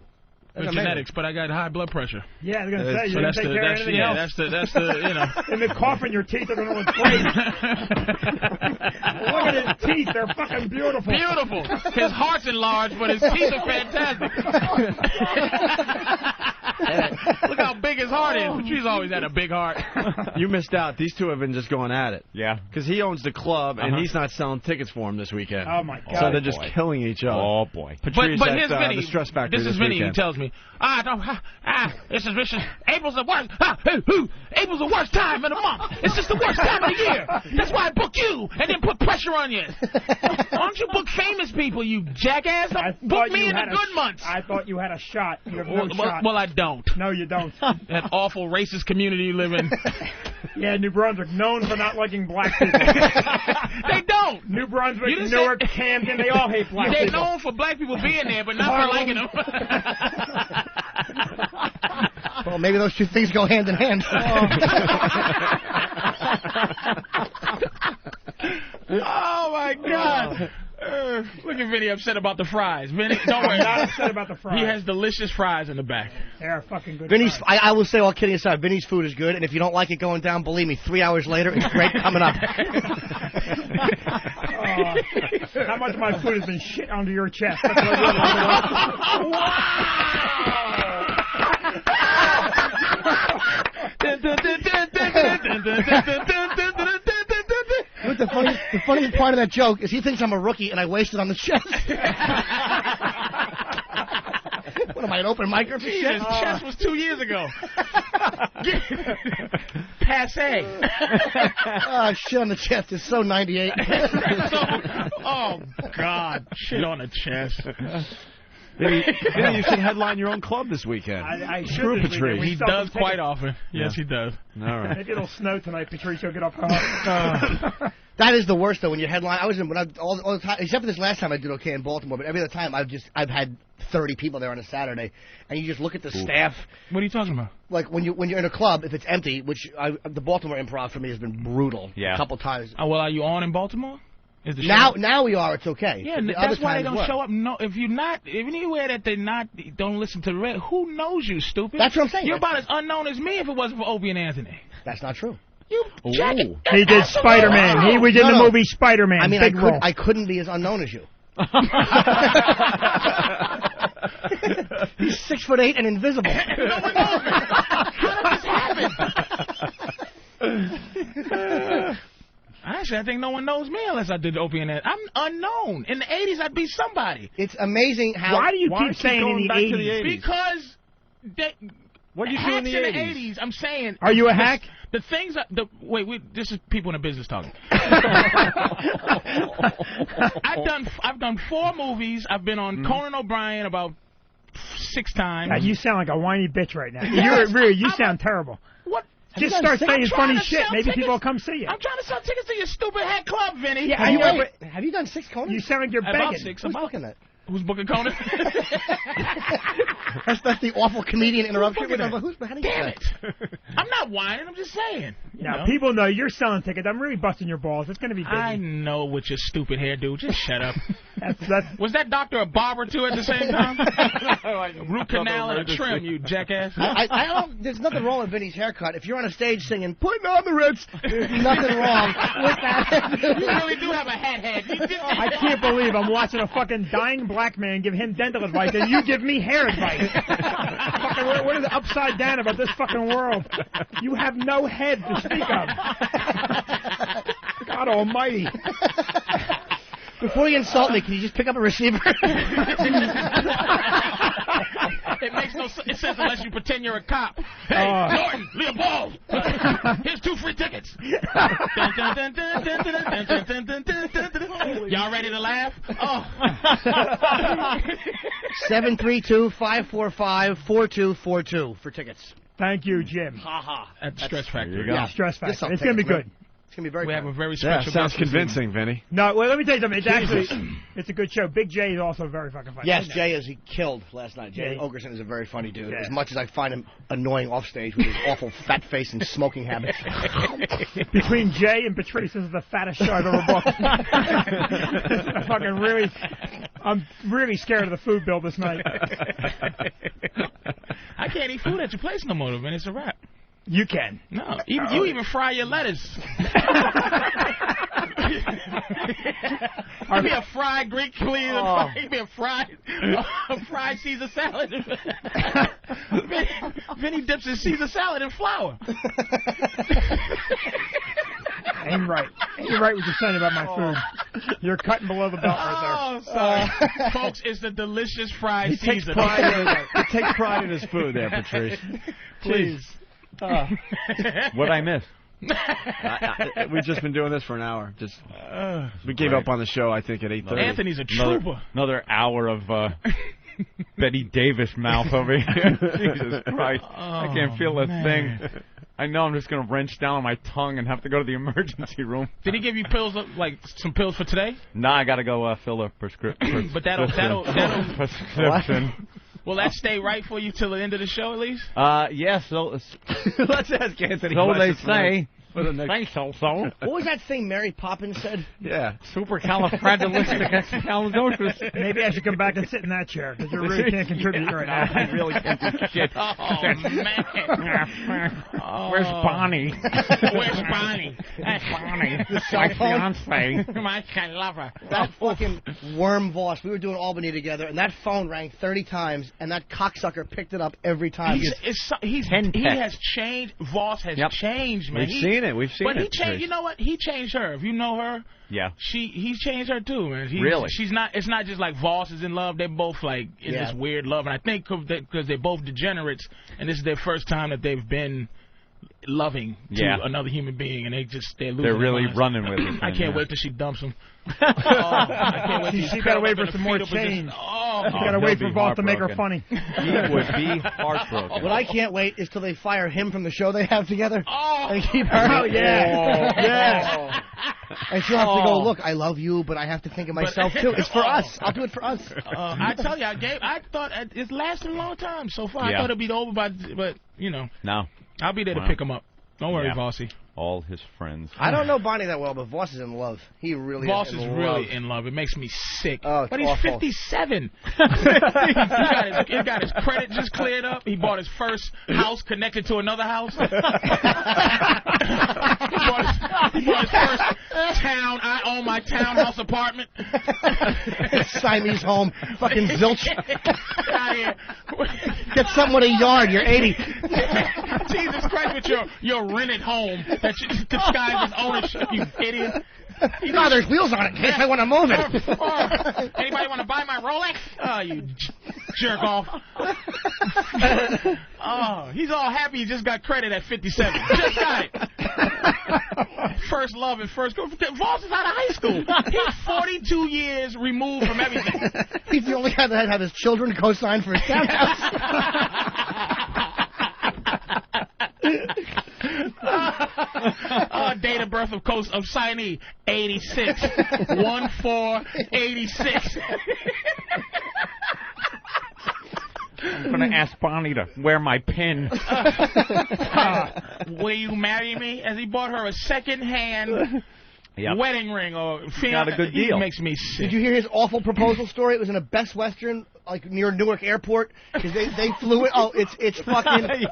with genetics, but I got high blood pressure. Yeah, they're gonna say you didn't take care of anything else. That's the you know. In the coffin, your teeth are gonna look great. Look at his teeth; they're fucking beautiful. Beautiful. His heart's enlarged, but his teeth are fantastic. Look how big his heart is. Patrice always had a big heart. You missed out. These two have been just going at it. Yeah. Because he owns the club, and he's not selling tickets for him this weekend. Oh, my God. So they're just killing each other. Oh, boy. Patrice but at here's Vinny. the Stress Factory This is Vinny. weekend. He tells me, this is April's the worst. April's the worst time of the month. It's just the worst time of the year. That's why I book you and then put pressure on you. Why don't you book famous people, you jackass? Book me in the good months. I thought you had a shot. You have no shot. Well, I don't. No, you don't. That awful racist community you live in. Yeah, New Brunswick, known for not liking black people. They don't. New Brunswick, Newark, Camden, they all hate black people. They're known for black people being there, but not for liking them. Well, maybe those two things go hand in hand. Oh, my God. Look at Vinny upset about the fries. Vinny, don't worry. I'm not upset about the fries. He has delicious fries in the back. They are fucking good. Vinny's, I will say, all kidding aside, Vinny's food is good, and if you don't like it going down, believe me, 3 hours later, it's great coming up. How much of my food has been shit onto your chest? That's what The funniest part of that joke is he thinks I'm a rookie and I wasted on the chest. What am I, an open mic or shit? His chest was 2 years ago. Passe. Shit on the chest is so 98. Oh, God. Shit on the chest. Vinny, you should headline your own club this weekend. I should. Screw Patrice. He does quite often. Yes, he does. All right. Maybe it'll snow tonight. Patrice will get off her. That is the worst, though, when you headline. I was in, all the time, except for this last time I did okay in Baltimore, but every other time I've had 30 people there on a Saturday, and you just look at the staff. What are you talking about? Like when you're in a club, if it's empty, which the Baltimore Improv for me has been brutal. Yeah. A couple times. Oh, well, are you on in Baltimore? Is the now we are. It's okay. Yeah, that's why they don't show up. No, if you're not, if anywhere that they don't listen to the radio, who knows you, stupid? That's what I'm saying. You're about as unknown as me if it wasn't for Opie and Anthony. That's not true. You jacket. He did Spider-Man. He was in the movie Spider-Man. I mean, Big role. I couldn't be as unknown as you. He's 6'8" and invisible. No one knows me. How did this happen? Actually, I think no one knows me unless I did Opie and Anthony. I'm unknown. In the 80s, I'd be somebody. It's amazing how... Why do you keep saying in the 80s? Because... What do you do in the 80s? I'm saying... Are you a hack? The things... this is people in the business talking. I've done 4 movies. I've been on Conan O'Brien about 6 times. God, you sound like a whiny bitch right now. You sound terrible. What? Just start saying funny shit. Maybe people will come see you. I'm trying to sell tickets to your stupid hat club, Vinny. Yeah, have you done 6 Conan? You sound like you're About begging. 6. Who's booking that? Who's booking Conan? That's the awful comedian interruption. Damn it! I'm not whining. I'm just saying. Now, people know you're selling tickets. I'm really busting your balls. It's going to be busy. I know with your stupid hairdo. Just shut up. That's Was that doctor a barber, too, at the same time? Like a root canal and a trim, you jackass. I don't, there's nothing wrong with Vinny's haircut. If you're on a stage singing, putting on the Ritz, there's nothing wrong with that. You really do have a hat head. I can't believe I'm watching a fucking dying black man give him dental advice and you give me hair advice. Fucking, what is upside down about this fucking world? You have no head to speak of. God almighty. Before you insult me, can you just pick up a receiver? It makes no sense unless you pretend you're a cop. Hey, Norton, Leopold, here's 2 free tickets. Y'all ready to laugh? Oh. 732-545-4242 for tickets. Thank you, Jim. Ha ha. At the Stress Factory. There you go. Yeah, Stress Factory. It's going to be good. It's going to be very We fun. have a very special sounds guest this convincing, evening. Vinny. No, well, let me tell you something. It's actually, it's a good show. Big J is also very fucking funny. Yes, Jay is. He killed last night. Jay Ogerson is a very funny dude. As much as I find him annoying off stage with his awful fat face and smoking habits. Between Jay and Patrice, this is the fattest show I've ever booked. I'm really scared of the food bill this night. I can't eat food at your place no more, man. It's a wrap. You can. No, you even fry your lettuce. Give me a fried Greek, please. Give me a fried Caesar salad. Vinny dips his Caesar salad in flour. Ain't right. Ain't right what you're saying about my food. You're cutting below the belt right there. Sorry. Folks, it's the delicious fried Caesar. He takes pride in his food there, Patrice. Please. What'd I miss? We've just been doing this for an hour. We gave up on the show, I think, at 8:30. Anthony's a trooper. Another hour of Betty Davis mouth over here. Jesus Christ. I can't feel a thing. I know I'm just going to wrench down on my tongue and have to go to the emergency room. Did he give you pills, like some pills for today? Nah, I got to go fill a prescription. But that'll prescription. Will that stay right for you till the end of the show, at least? Yes. So, let's ask Anthony. So they say. Thanks, also. What was that thing Mary Poppins said? Yeah. Supercalifragilisticexpialidocious. Maybe I should come back and sit in that chair, because you really can't contribute right now. I really can't do shit. Oh, man. Where's Bonnie? Where's Bonnie? That's Bonnie. My fiance. I love her. That fucking worm Voss. We were doing Albany together, and that phone rang 30 times, and that cocksucker picked it up every time. He has changed. Voss has changed, man. We've seen it. But he changed. You know what? He changed her. If you know her, he's changed her too, man. Really? She's not. It's not just like Voss is in love. They're both like in this weird love, and I think because they're both degenerates, and this is their first time that they've been loving to another human being, and they're losing. They're really their minds. running with it. I can't wait till she dumps him. I can't wait. She got to wait for some more change. She got to wait for Voss to make her funny. He would be heartbroken. What I can't wait is till they fire him from the show they have together. And keep her. Oh, yeah. And she'll have to go, look, I love you, but I have to think of myself, too. It's for us. I'll do it for us. I tell you, I thought it's lasted a long time so far. I thought it'd be over, but you know. No. I'll be there to pick him up. Don't worry, Vossy. All his friends. I don't know Bonnie that well, but Voss is in love. He really Voss is in is love. Really in love. It makes me sick. Oh, but he's awful. 57. he got his credit just cleared up. He bought his first house connected to another house. he bought his first town. I own my townhouse apartment. Siamese home. Fucking zilch. Get out of here. Get something with a yard. You're 80. Jesus Christ, with your rented home that you disguise as ownership, you idiot. No, there's wheels on it in case I want to move it. Anybody want to buy my Rolex? Oh, you jerk off. Oh, he's all happy he just got credit at 57. Just got it. First love and first go. Voss is out of high school. He's 42 years removed from everything. He's the only guy that had his children co-sign for his townhouse. Date of birth of signee 86 1/4/86. I'm gonna ask Bonnie to wear my pin. Will you marry me? As he bought her a second-hand wedding ring or got a good deal. He makes me sick. Did you hear his awful proposal story? It was in a Best Western, like near Newark Airport, because they flew it. Oh, it's fucking.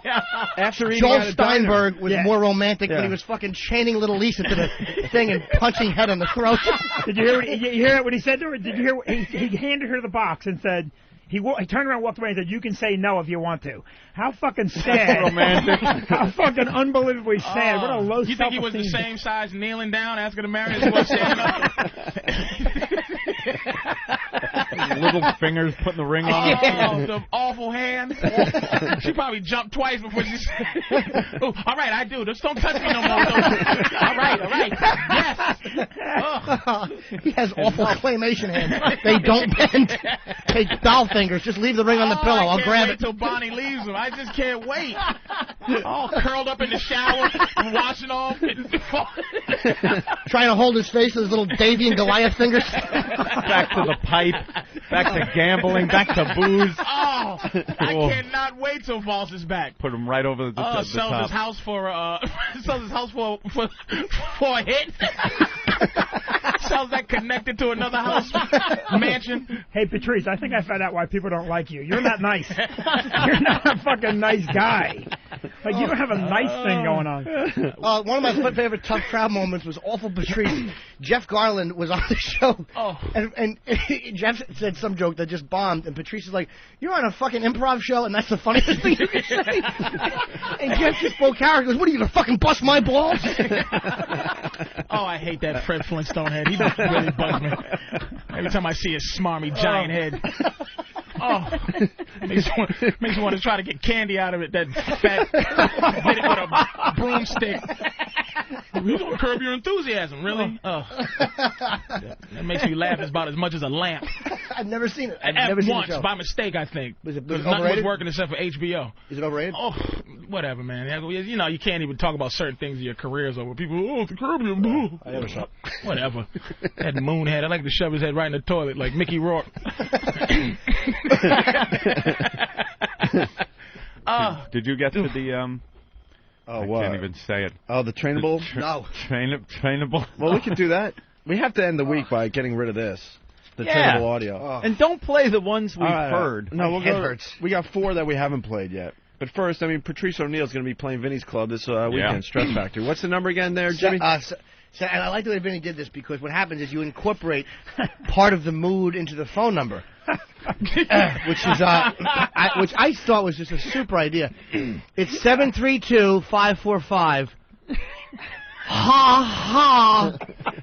After Joel Steinberg was more romantic when he was fucking chaining little Lisa to the thing and punching head on the throat. Did you hear what he said to her? Did you hear? He handed her the box and said. He turned around, walked away, and said, "You can say no if you want to." How fucking sad! Romantic. How fucking unbelievably sad! What a low. You think he was the same size kneeling down asking to marry as he was standing up? Little fingers putting the ring on. Oh, the awful hand. She probably jumped twice before she said, oh, all right, I do. Just don't touch me no more. All right. Yes. He has awful claymation hands. They don't bend. They dolphin. fingers. Just leave the ring on the pillow. I'll grab it. Till Bonnie leaves him. I just can't wait. All curled up in the shower, washing off. Trying to hold his face with his little Davy and Goliath fingers. Back to the pipe. Back to gambling. Back to booze. Oh, I cannot wait till Voss is back. Put him right over the top. Sells his house for a hit. Sells that connected to another house mansion. Hey, Patrice, I think I found out why people don't like you. You're not nice. You're not a fucking nice guy. Like, you don't have a nice thing going on. One of my favorite tough crowd moments was Awful Patrice. Jeff Garland was on the show, and Jeff said some joke that just bombed, and Patrice is like, "You're on a fucking improv show, and that's the funniest thing you can say." And Jeff just spoke character. Goes, "What are you gonna fucking bust my balls?" Oh, I hate that Fred Flintstone head. He really bugs me. Every time I see his smarmy giant head. Oh, makes me want to try to get candy out of it. That fat, hit it with a broomstick. You don't Curb Your Enthusiasm, really? Oh, that makes me laugh about as much as a lamp. I've never seen it. I've never seen once the show. By mistake, I think. Was it nothing overrated? was working except for HBO. Is it overrated? Oh, whatever, man. You know, you can't even talk about certain things in your careers over people. The Curb Your. I never saw it. Whatever. That moon head. I like to shove his head right in the toilet like Mickey Rourke. Did you get to the Oh, I what? can't even say it. Oh, the trainable? No. Trainable? Well, we can do that. We have to end the week by getting rid of this. The trainable audio. And don't play the ones we've heard. No, My head hurts. We got 4 that we haven't played yet. But first, I mean, Patrice O'Neal's going to be playing Vinny's Club this weekend, Stress Factory. What's the number again there, Jimmy? And I like the way Vinny did this because what happens is you incorporate part of the mood into the phone number, which is which I thought was just a super idea. It's 732-545. Ha ha.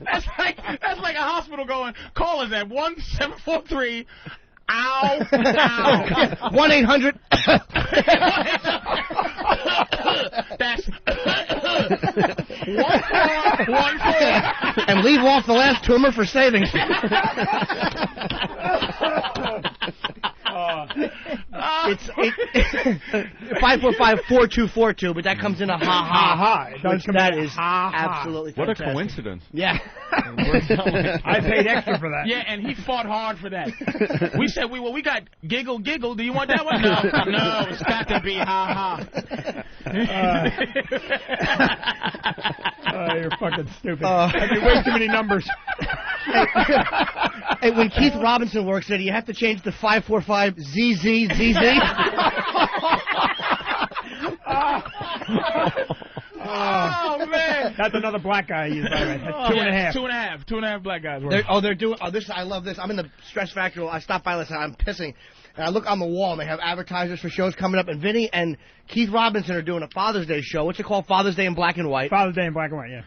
That's like a hospital going. Call us at 1-743. Ow! Ow! 1-800. That's 1414. And leave off the last tumor for savings. It's 545-4242, but that comes in a ha ha ha. That is absolutely fantastic. What a coincidence. Yeah. I paid extra for that. Yeah, and he fought hard for that. We said we got giggle. Do you want that one? No, it's got to be ha ha. You're fucking stupid. I mean, way too many numbers. Hey, when Keith Robinson works there, you have to change the 545-ZZZZ. Oh man, that's another black guy I use, by the way. That's 2.5. 2.5 black guys. They're doing. Oh, this I love this. I'm in the Stress Factory. I stopped by last night. I'm pissing, and I look on the wall, and they have advertisers for shows coming up. And Vinny and Keith Robinson are doing a Father's Day show. What's it called? Father's Day in Black and White. Father's Day in Black and White. Yeah.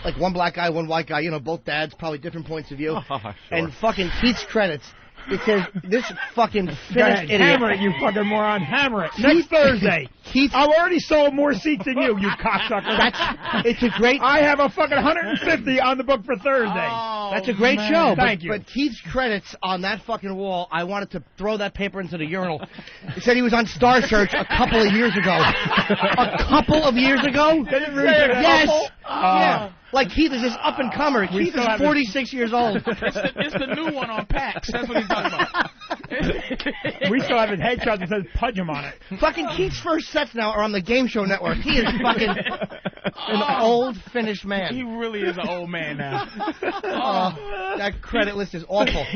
Like one black guy, one white guy. You know, both dads, probably different points of view. Sure. And fucking Keith's credits. It says, this fucking finished idiot. Hammer it, you fucking moron. Hammer it. Next Thursday. Keith, I've already sold more seats than you cocksucker. It's a great... I have a fucking 150 on the book for Thursday. Oh, that's a great show. Thank you. But Keith's credits on that fucking wall, I wanted to throw that paper into the urinal. It said he was on Star Search a couple of years ago. A couple of years ago? Did it really say a yes. couple? Yeah. Like Keith is this up-and-comer. Keith is 46 years old. It's the new one on PAX. That's what he's talking about. We still have his headshot that says Pudgeon on it. Fucking Keith's first sets now are on the Game Show Network. He is fucking an old, finished man. He really is an old man now. That credit list is awful.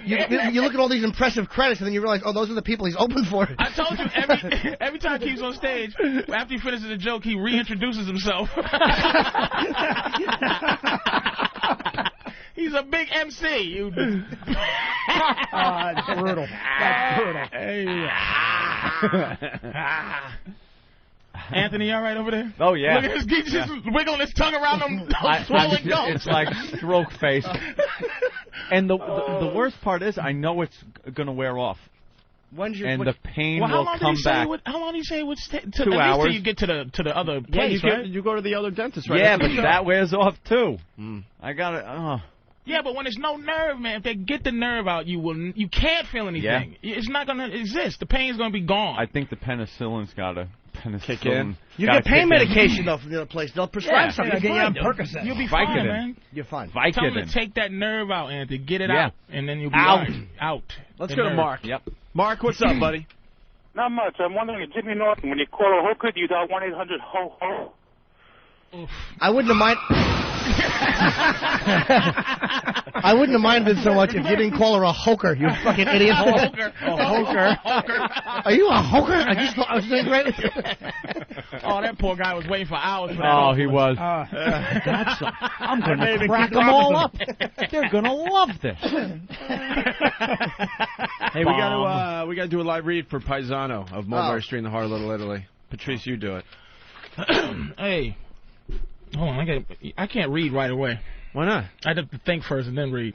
You look at all these impressive credits, and then you realize, oh, those are the people he's open for. I told you, every time Keith's on stage, after he finishes a joke, he reintroduces himself. He's a big MC. That's brutal. That's brutal. Anthony, all right over there? Oh, yeah. Look at his geek just wiggling his tongue around him, swollen gums. It's like stroke face. And the worst part is, I know it's going to wear off. The pain will come back. How long do you say it would stay? 2 hours. Till you get to the other place, right? You go to the other dentist, right? Yeah, but that wears off too. I got it. Yeah, but when there's no nerve, man, if they get the nerve out, you can't feel anything. Yeah. It's not gonna exist. The pain's gonna be gone. I think the penicillin's gotta kick in. You get pain medication though from the other place. They'll prescribe something. You'll be fine, man. You're fine. Tell them to take that nerve out, Anthony. Get it out, and then you'll be out. Let's go to Mark. Yep. Mark, what's up, buddy? Not much. I'm wondering if Jimmy Norton, when you call a hooker, do you dial 1-800-HO-HO? I wouldn't have minded. I wouldn't have minded so much if you didn't call her a hoker, you fucking idiot. A hoker. Are you a hoker? I was doing great with you. Oh, that poor guy was waiting for hours for that. Oh, he was. I'm going to crack them all up. They're going to love this. Hey, we got to do a live read for Paisano of Mulberry Street in the heart of Little Italy. Patrice, you do it. Hey. Hold on, I can't read right away. Why not? I have to think first and then read.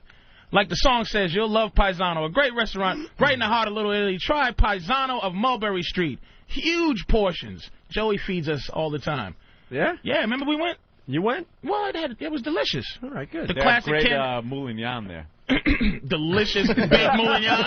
Like the song says, you'll love Paisano, a great restaurant right in the heart of Little Italy. Try Paisano of Mulberry Street. Huge portions. Joey feeds us all the time. Yeah? Yeah, remember we went? You went? Well, it was delicious. All right, good. The they classic have great moulignon there. Delicious baked moulignon.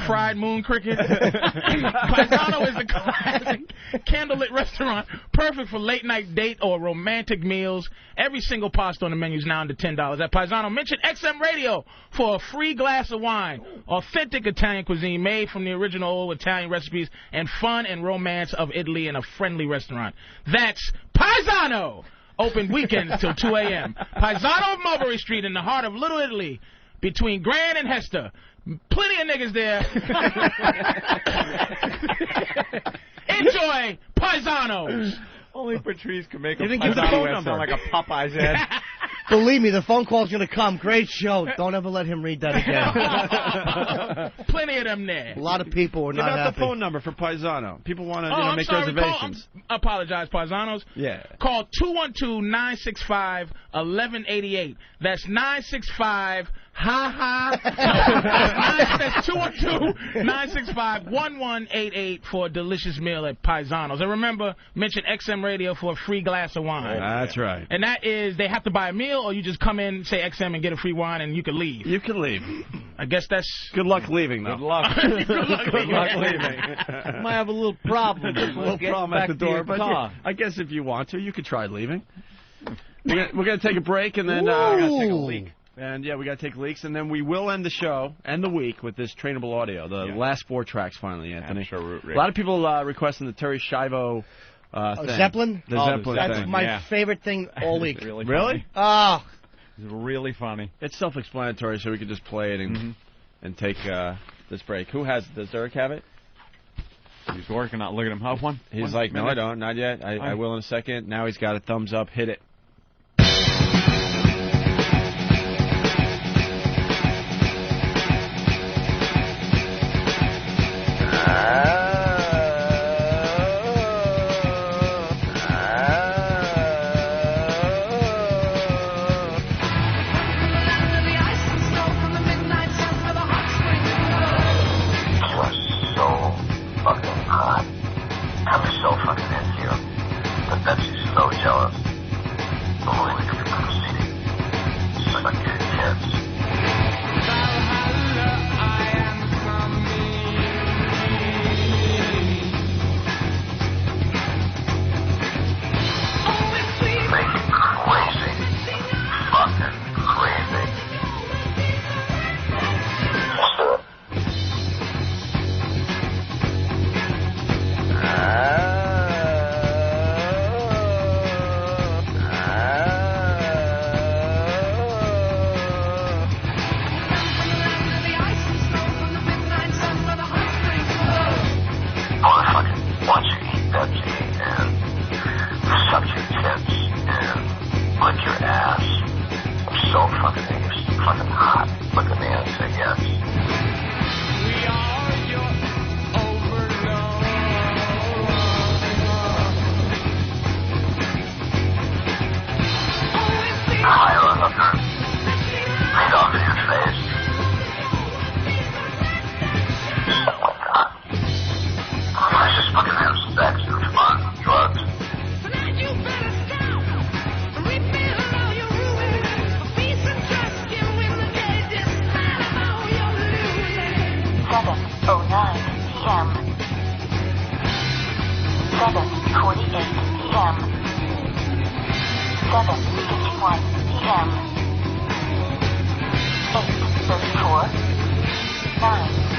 Fried moon cricket. Paisano is a classic candlelit restaurant, perfect for late night date or romantic meals. Every single pasta on the menu is now under $10. At Paisano, mention XM Radio for a free glass of wine. Authentic Italian cuisine made from the original old Italian recipes and fun and romance of Italy in a friendly restaurant. That's Paisano. Open weekends till 2 a.m. Paisano of Mulberry Street in the heart of Little Italy, between Grand and Hester. Plenty of niggas there. Enjoy Paisanos. Only Patrice can make you a didn't give the phone number. sound like a Popeye's ad. Believe me, the phone call's going to come. Great show. Don't ever let him read that again. Plenty of them there. A lot of people were not happy. Give out the happy. phone number for Paisano. People want to make sorry, reservations. Apologize, Paisanos. Yeah. Call 212-965-1188. That's 965 That's 212-965-1188 for a delicious meal at Paisanos. And remember, mention XM Radio for a free glass of wine. That's right. And that is, they have to buy a meal, or you just come in, say XM, and get a free wine, and you can leave. You can leave. I guess that's... Good luck leaving, though. Good luck. Good luck leaving. Might have a little problem. A little problem at the door, but I guess if you want to, you could try leaving. We're going to take a break, and then... we got to take a leak. And, yeah, we got to take leaks, and then we will end the show and the week with this trainable audio, the last 4 tracks finally, Anthony. A lot of people requesting the Terry Schiavo thing. Zeppelin? The Zeppelin that's thing. my favorite thing all week. Really? Oh. It's really funny. It's self-explanatory, so we can just play it and take this break. Who has it? Does Derek have it? He's working on it. Look at him. Have one? He's like, no, I don't. Not yet. I will in a second. Now he's got a thumbs up. Hit it.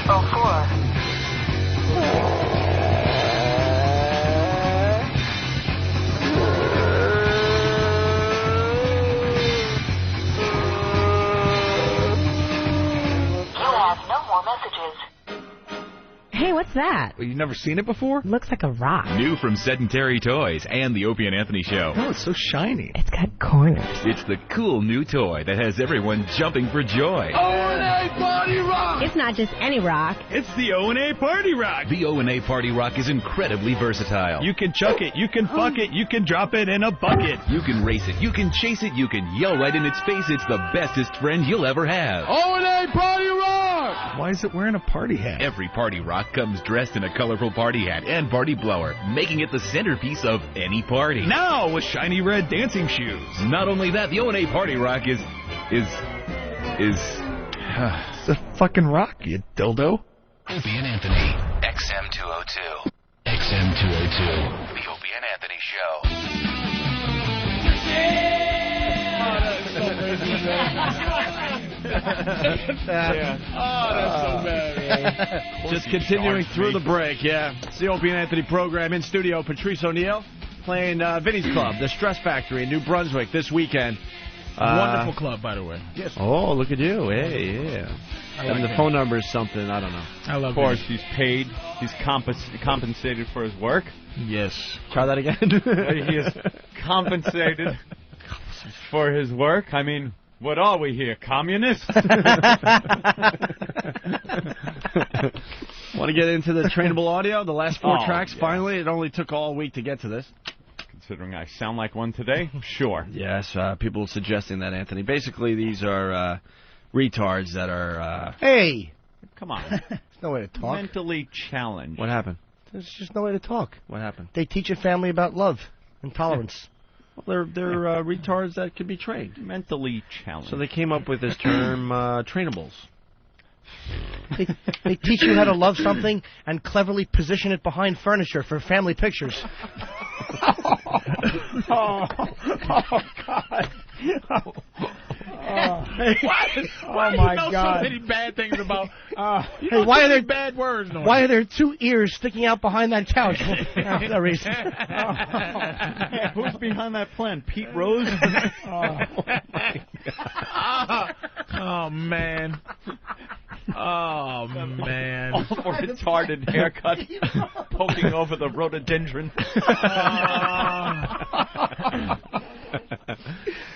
Hey, what's that? Well, you've never seen it before? Looks like a rock. New from Sedentary Toys and the Opie and Anthony Show. Oh, it's so shiny. It's got corners. It's the cool new toy that has everyone jumping for joy. O&A Party Rock! It's not just any rock. It's the O&A Party Rock. The O&A Party Rock is incredibly versatile. You can chuck it, you can fuck it, you can drop it in a bucket. You can race it, you can chase it, you can yell right in its face. It's the bestest friend you'll ever have. O&A Party Rock! Why is it wearing a party hat? Every Party Rock comes dressed in a colorful party hat and party blower, making it the centerpiece of any party. Now with shiny red dancing shoes. Not only that, the O&A Party Rock is it's a fucking rock, you dildo. Opie and Anthony, XM202. XM202. The Opie and Anthony Show. That's so bad, man. Just continuing through the break, yeah. It's the Opie and Anthony program in studio. Patrice O'Neill playing Vinny's Club, the Stress Factory in New Brunswick this weekend. Wonderful club, by the way. Yes. Oh, look at you. Hey, yeah. And the phone number is something, I don't know. I love Of course, he's paid. He's compensated for his work. Yes. Try that again. He is compensated for his work. I mean, what are we here, communists? Want to get into the trainable audio? The last four tracks, finally. It only took all week to get to this. Considering I sound like one today, sure. Yes, people suggesting that, Anthony. Basically, these are retards that are... Hey! Come on. There's no way to talk. Mentally challenged. What happened? There's just no way to talk. What happened? They teach a family about love and tolerance. Well, they're retards that can be trained. Mentally challenged. So they came up with this term, trainables. They teach you how to love something and cleverly position it behind furniture for family pictures. Oh, God. Why do you know so many bad things about... Hey, why are there bad words? Why are there two ears sticking out behind that couch? No reason. Who's behind that plant? Pete Rose? Oh, man. Oh, man. Retarded haircut poking over the rhododendron.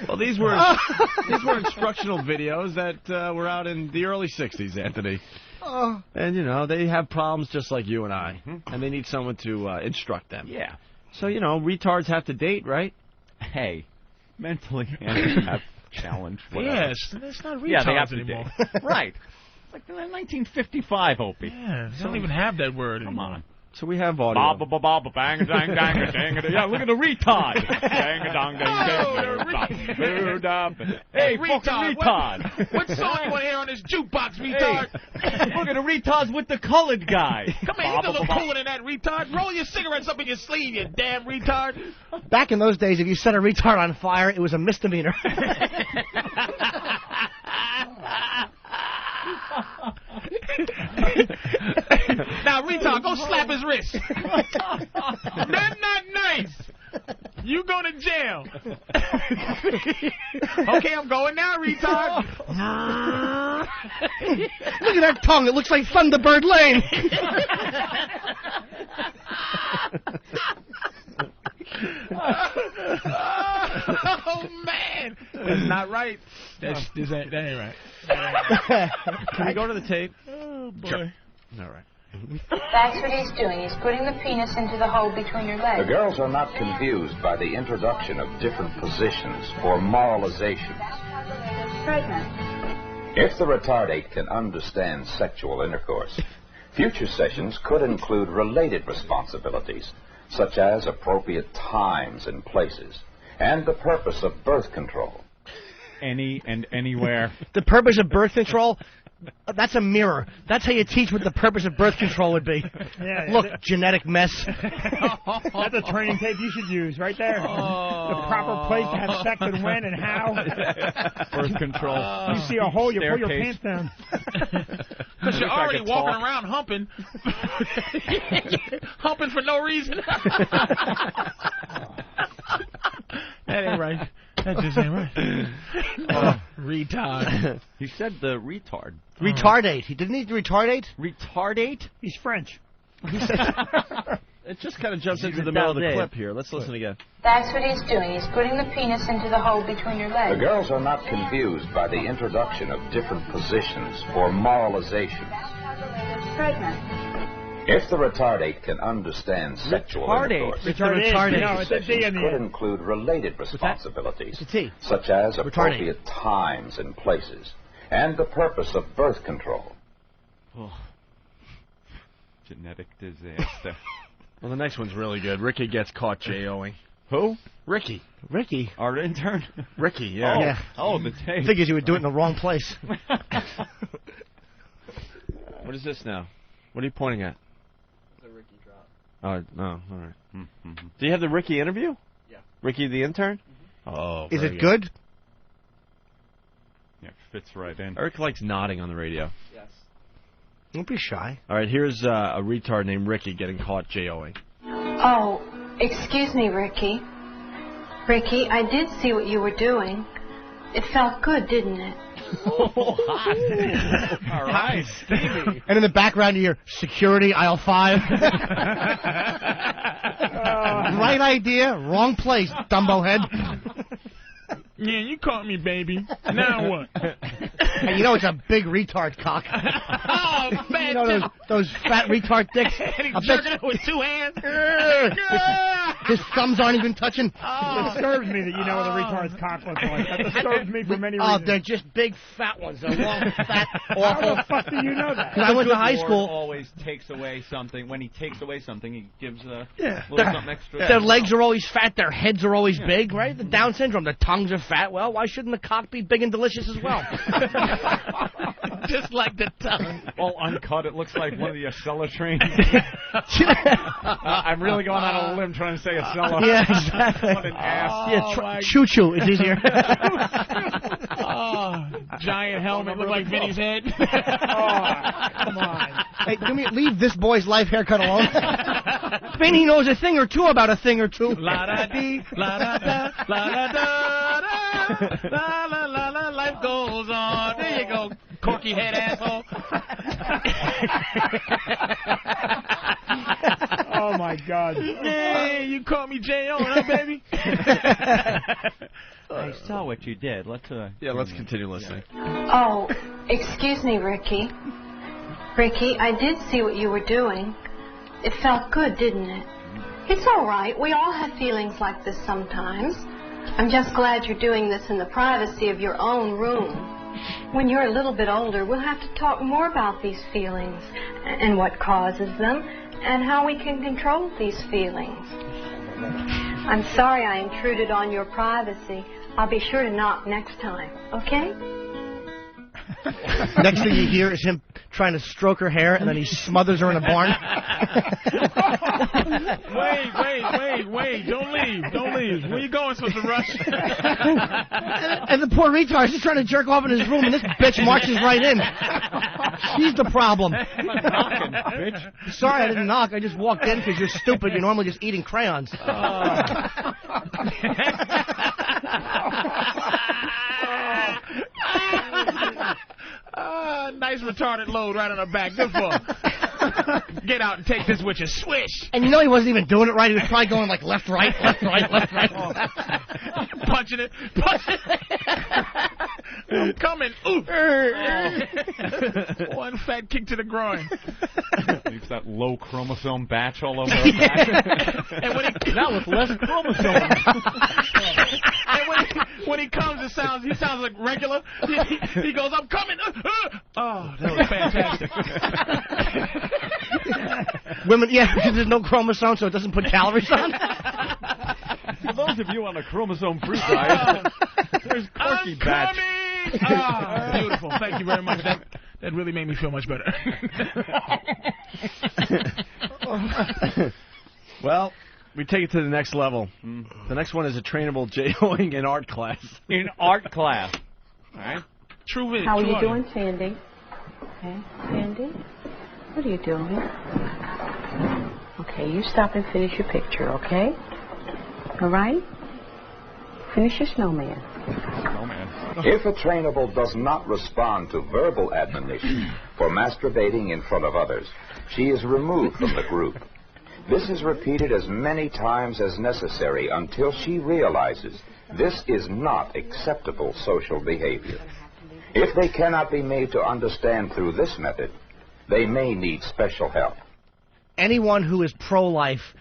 Well, these were instructional videos that were out in the early 60s, Anthony. And, you know, they have problems just like you and I. And they need someone to instruct them. Yeah. So, you know, retards have to date, right? Hey, mentally handicapped challenge. Whatever. Yes, that's not retards yeah, they have to anymore. date. Right. It's like 1955, Opie. Yeah, they don't even have that word anymore. Come on. So we have audio. Ba ba ba ba bang dang dang dang. Yeah, look at the retard. Dang dang dang dang. Hey, retard. What song you want to hear on this jukebox, retard? Hey, look at the retards with the colored guy. Come here, you can look cooler than that, retard. Roll your cigarettes up in your sleeve, you damn retard. Back in those days, if you set a retard on fire, it was a misdemeanor. Now, retard, go slap his wrist. That's not nice. You go to jail. Okay, I'm going now, retard. Look at that tongue. It looks like Thunderbird Lane. Oh, man. That's not right. That ain't right. Can we go to the tape? Oh, boy. Sure. All right. That's what he's doing. He's putting the penis into the hole between your legs. The girls are not confused by the introduction of different positions or moralizations. Pregnant. If the retardate can understand sexual intercourse, future sessions could include related responsibilities, such as appropriate times and places, and the purpose of birth control. Any and anywhere. The purpose of birth control? That's a mirror. That's how you teach what the purpose of birth control would be. Yeah, Look, genetic mess. That's a training tape you should use right there. The proper place to have sex and when and how. Birth control. You see a hole, you pull your pants down. Because you're already walking around humping. Humping for no reason. That ain't right. That just ain't right. Retard. He said the retard. Retardate. Didn't he retardate? Retardate? He's French. He said... It just kind of jumps into the middle of the clip here. Let's listen again. That's what he's doing. He's putting the penis into the hole between your legs. The girls are not confused by the introduction of different positions or moralizations. Pregnant. If the retardate can understand sexual intercourse, sessions could include related responsibilities, such as appropriate times and places, and the purpose of birth control. Oh. Genetic disaster. Well, the next one's really good. Ricky gets caught J-O-ing. Who? Ricky. Ricky? Our intern? Ricky, yeah. Oh, the tape. Figures you would do it in the wrong place. What is this now? What are you pointing at? The Ricky drop. Oh, no, all right. Do you have the Ricky interview? Yeah. Ricky the intern? Oh, is it good? Yeah, fits right in. Eric likes nodding on the radio. Yes. Don't be shy. All right, here's a retard named Ricky getting caught J-O-ing. Oh, excuse me, Ricky. Ricky, I did see what you were doing. It felt good, didn't it? Oh, hot. All right, Stevie. And in the background you hear, security, aisle 5. Right idea, wrong place, Dumbo head. Yeah, you caught me, baby. Now what? And you know it's a big retard cock. Oh, man. You know those fat retard dicks? And he's jerking it with 2 hands. His thumbs aren't even touching. It disturbs me that you know what a retard's cock looks like. That disturbs me for many Oh, reasons. they're just big fat ones. They're long, fat, How awful. the fuck do you know that? Because I went to high school. Always takes away something. When he takes away something, he gives a Yeah. little something extra. Their legs are always fat. Their heads are always big, right? The Down syndrome. Their tongues are fat. Well, why shouldn't the cock be big and delicious as well? Just like the tongue. All uncut. It looks like one of the Acela trains. I'm really going on a limb trying to say Acela. Yeah, exactly. What an ass. Yeah, choo-choo is easier. Giant helmet look like Vinny's head. Come on. Hey, leave this boy's life haircut alone. Vinny knows a thing or two about a thing or two. La-da-dee, la-da-da, la-da-da-da, la-la-la-la, life goes on. There you go, corky head asshole. Oh, my God. Yeah, you caught me J.O., huh, baby? I saw what you did. Let's continue listening. Oh, excuse me, Ricky. Ricky, I did see what you were doing. It felt good, didn't it? It's all right. We all have feelings like this sometimes. I'm just glad you're doing this in the privacy of your own room. When you're a little bit older, we'll have to talk more about these feelings and what causes them and how we can control these feelings. I'm sorry I intruded on your privacy. I'll be sure to knock next time, okay? Next thing you hear is him trying to stroke her hair, and then he smothers her in a barn. Wait. Don't leave. Where you going, Sister Rush? And the poor retard is just trying to jerk off in his room, and this bitch marches right in. She's the problem. Knocking, bitch. Sorry, I didn't knock. I just walked in because you're stupid. You're normally just eating crayons. Nice retarded load right on her back. Good for her. Get out and take this with you. Swish. And you know he wasn't even doing it right. He was probably going like left, right, left, right, left, right. Punching it. I'm coming. Ooh. One fat kick to the groin. Leaves that low chromosome batch all over her back. And when he that was less chromosomes. And when he comes, he sounds like regular. He goes, I'm coming. Oh, that was fantastic. Women, yeah, because there's no chromosome, so it doesn't put calories on. For those of you on a chromosome-free diet, there's Corky batch. Beautiful. Thank you very much. That really made me feel much better. Well, we take it to the next level. The next one is a trainable J-Hoing in art class. In art class. All right. True video. How are you doing, Sandy? Okay, Sandy? What are you doing? Okay, you stop and finish your picture, okay? All right? Finish your snowman. If a trainable does not respond to verbal admonition for masturbating in front of others, she is removed from the group. This is repeated as many times as necessary until she realizes this is not acceptable social behavior. If they cannot be made to understand through this method, they may need special help. Anyone who is pro-life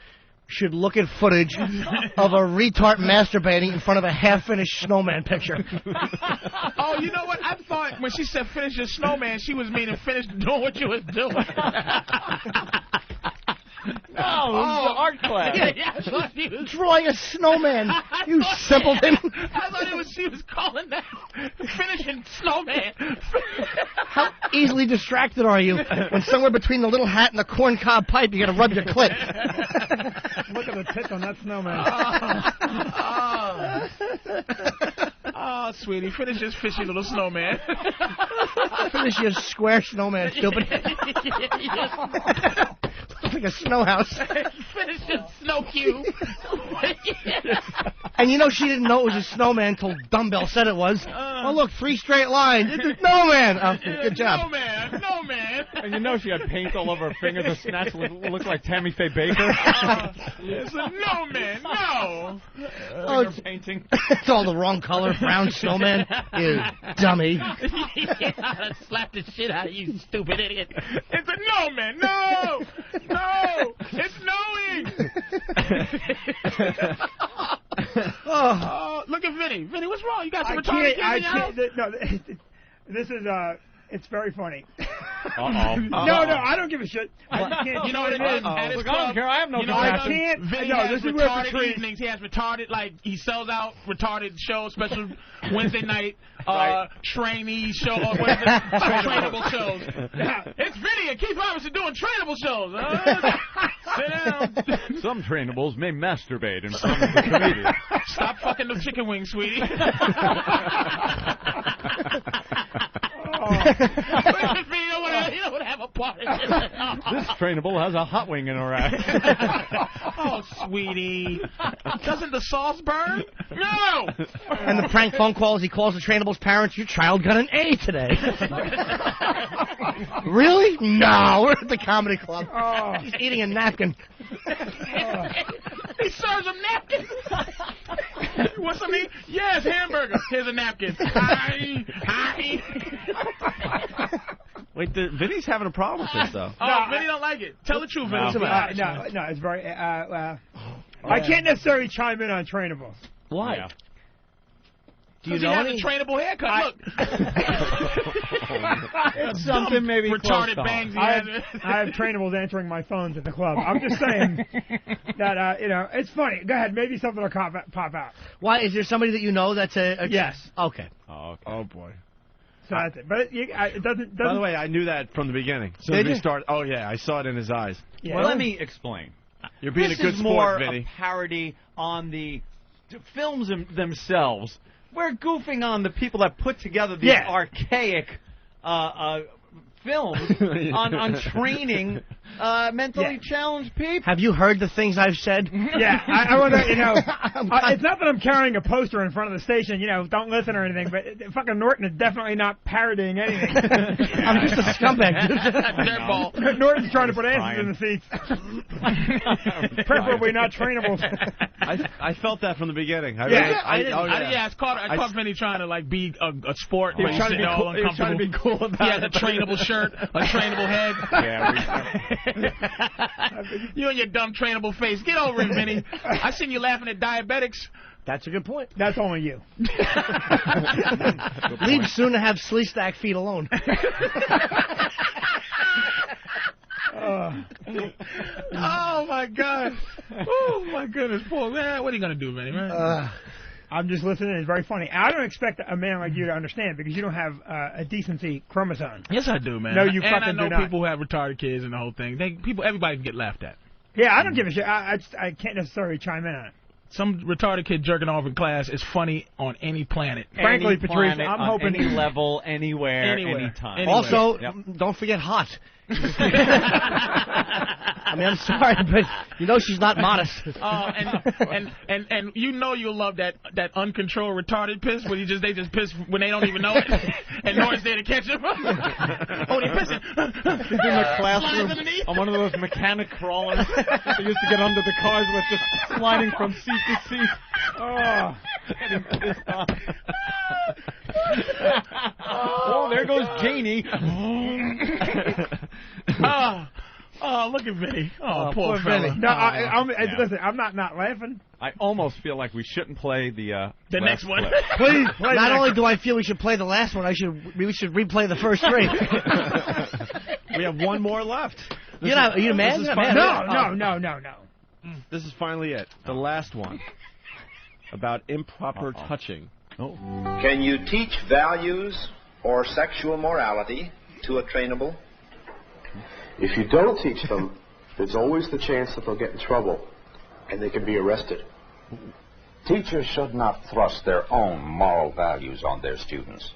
should look at footage of a retard masturbating in front of a half-finished snowman picture. Oh, you know what? I thought when she said finish your snowman, she was meaning finish doing what you was doing. No, art class. Yeah, I thought she was drawing a snowman. You simpleton. I thought she was calling that finishing snowman. How easily distracted are you when somewhere between the little hat and the corncob pipe you got to rub your clit? Look at the tits on that snowman. Oh, sweetie, finish this fishy little snowman. Finish your square snowman, stupid. Looks like a snow house. Finish your snow cube. And you know she didn't know it was a snowman until Dumbbell said it was. Oh, look, 3 straight lines. It's a snowman. Oh, good job. No, man. And you know she had paint all over her fingers. The snatch looked like Tammy Faye Baker. It's a no, man, no. Oh, painting. It's all the wrong color. Brown snowman. You dummy. I slapped the shit out of you, stupid idiot. It's a no, man, no. No, it's snowing. Oh, look at Vinny. Vinny, what's wrong? You got some retarded kids in your house? No, this is it's very funny. Uh-oh. No, I don't give a shit. You know what it is? At his Look, club, I don't care. I have no I can't. Vinny has retarded evenings. He has retarded, like, he sells out retarded shows, special Wednesday night trainee show, or what is it? Trainable shows. It's Vinny and Keith Robinson doing trainable shows. Sit down. Some trainables may masturbate in front of the comedian. Stop fucking the chicken wings, sweetie. You don't have a part in this trainable has a hot wing in her ass. Oh, sweetie. Doesn't the sauce burn? No! And the prank phone calls, he calls the trainable's parents, your child got an A today. Really? No, we're at the comedy club. Oh. He's eating a napkin. He serves him napkins. What's something? Yes, hamburger. Here's a napkin. Hi. Wait, Vinny's having a problem with this, though. Oh, Vinny don't like it. Tell the truth, Vinny. No, it's very... I can't necessarily chime in on trainables. Why? Yeah. Do you know any? He has a trainable haircut. Look. It's something maybe retarded bangs. I have trainables answering my phones at the club. I'm just saying that, it's funny. Go ahead. Maybe something will pop out. Why? Is there somebody that you know that's a... Yes. Okay. Oh, okay. Oh, boy. So that's it. But it doesn't... By the way, I knew that from the beginning. So we started. Oh, yeah. I saw it in his eyes. Yeah. Well, let me explain. You're being this a good is sport, more Vinny. A parody on the films themselves. We're goofing on the people that put together these archaic films on training mentally challenged people. Have you heard the things I've said? Yeah, I want to, it's not that I'm carrying a poster in front of the station, don't listen or anything, but fucking Norton is definitely not parodying anything. I'm just a scumbag, dude. Norton's trying to put asses in the seats. Preferably not trainables. I felt that from the beginning. I caught Vinny trying to, like, be a sport. He was trying to be cool about it. He had a trainable shirt, a trainable head. Yeah, you and your dumb trainable face. Get over it, Vinny. I seen you laughing at diabetics. That's a good point. That's only you. Leave soon to have Sleestack feet alone. Oh, my God. Oh, my goodness. Paul, man, what are you going to do, Vinny, man? I'm just listening. It's very funny. I don't expect a man like you to understand because you don't have a decency chromosome. Yes, I do, man. No, you and fucking I know do not. people who have retarded kids and the whole thing. Everybody can get laughed at. Yeah, I don't give a shit. I can't necessarily chime in on it. Some retarded kid jerking off in class is funny on any planet. Frankly, Any Patrice, planet, I'm on hoping any level, anywhere, anytime. Also, don't forget hot. I mean, I'm sorry, but you know she's not modest. And you know you'll love that uncontrolled retarded piss where they just piss when they don't even know it, and no one's there to catch them. Oh, they're pissing. He's in the classroom on one of those mechanic crawlers they used to get under the cars with, just sliding from seat to seat. Oh, getting pissed off. Oh, there goes Janie. Oh, look at Vinny. Oh, poor Vinny. fella. No, listen, I'm not laughing. I almost feel like we shouldn't play the next one. Please, not only do I feel we should play the last one, we should replay the first three. We have one more left. Are you mad? No. This is finally it. The last one. About improper touching. Can you teach values or sexual morality to a trainable? If you don't teach them, there's always the chance that they'll get in trouble, and they can be arrested. Teachers should not thrust their own moral values on their students.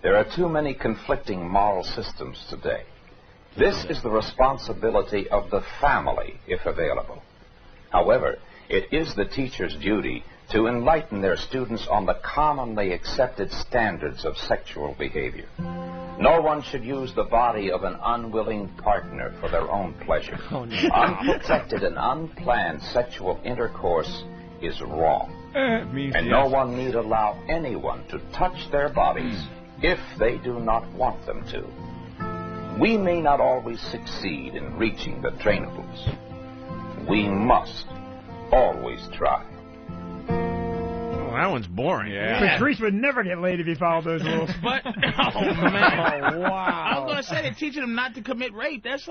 There are too many conflicting moral systems today. This is the responsibility of the family, if available. However, it is the teacher's duty to enlighten their students on the commonly accepted standards of sexual behavior. No one should use the body of an unwilling partner for their own pleasure. Unprotected and unplanned sexual intercourse is wrong. And no one need allow anyone to touch their bodies if they do not want them to. We may not always succeed in reaching the trainables. We must always try. Oh, that one's boring. Yeah. Patrice would never get laid if he followed those rules. But, oh, man. Oh, wow. I was going to say, they're teaching them not to commit rape. That's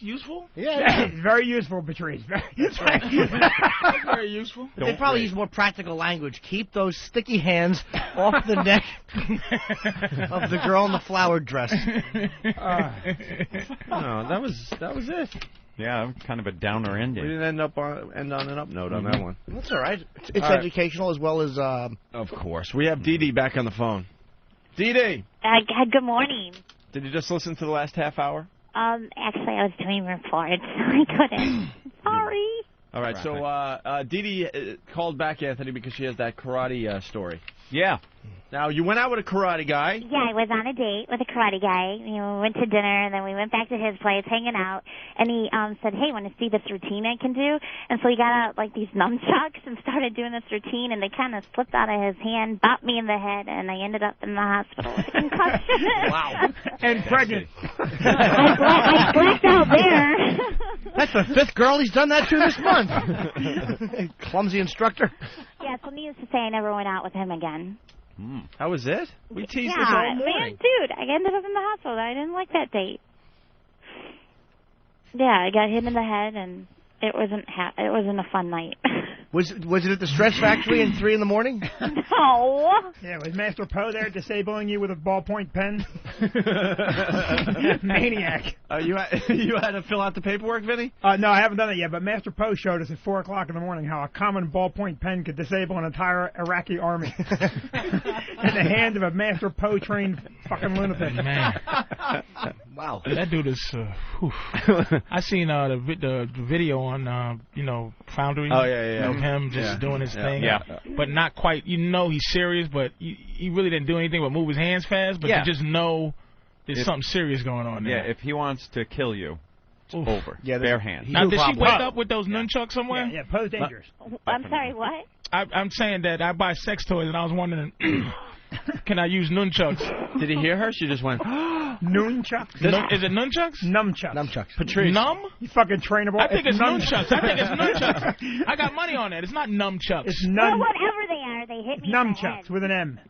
useful. Yeah. Very useful, Patrice. That's very useful. They probably use more practical language. Keep those sticky hands off the neck of the girl in the flowered dress. No, that was it. Yeah, kind of a downer ending. We didn't end on an up note on that one. That's all right. It's educational as well as... Of course. We have Dee Dee back on the phone. Dee Dee! Good morning. Did you just listen to the last half hour? Actually, I was doing reports, so I couldn't. Sorry. All right, so Dee Dee called back Anthony because she has that karate story. Yeah. Now, you went out with a karate guy. Yeah, I was on a date with a karate guy. We went to dinner, and then we went back to his place, hanging out. And he said, hey, want to see this routine I can do? And so he got out, like, these nunchucks and started doing this routine, and they kind of slipped out of his hand, bopped me in the head, and I ended up in the hospital with a concussion. Wow. And pregnant. I blacked out there. That's the fifth girl he's done that to this month. Clumsy instructor. Yeah, so needless to say, I never went out with him again. How was it? We teased this all morning. Man, dude, I ended up in the hospital. I didn't like that date. Yeah, I got hit in the head, and it wasn't a fun night. Was it at the Stretch Factory at 3 in the morning? No. Yeah, was Master Poe there disabling you with a ballpoint pen? Maniac. You had to fill out the paperwork, Vinny? No, I haven't done it yet, but Master Poe showed us at 4 o'clock in the morning how a common ballpoint pen could disable an entire Iraqi army. In the hand of a Master Poe-trained fucking lunatic. Man. Wow. That dude is... I seen the video on, Foundry. Oh, yeah. Of him just doing his thing. Yeah. But not quite. He's serious, but he really didn't do anything but move his hands fast, but you just know there's something serious going on there. Yeah, if he wants to kill you, it's over. Yeah, bare hands. Now, did she wake up with those nunchucks somewhere? Yeah, Poe's dangerous. I'm sorry, what? I'm saying that I buy sex toys, and I was wondering, can I use nunchucks? Did he hear her? She just went, nunchucks? Is it nunchucks? Nunchucks. Patrice. You fucking trainable. I think it's nunchucks. nunchucks. I got money on that. It's not numchucks. It's well, whatever they are, they hit me in the head. Nunchucks with an M.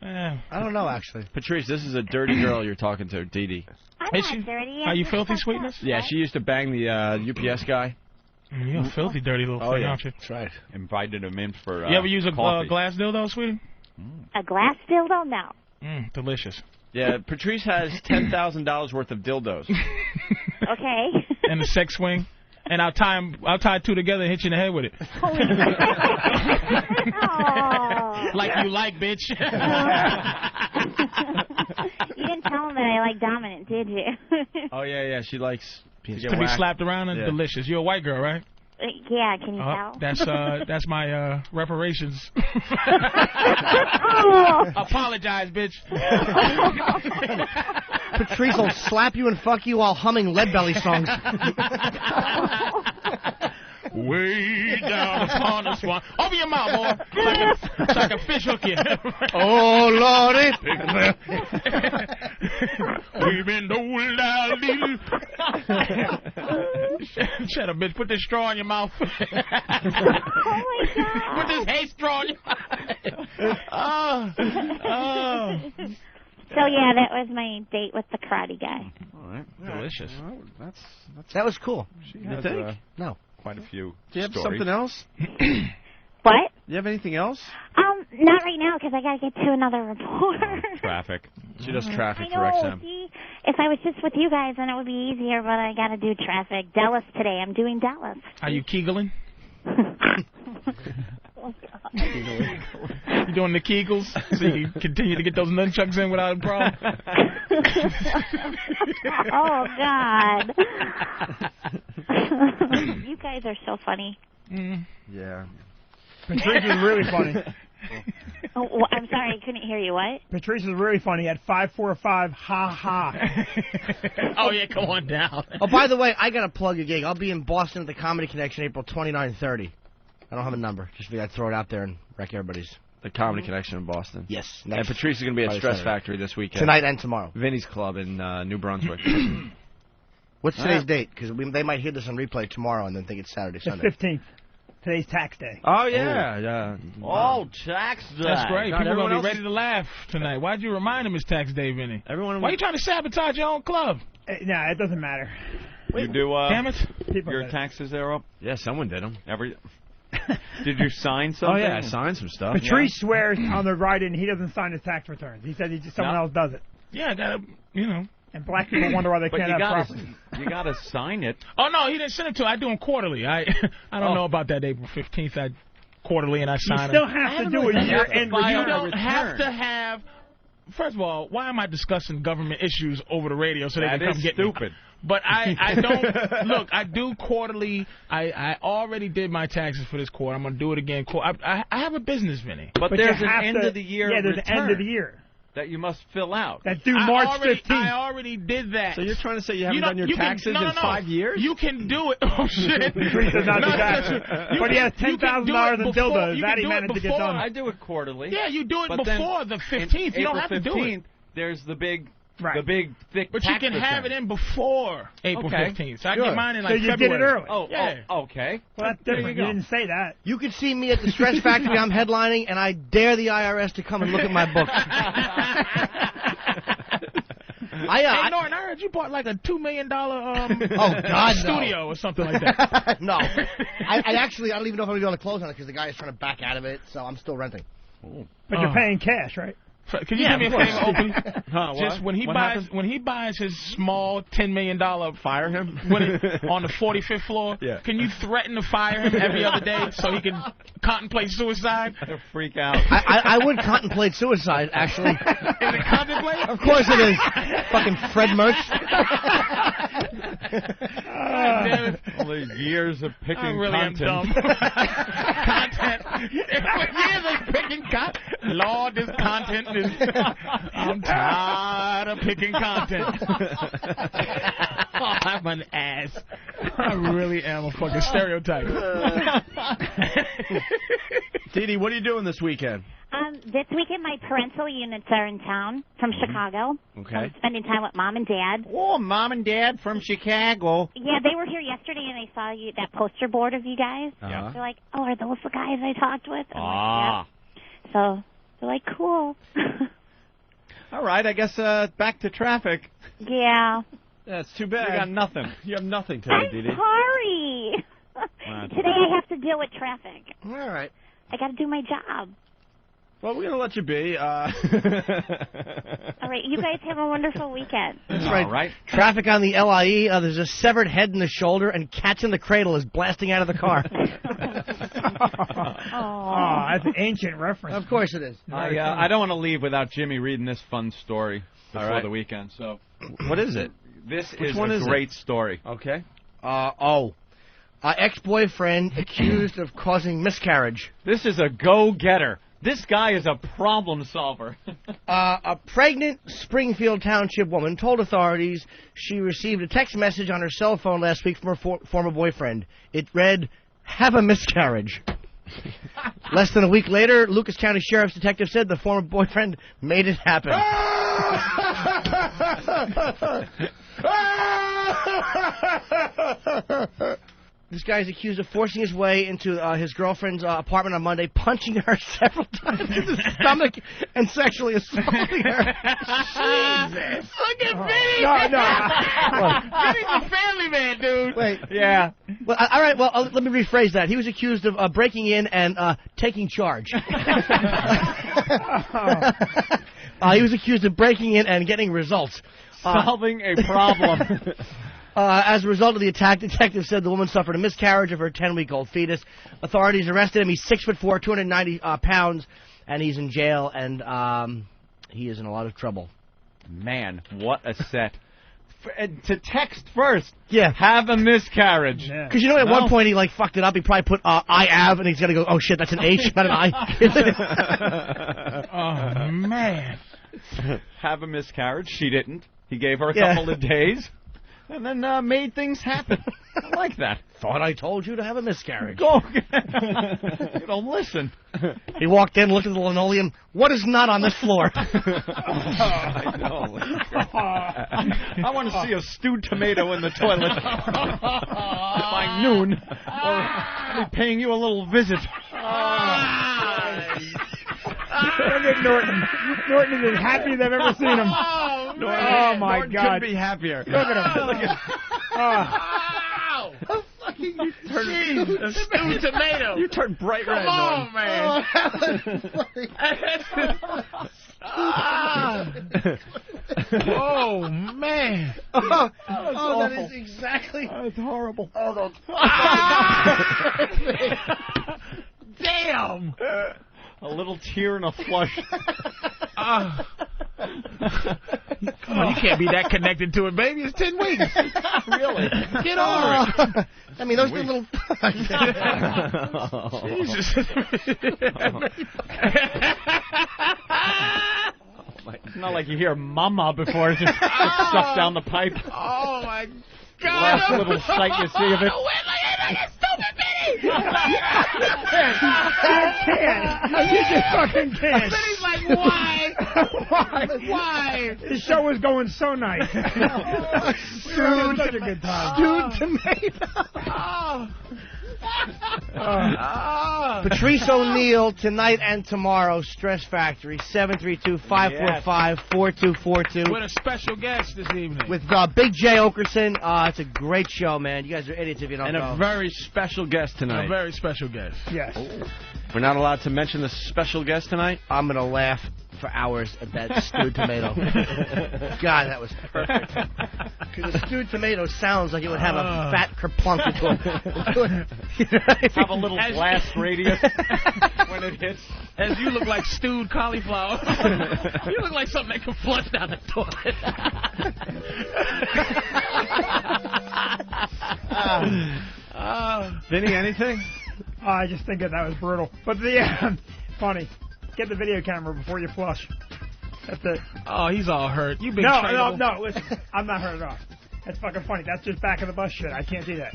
I don't know, actually. Patrice, this is a dirty girl you're talking to, Dee Dee. I'm not dirty. Are you filthy sweetness? Yeah, she used to bang the UPS guy. You're a filthy, dirty little thing, aren't you? That's right. Invited him in for you ever use a coffee. glass dildo, sweetie? A glass dildo? No. Delicious. Yeah, Patrice has $10,000 worth of dildos. Okay. And a sex swing. And I'll tie two together and hit you in the head with it. Like you like, bitch. You didn't tell him that I like dominant, did you? Oh, yeah, she likes to be slapped around and delicious. You're a white girl, right? Yeah, can you tell? That's my reparations. Apologize, bitch. Patrice will slap you and fuck you while humming Lead Belly songs. Way down upon the swan. Open your mouth, boy. So I can fish hook you. Oh, Lordy. We've been told our little. Shut up, bitch. Put this straw in your mouth. Oh, my God. Put this hay straw in your mouth. So, yeah, that was my date with the karate guy. All right. Delicious. Well, that was cool. She has, no. Quite a few Do you have stories. something else? What? You have anything else? Not right now, because I got to get to another report. Traffic. She does traffic I for know. XM. See, if I was just with you guys, then it would be easier, but I got to do traffic. Dallas today. I'm doing Dallas. Are you Kegeling? Oh, God. You doing the Kegels so you can continue to get those nunchucks in without a problem? Oh, God. You guys are so funny. Yeah. Patrice is really funny. Oh, well, I'm sorry, I couldn't hear you. What? Patrice is really funny at 545 ha ha. Oh, yeah, come on down. Oh, by the way, I got to plug a gig. I'll be in Boston at the Comedy Connection April 29 and 30. I don't have a number. Just figured I'd throw it out there and wreck everybody's. The Comedy Connection in Boston. Yes. And Patrice is going to be at Stress Saturday. Factory this weekend. Tonight and tomorrow. Vinny's Club in New Brunswick. What's today's date? Because they might hear this on replay tomorrow and then think it's Saturday, The Sunday. 15th. Today's tax day. Oh, yeah. Yeah. Oh, tax day. That's great. God, People are going to be everyone ready to laugh tonight. Why'd you remind them it's tax day, Vinny? Everyone. Why are you trying to sabotage your own club? Nah, it doesn't matter. You do, Damn it. your taxes there up? Yeah, someone did them. Did you sign something? Oh, yeah, I signed some stuff. Patrice swears on the write-in he doesn't sign his tax returns. He said someone else does it. Yeah, I got to, And black people wonder why they can't have property. You got to sign it. Oh, no, he didn't send it to me. I do them quarterly. I don't know about that April 15th. Quarterly, and I sign You still them. have to do a year-end review. You don't have to have... First of all, why am I discussing government issues over the radio so they can come get stupid. me? But I don't... Look, I do quarterly. I already did my taxes for this quarter. I'm going to do it again. I have a business, Vinny. But there's an end of the year there's an end of the return year. that you must fill out. That's due March 15th. I already did that. So you're trying to say you haven't done your taxes in 5 years? You can do it. Oh, shit. Patrice does not do taxes. But he has $10,000 in dildos. That he managed to get done. I do it quarterly. Yeah, you do it but before the 15th. You don't have to do it. There's the big... Right. The big, thick But you can have it in before April 15th. So I get mine in like February. February. You did it early. Oh, yeah. Okay. Well, that's different. You didn't say that. You could see me at the Stress Factory I'm headlining, and I dare the IRS to come and look at my books. Hey, Norton, I heard you bought like a $2 million studio or something like that. No. I don't even know if I'm going to be able to close on it because the guy is trying to back out of it, so I'm still renting. But you're paying cash, right? Can you do me a favor, Opie? Just what? when he buys his small $10 million, fire him on the 45th floor. Yeah. Can you threaten to fire him every other day so he can contemplate suicide? I'll freak out. I would contemplate suicide, actually. Is it contemplate? Of course it is. Fucking Fred Mertz. All the years of picking I really content. am dumb. Content. Years of picking content. Lord, this content is... I'm tired of picking content. Oh, I'm an ass. I really am a fucking stereotype. Dee Dee, what are you doing this weekend? This weekend, my parental units are in town from Chicago. Okay. I'm spending time with Mom and Dad. Oh, Mom and Dad from Chicago. Yeah, they were here yesterday, and they saw that poster board of you guys. Uh-huh. They're like, oh, are those the guys I talked with? And I'm like, Ah. yeah. So they're like, cool. All right, I guess back to traffic. Yeah. That's too bad. You got nothing. You have nothing today, Dee Dee. Sorry. Today I have to deal with traffic. All right. I got to do my job. Well, we're going to let you be. All right, you guys have a wonderful weekend. That's right. All right. Traffic on the LIE, there's a severed head in the shoulder, and Cats in the Cradle is blasting out of the car. Oh, that's an ancient reference. Of course it is. I don't want to leave without Jimmy reading this fun story before the weekend. So, what is it? This Which is one a is great it? story. Okay. Ex-boyfriend accused of causing miscarriage. This is a go-getter. This guy is a problem solver. A pregnant Springfield Township woman told authorities she received a text message on her cell phone last week from her former boyfriend. It read, "Have a miscarriage." Less than a week later, Lucas County Sheriff's detective said the former boyfriend made it happen. This guy is accused of forcing his way into his girlfriend's apartment on Monday, punching her several times in the stomach and sexually assaulting her. Jesus. Look at Vinny. Vinny's a family man, dude. Wait. Yeah. Well, all right, well, let me rephrase that. He was accused of breaking in and taking charge. He was accused of breaking in and getting results. Solving a problem. As a result of the attack, detectives said the woman suffered a miscarriage of her 10-week-old fetus. Authorities arrested him. He's 6'4", 290 pounds, and he's in jail, and he is in a lot of trouble. Man, what a set. To text first. Yeah. Have a miscarriage. Because you know at one point he fucked it up. He probably put I have, and he's going to go, oh shit, that's an H, not an I. Oh, man. Have a miscarriage. She didn't. He gave her a couple of days. And then made things happen. I like that. Thought I told you to have a miscarriage. Go. You don't listen. He walked in, looked at the linoleum. What is not on this floor? I know. I want to see a stewed tomato in the toilet by noon. Or I'll be paying you a little visit. Look at Norton. Norton is as happy as I've ever seen him. Oh, my Norton God. couldn't be happier. Look at him. Look at him. A stewed tomato. You turned bright red, Come on, Norton. man. Oh, man. That is exactly. That's horrible. Damn. A little tear and a flush. Come on, you can't be that connected to it, baby. It's 10 weeks. Really? Get over it. I mean, those little... Jesus. It's not like you hear mama before it just sucks down the pipe. Oh, my God. Last little sight you see of it. You just fucking can't. Then he's like, why? Why? The show was going so nice. Stewed, such a good time. Stewed tomato. Patrice O'Neill tonight and tomorrow. Stress Factory 732-545-4242. With a special guest this evening. With Big J Okerson. It's a great show, man. You guys are idiots if you don't And know. a very special guest tonight. A very special guest. Yes. We're not allowed to mention the special guest tonight? I'm going to laugh for hours at that stewed tomato. God, that was perfect. Because a stewed tomato sounds like it would have a fat kerplunk into it. Have a little blast radius when it hits. As you look like stewed cauliflower. You look like something that can flush down the toilet. Vinny, anything? I just think that was brutal. But funny. Get the video camera before you flush. That's it. Oh, he's all hurt. You been No, listen. I'm not hurt at all. That's fucking funny. That's just back of the bus shit. I can't do that.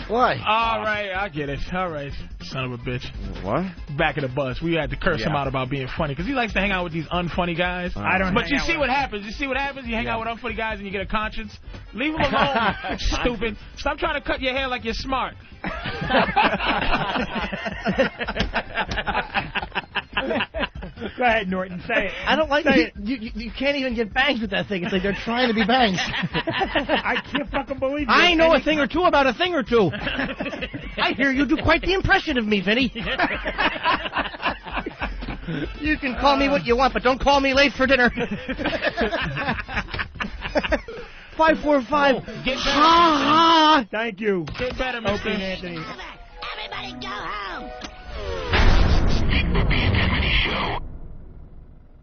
Why? All right, I get it. All right, son of a bitch. What? Back of the bus. We had to curse him out about being funny because he likes to hang out with these unfunny guys. I don't. But you see what happens. You see what happens. You hang out with unfunny guys and you get a conscience. Leave him alone. Stupid. Stop trying to cut your hair like you're smart. ahead, Norton. Say it. I don't like Say it. You can't even get bangs with that thing. It's like they're trying to be bangs. I can't fucking believe it. I know a thing or two about a thing or two. I hear you do quite the impression of me, Vinny. You can call me what you want, but don't call me late for dinner. 545. Get better. Ha ha. Thank you. Get better, Opie and Mr. Anthony. Everybody go home. The Opie and Anthony Show.